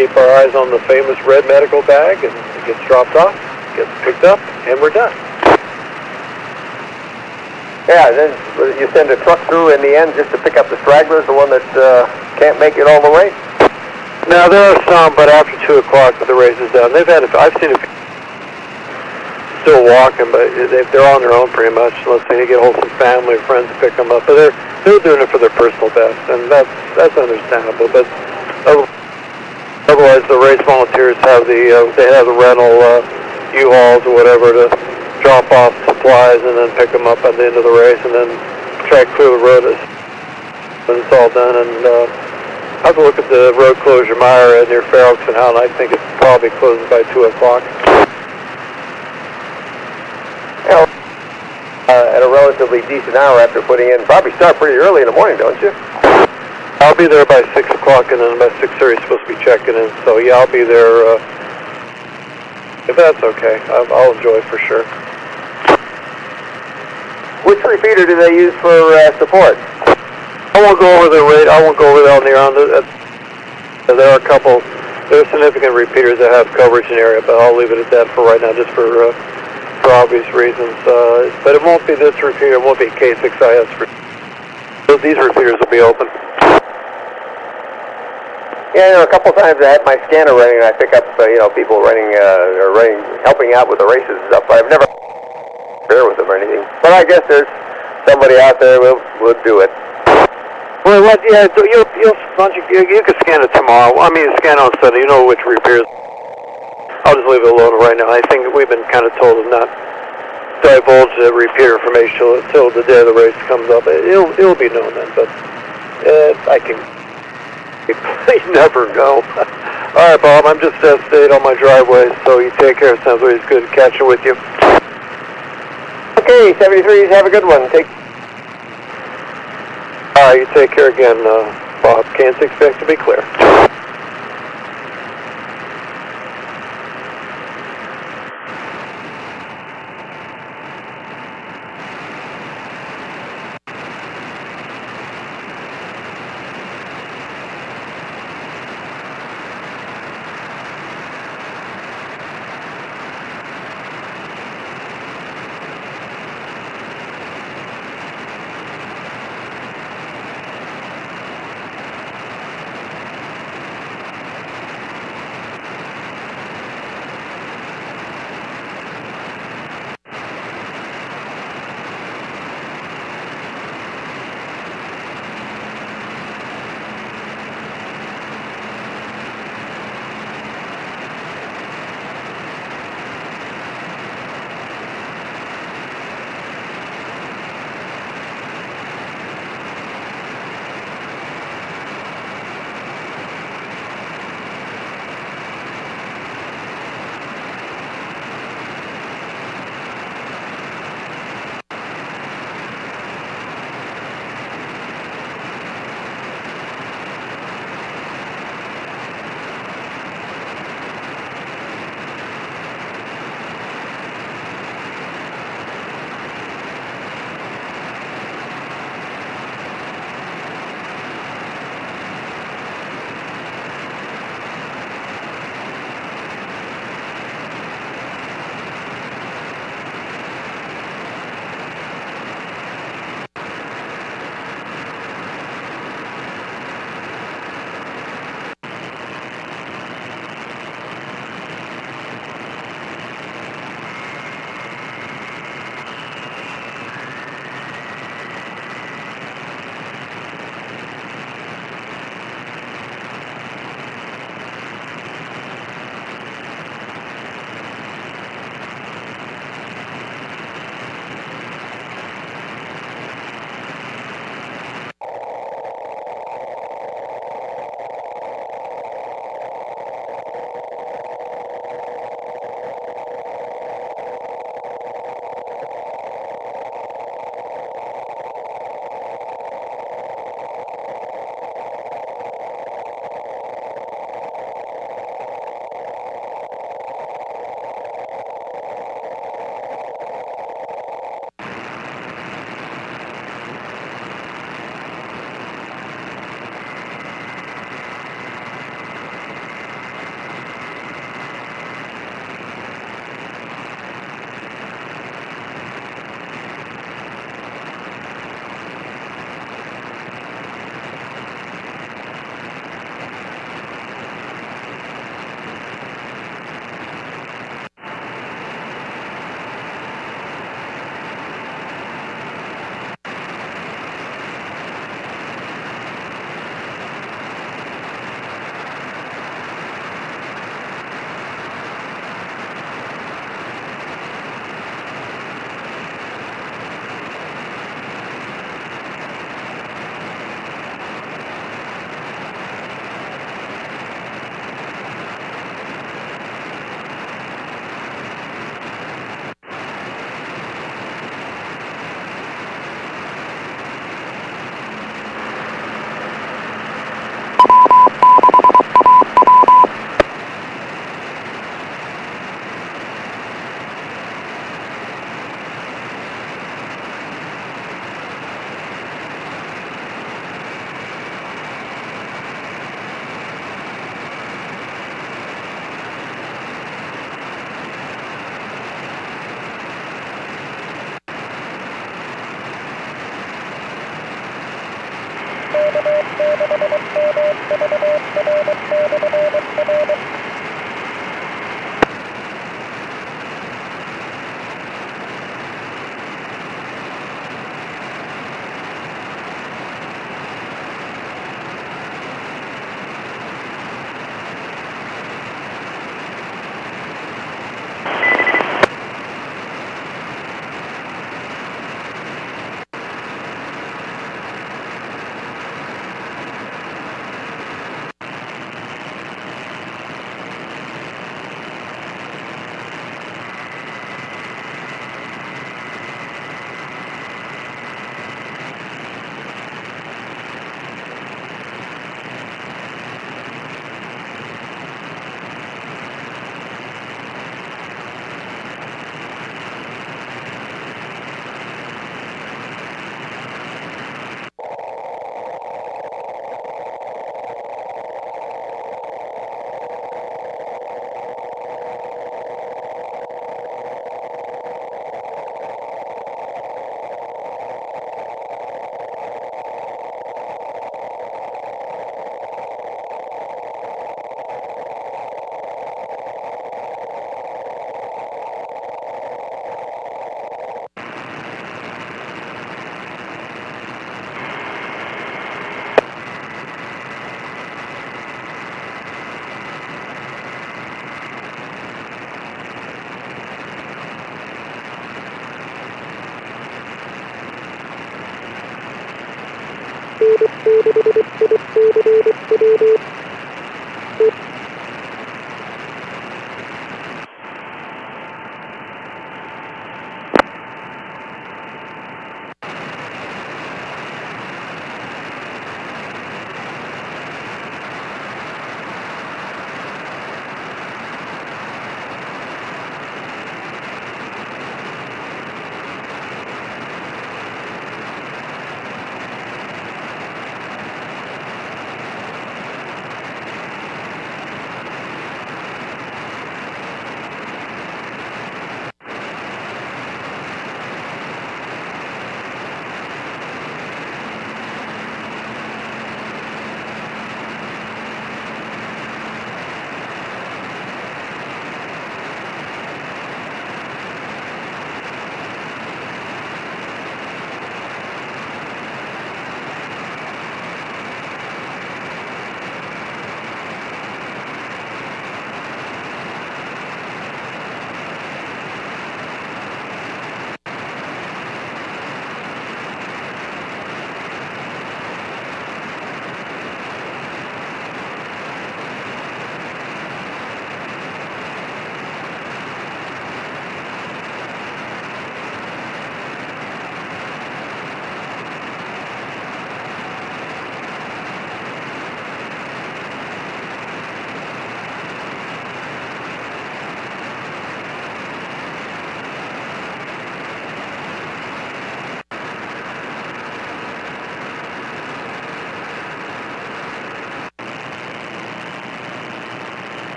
keep our eyes on the famous red medical bag, and it gets dropped off, gets picked up, and we're done. Yeah, then you send a truck through in the end just to pick up the stragglers, the one that can't make it all the way? Now, there are some, but after 2 o'clock the race is done. I've seen it still walking, but they're on their own pretty much, unless they get hold of some family or friends to pick them up. But they're doing it for their personal best, and that's understandable. But otherwise, the race volunteers have they have the rental U-Hauls or whatever to drop off supplies and then pick them up at the end of the race, and then try to clear the road when it's all done. And I have to look at the road closure mire near Fair Oaks and Howland. I think it probably closes by 2 o'clock. At a relatively decent hour after putting in. Probably start pretty early in the morning, don't you? I'll be there by 6 o'clock, and then by 6:30 supposed to be checking in. So yeah, I'll be there. If that's okay, I'll enjoy it for sure. Which repeater do they use for support? I won't go over the rate. I won't go over that on the air. There are a couple. There are significant repeaters that have coverage in the area, but I'll leave it at that for right now, just for obvious reasons. But it won't be this repeater. It won't be K6IS. These repeaters will be open. Yeah, there are a couple times I had my scanner running, and I pick up people running helping out with the races and stuff. But I've never there with them or anything. But I guess there's somebody out there who will do it. Well, yeah, you can scan it tomorrow. I mean, scan on Sunday. You know which repeaters. I'll just leave it alone right now. I think we've been kind of told to not divulge the repeater information until the day of the race comes up. It'll be known then, but I can. You never know. All right, Bob. I'm just staying on my driveway, so you take care. Sounds always good catching with you. Okay, 73s. Have a good one. All right, you take care again, Bob. Can't expect to be clear.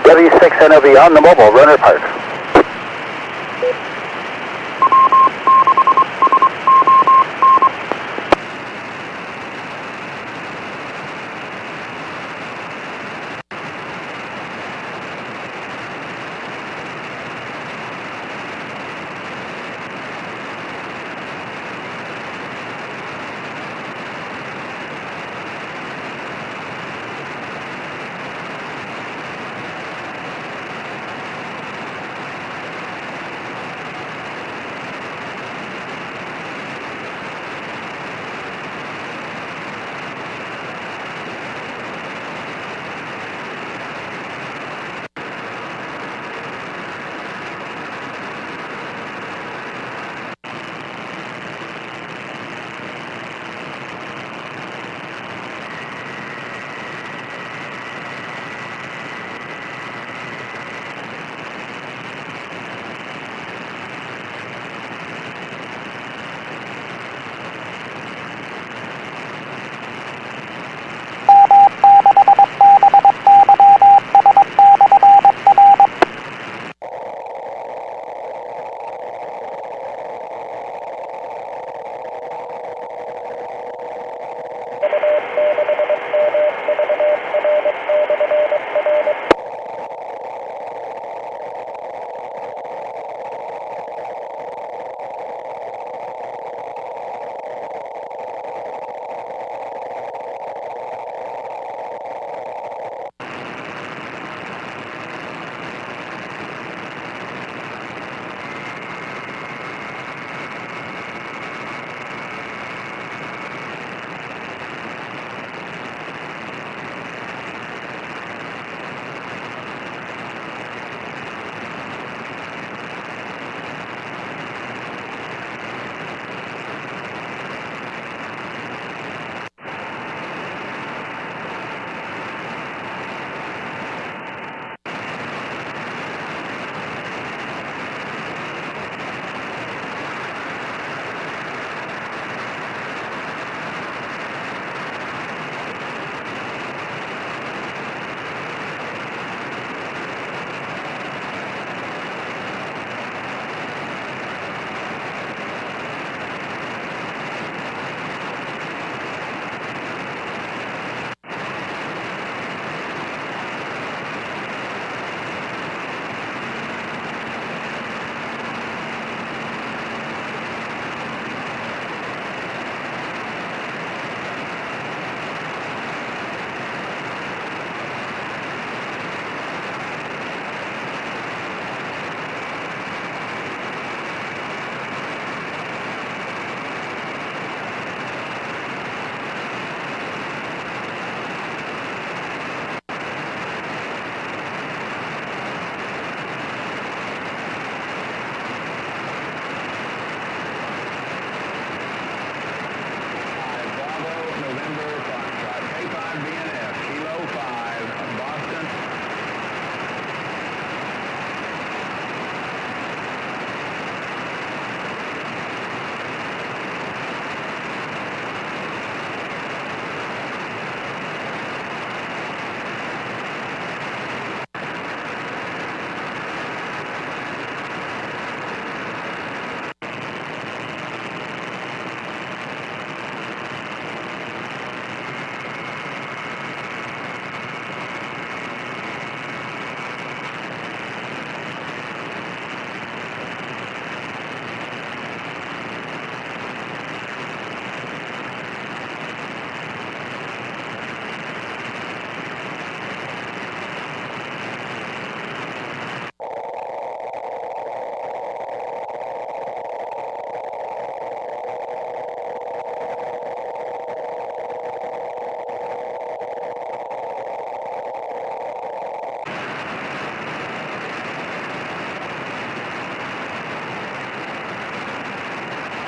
W6NOV on the mobile, runner park.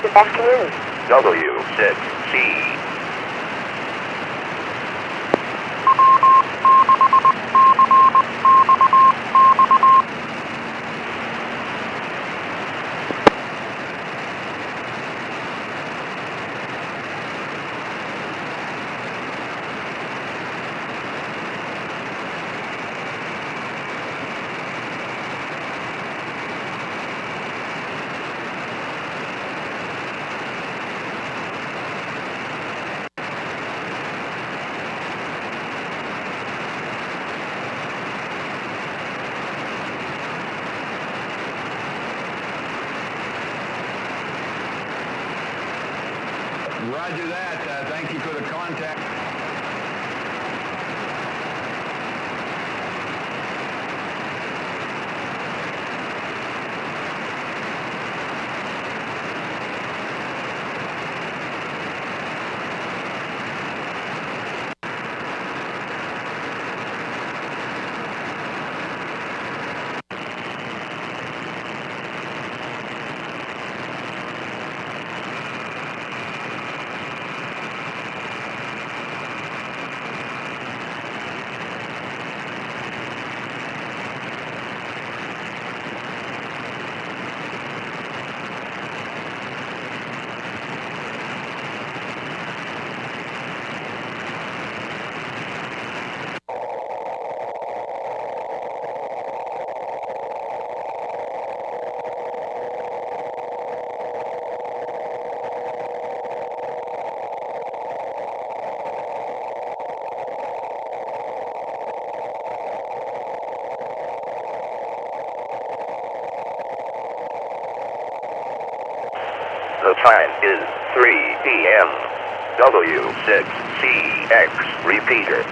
Good afternoon. W6C. Roger that. Thank you for the contact. The time is 3 p.m. W6CX repeater.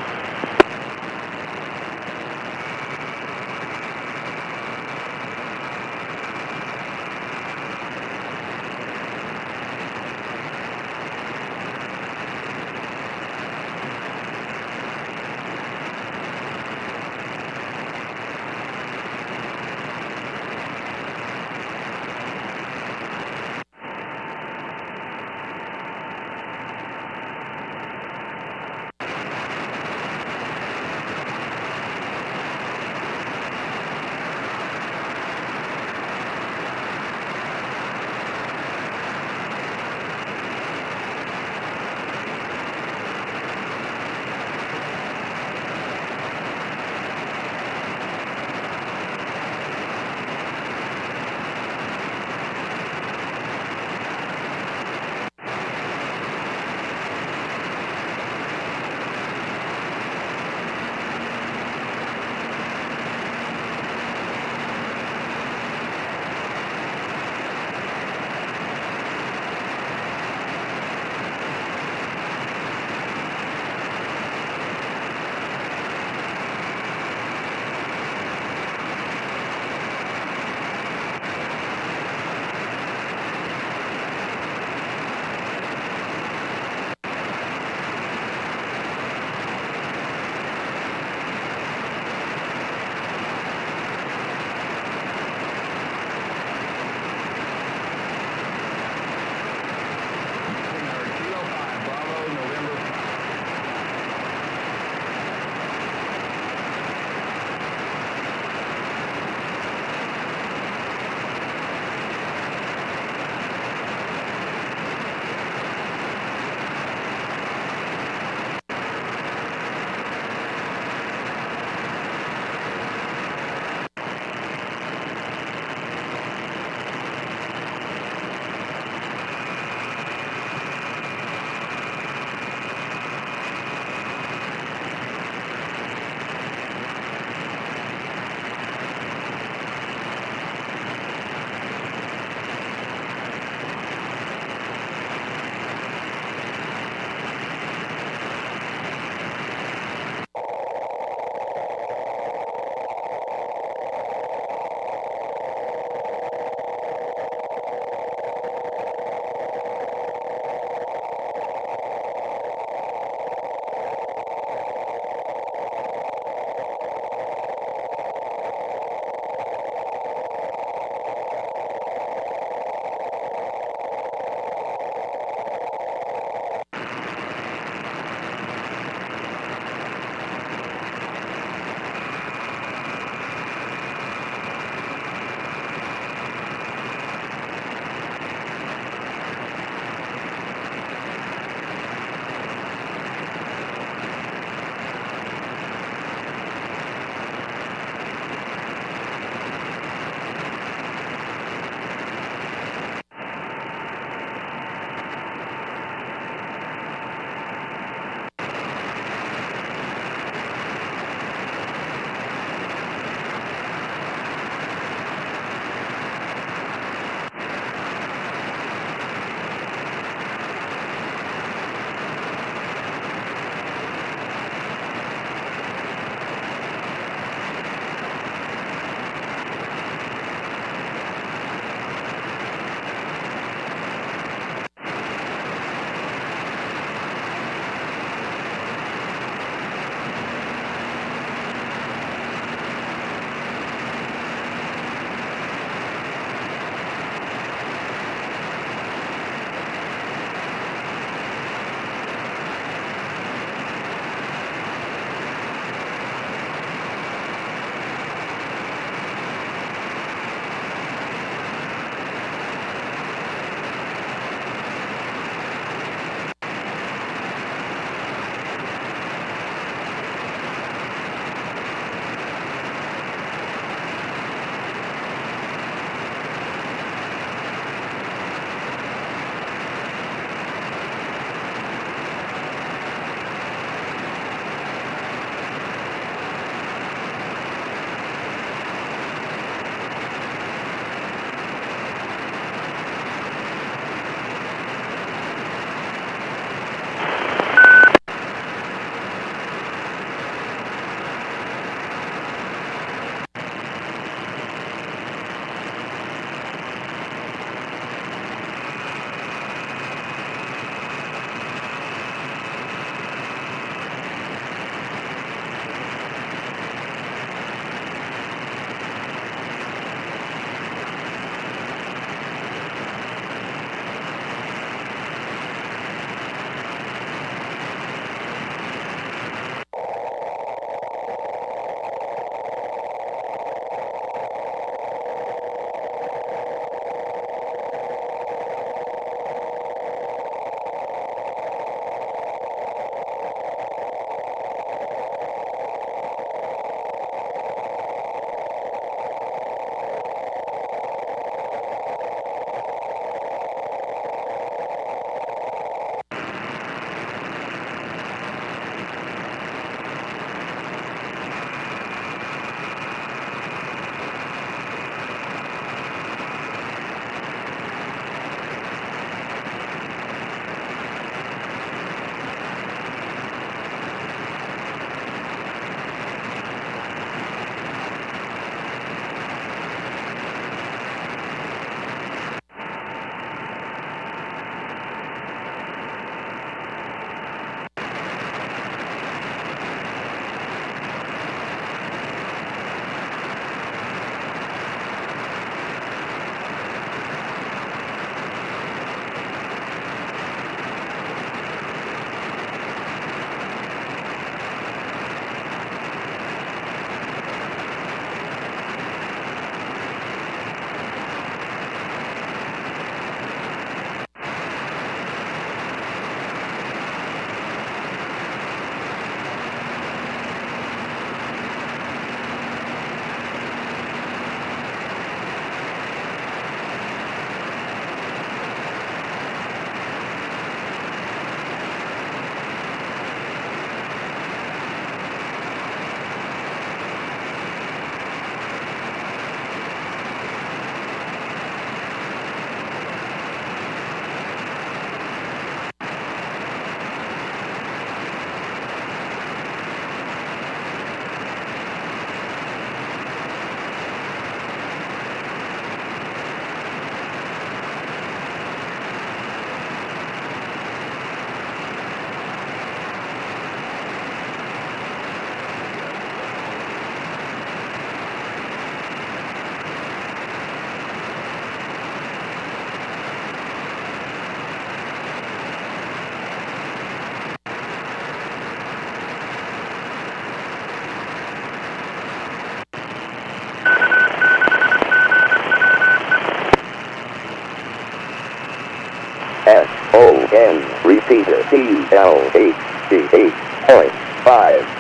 10, repeater DL8G8.5.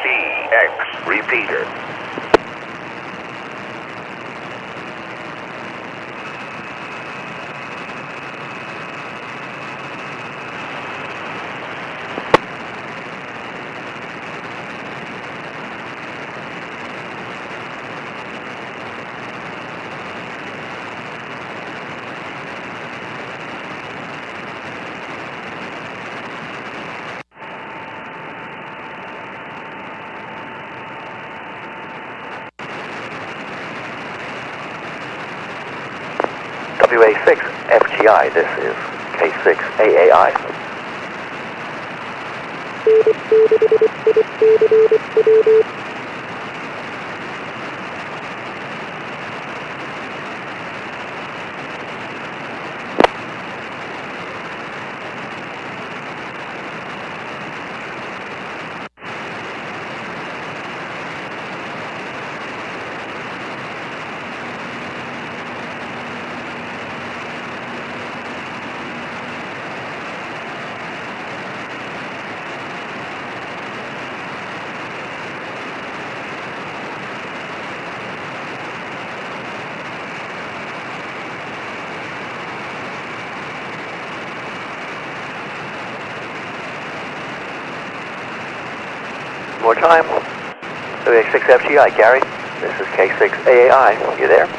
CX repeater. WA6 FGI, this is K6 AAI. More time. WA6 FGI, Gary. This is K6 AAI. You there?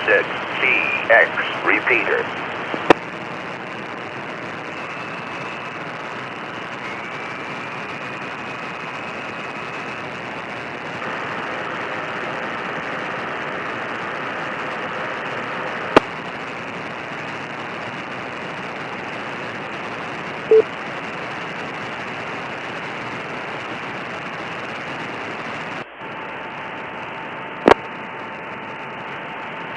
W6VX repeater.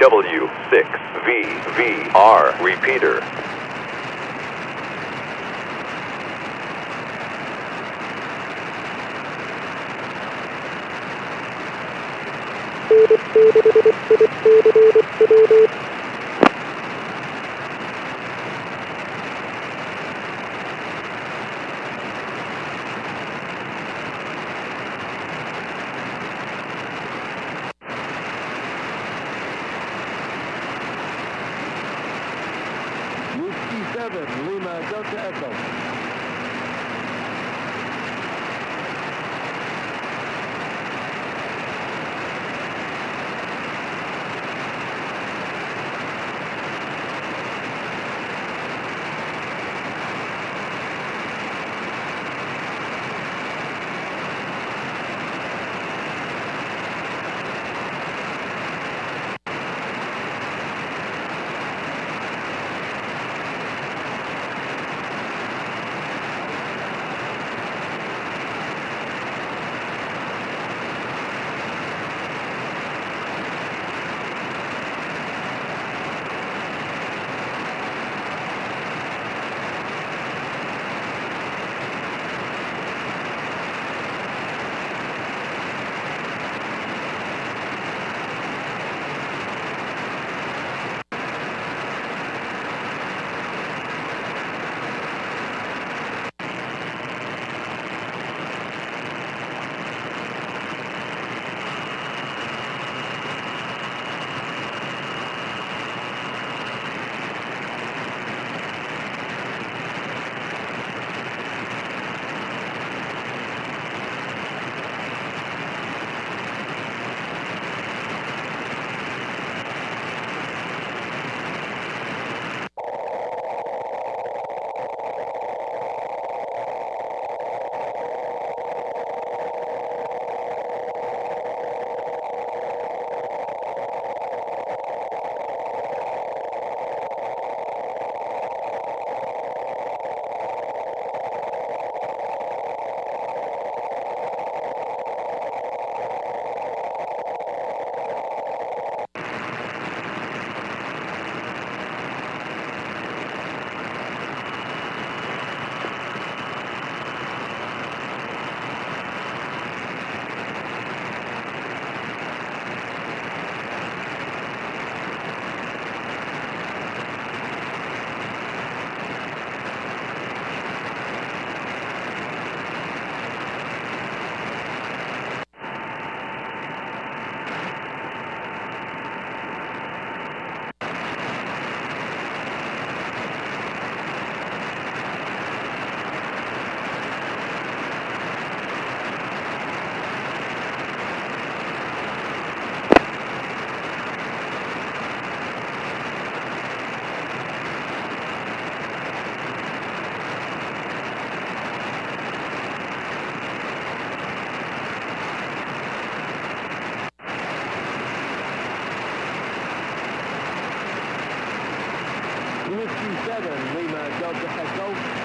W6VVR repeater. Lima Delta Echo. Whiskey 7, Lima Delta Echo.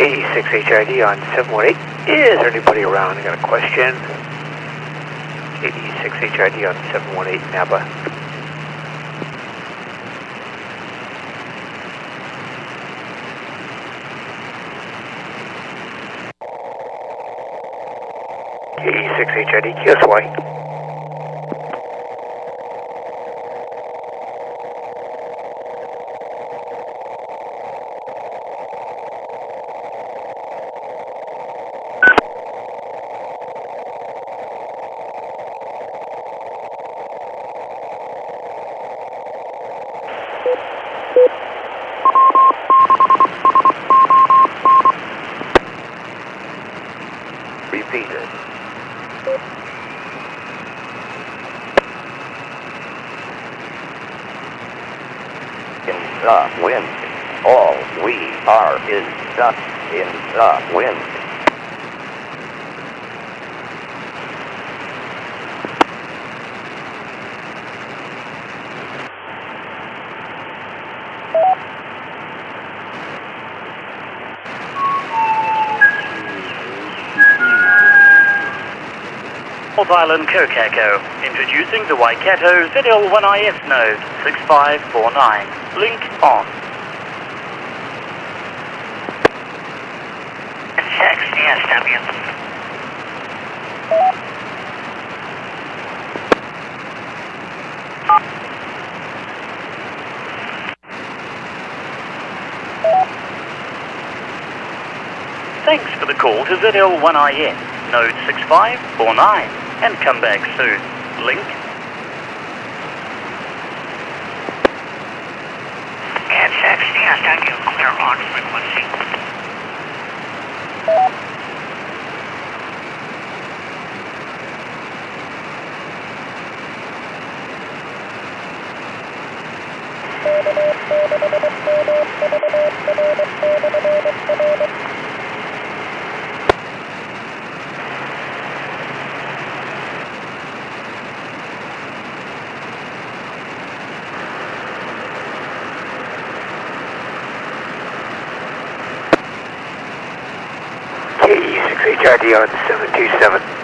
KE6HID on 718. Is there anybody around? I got a question. KE6HID on 718 Napa. KE6HID, QSY. Repeater. In the wind. All we are is dust in the wind. North Island Kokako, introducing the Waikato ZL1IS node 6549. Link on. Checks, DSW. Thanks for the call to ZL1IS node 6549 and come back soon. Link. Checks, DSW. Clear on frequency. KE6HID on 727.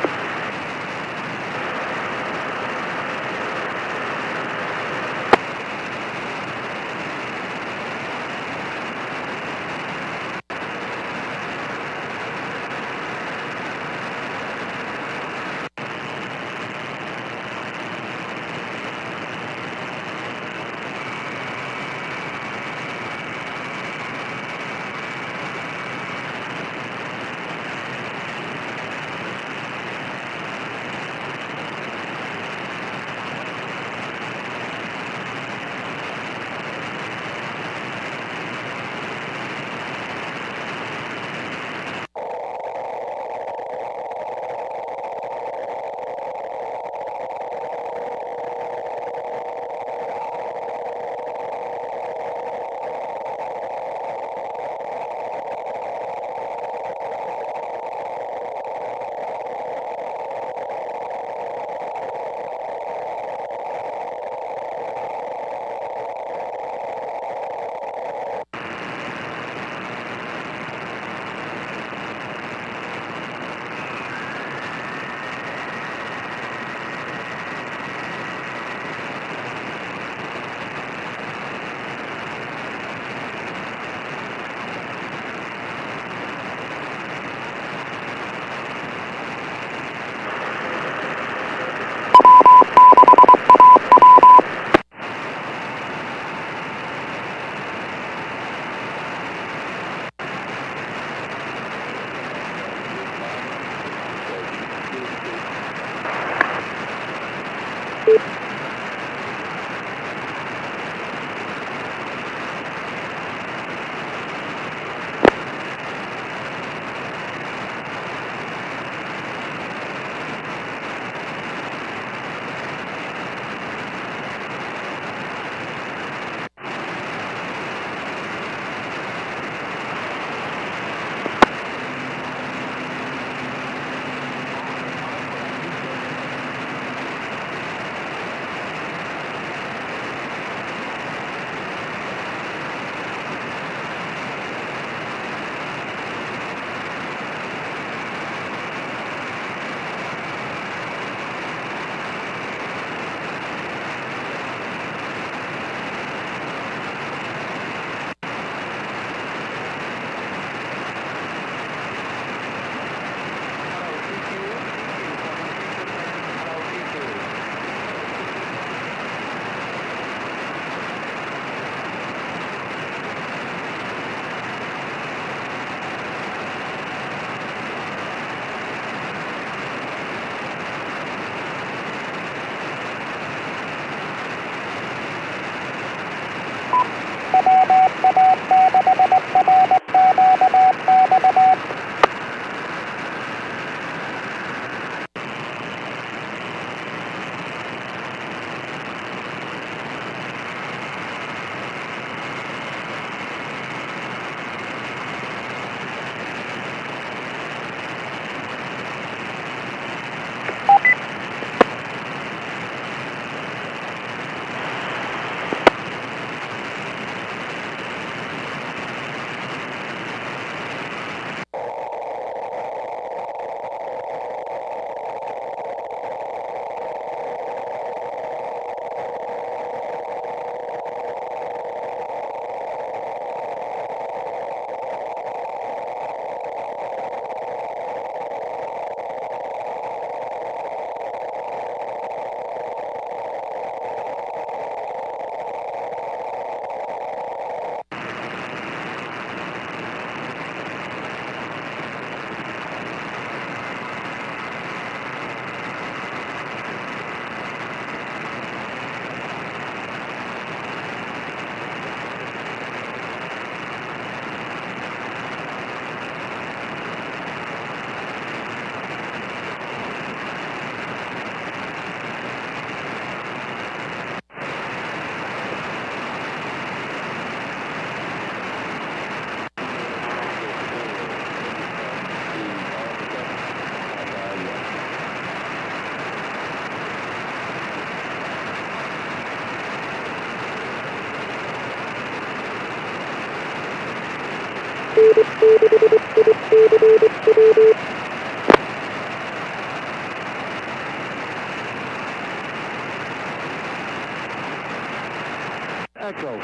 Echo.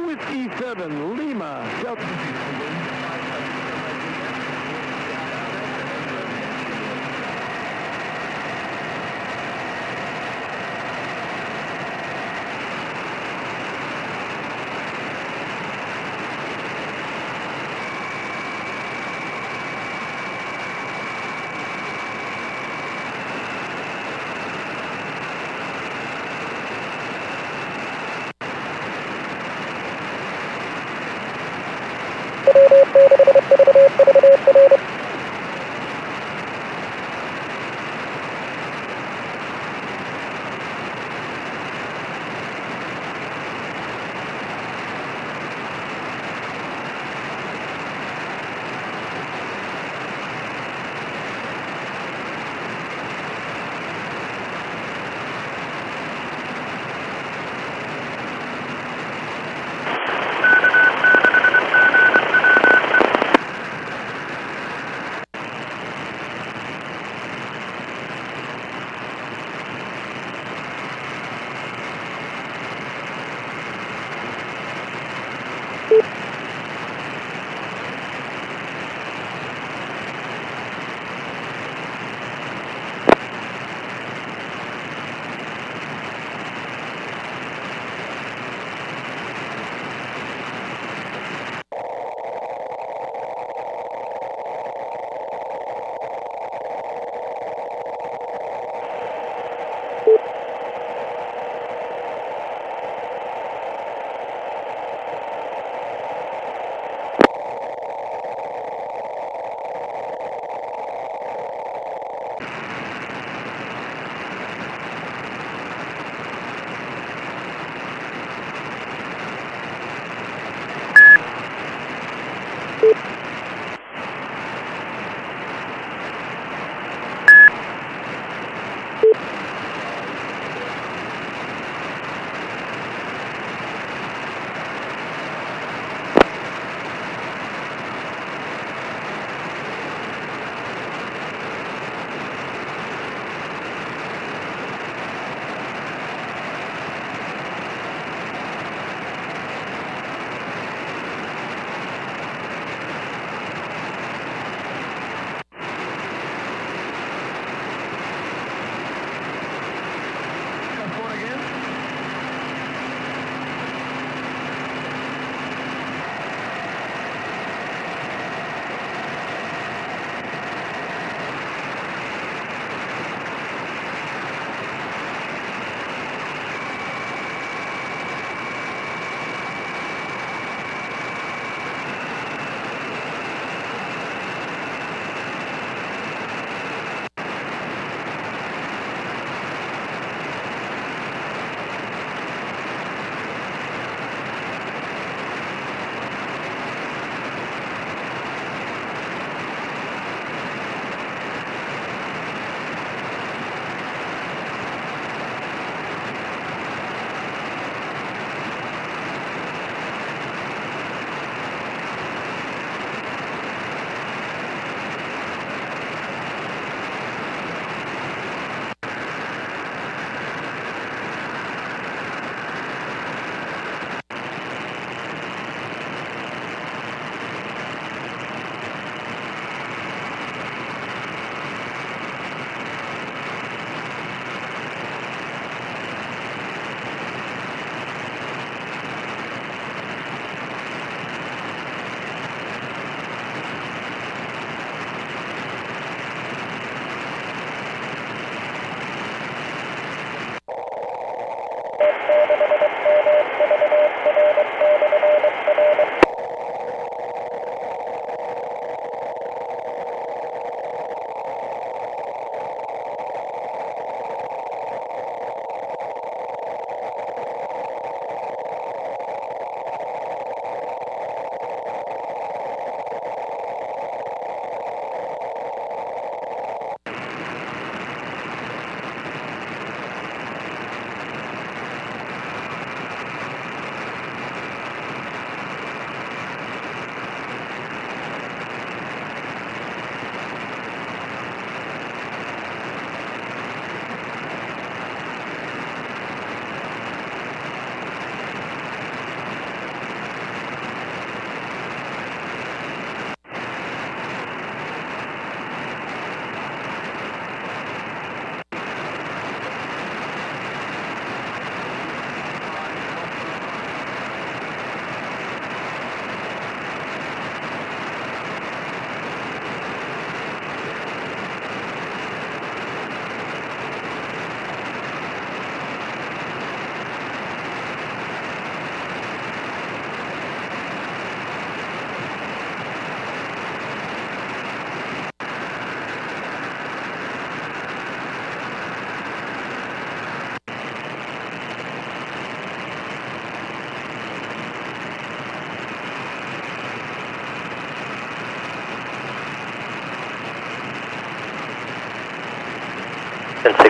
Whiskey 7, Lima, Delta.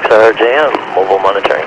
RJM, mobile monitoring.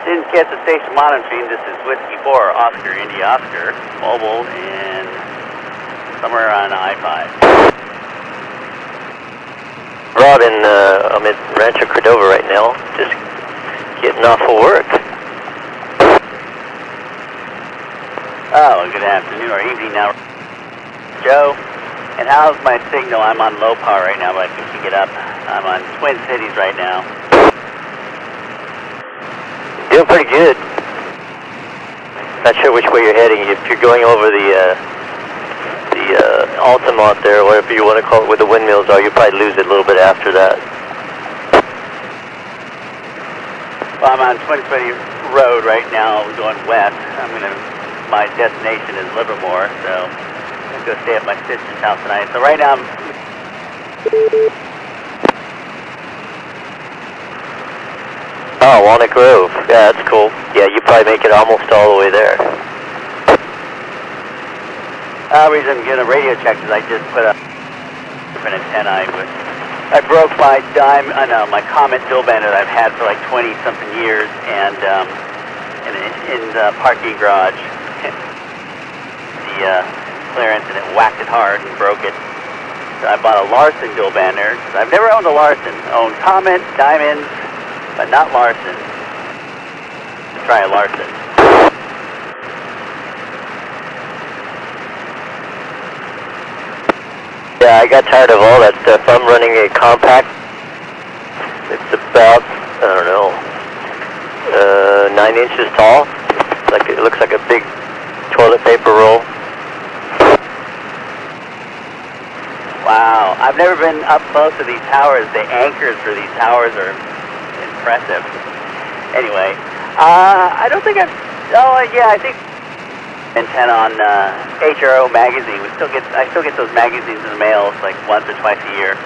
Didn't catch the station monitoring. This is Whiskey 4, Oscar, India Oscar, mobile and somewhere on I-5. Robin, I'm at Rancho Cordova right now, just getting off of work. Oh, good afternoon or evening now, Joe. And how's my signal? I'm on low power right now, but I can pick it up. I'm on Twin Cities right now. Doing pretty good. Not sure which way you're heading. If you're going over the Altamont there, whatever you want to call it, where the windmills are, you'll probably lose it a little bit after that. Well, I'm on Twin City Road right now, going west. My destination is Livermore, so I'm going to stay at my sister's house tonight. So right now I'm... Oh, Walnut Grove. Yeah, that's cool. Yeah, you probably make it almost all the way there. The reason I'm getting a radio check is I just put a different antenna. I broke my my Comet dual band that I've had for like 20-something years, and in the parking garage, the clearance, and it whacked it hard and broke it. So I bought a Larson dual bander. I've never owned a Larson. Owned Comet, Diamonds, but not Larson. Try a Larson. Yeah, I got tired of all that stuff. I'm running a compact. It's about, I don't know, 9 inches tall. It looks like a big toilet paper roll. Wow, I've never been up close to these towers. The anchors for these towers are impressive. Anyway, I don't think I've... Oh, yeah, I think... Antenna on HRO magazine. I still get those magazines in the mail like once or twice a year.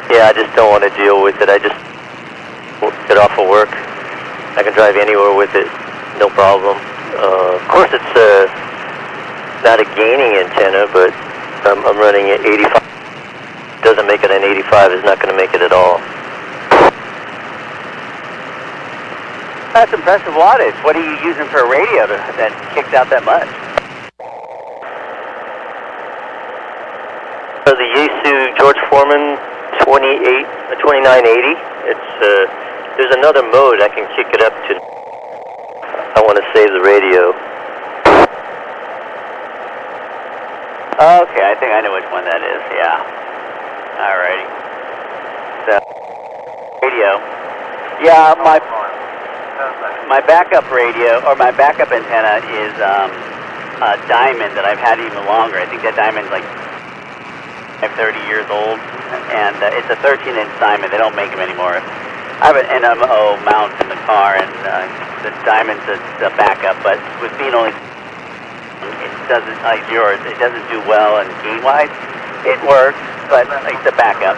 Yeah, I just don't want to deal with it. I just get off of work. I can drive anywhere with it, no problem. Of course, it's not a gaining antenna, but I'm running at 85. Doesn't make it an 85. It's not going to make it at all. That's impressive wattage. What are you using for a radio that kicks out that much? The Yaesu George Foreman 2980. It's there's another mode I can kick it up to. I want to save the radio. Okay, I think I know which one that is. Yeah. Alrighty. So radio. Yeah, my backup radio, or my backup antenna is a Diamond that I've had even longer. I think that Diamond's like 30 years old, and it's a 13-inch Diamond. They don't make them anymore. I have an NMO mount in the car, and the Diamond's a backup, but with being only, it doesn't, like yours, it doesn't do well in gain-wise. It works, but it's a backup.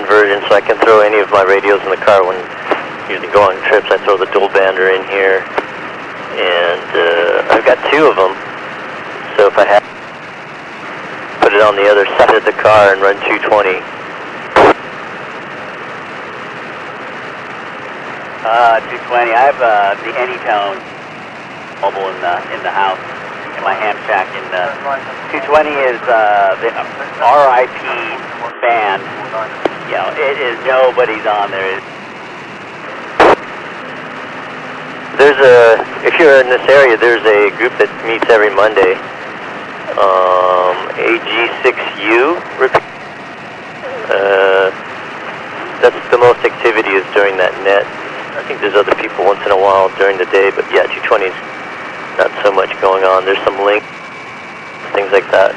Version, so I can throw any of my radios in the car when usually go on trips. I throw the dual bander in here, and I've got 2 of them, so if I have put it on the other side of the car and run 220. 220. I have the Anytone mobile in the house, in my ham shack, and 220 is the RIP band. You know, it is, nobody's on there. There's if you're in this area, there's a group that meets every Monday. AG6U. That's the most activity is during that net. I think there's other people once in a while during the day, but yeah, 220 is not so much going on. There's some links, things like that.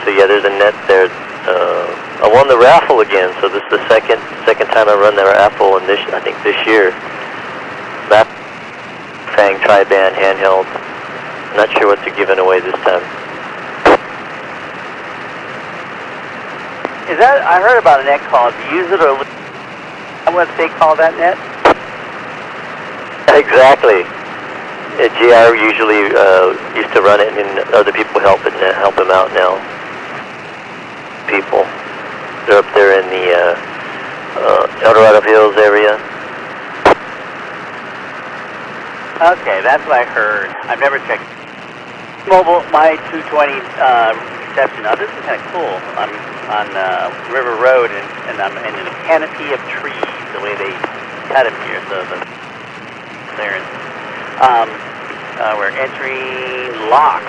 So yeah, there's a net there. I won the raffle again, so this is the second time I run the raffle, and I think this year. Fang tri-band handheld. Not sure what they're giving away this time. Is that, I heard about a net called Use It or Lose It. What they call that net? Exactly. GR usually used to run it, and other people help him out now. People. They're up there in the El Dorado Hills area. Okay, that's what I heard. I've never checked. Mobile, my 220 reception. Oh, this is kind of cool. I'm on River Road, and I'm in a canopy of trees, the way they cut them here, so the clearance. We're entering Locks.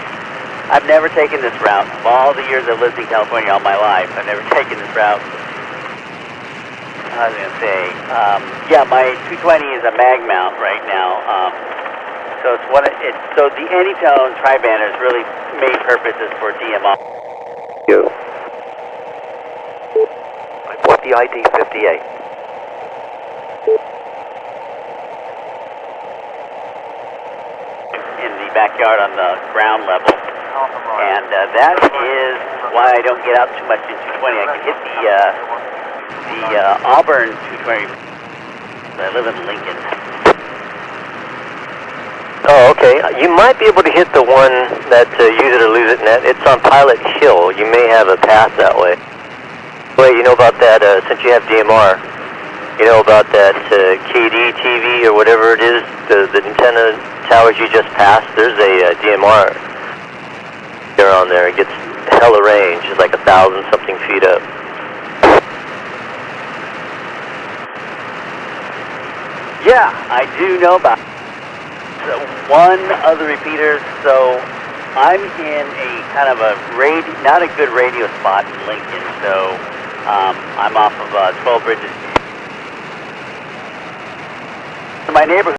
I've never taken this route. Of all the years I've lived in California all my life, I've never taken this route. I was going to say, yeah, my 220 is a mag mount right now. So so the Anytone tri-band is really main purpose is for DMR. I bought the ID-58. In the backyard on the ground level. And that is why I don't get out too much in 220. I can hit the Auburn 220. I live in Lincoln. Oh, okay. You might be able to hit the one that Use It or Lose It net. It's on Pilot Hill. You may have a path that way. Wait, you know about that, since you have DMR, you know about that KD TV or whatever it is, the antenna towers you just passed? There's a DMR there on there. It gets hella range. It's like 1,000-something feet up. Yeah, I do know about one other repeater, so I'm in a kind of a not a good radio spot in Lincoln, so I'm off of 12 Bridges. My neighborhood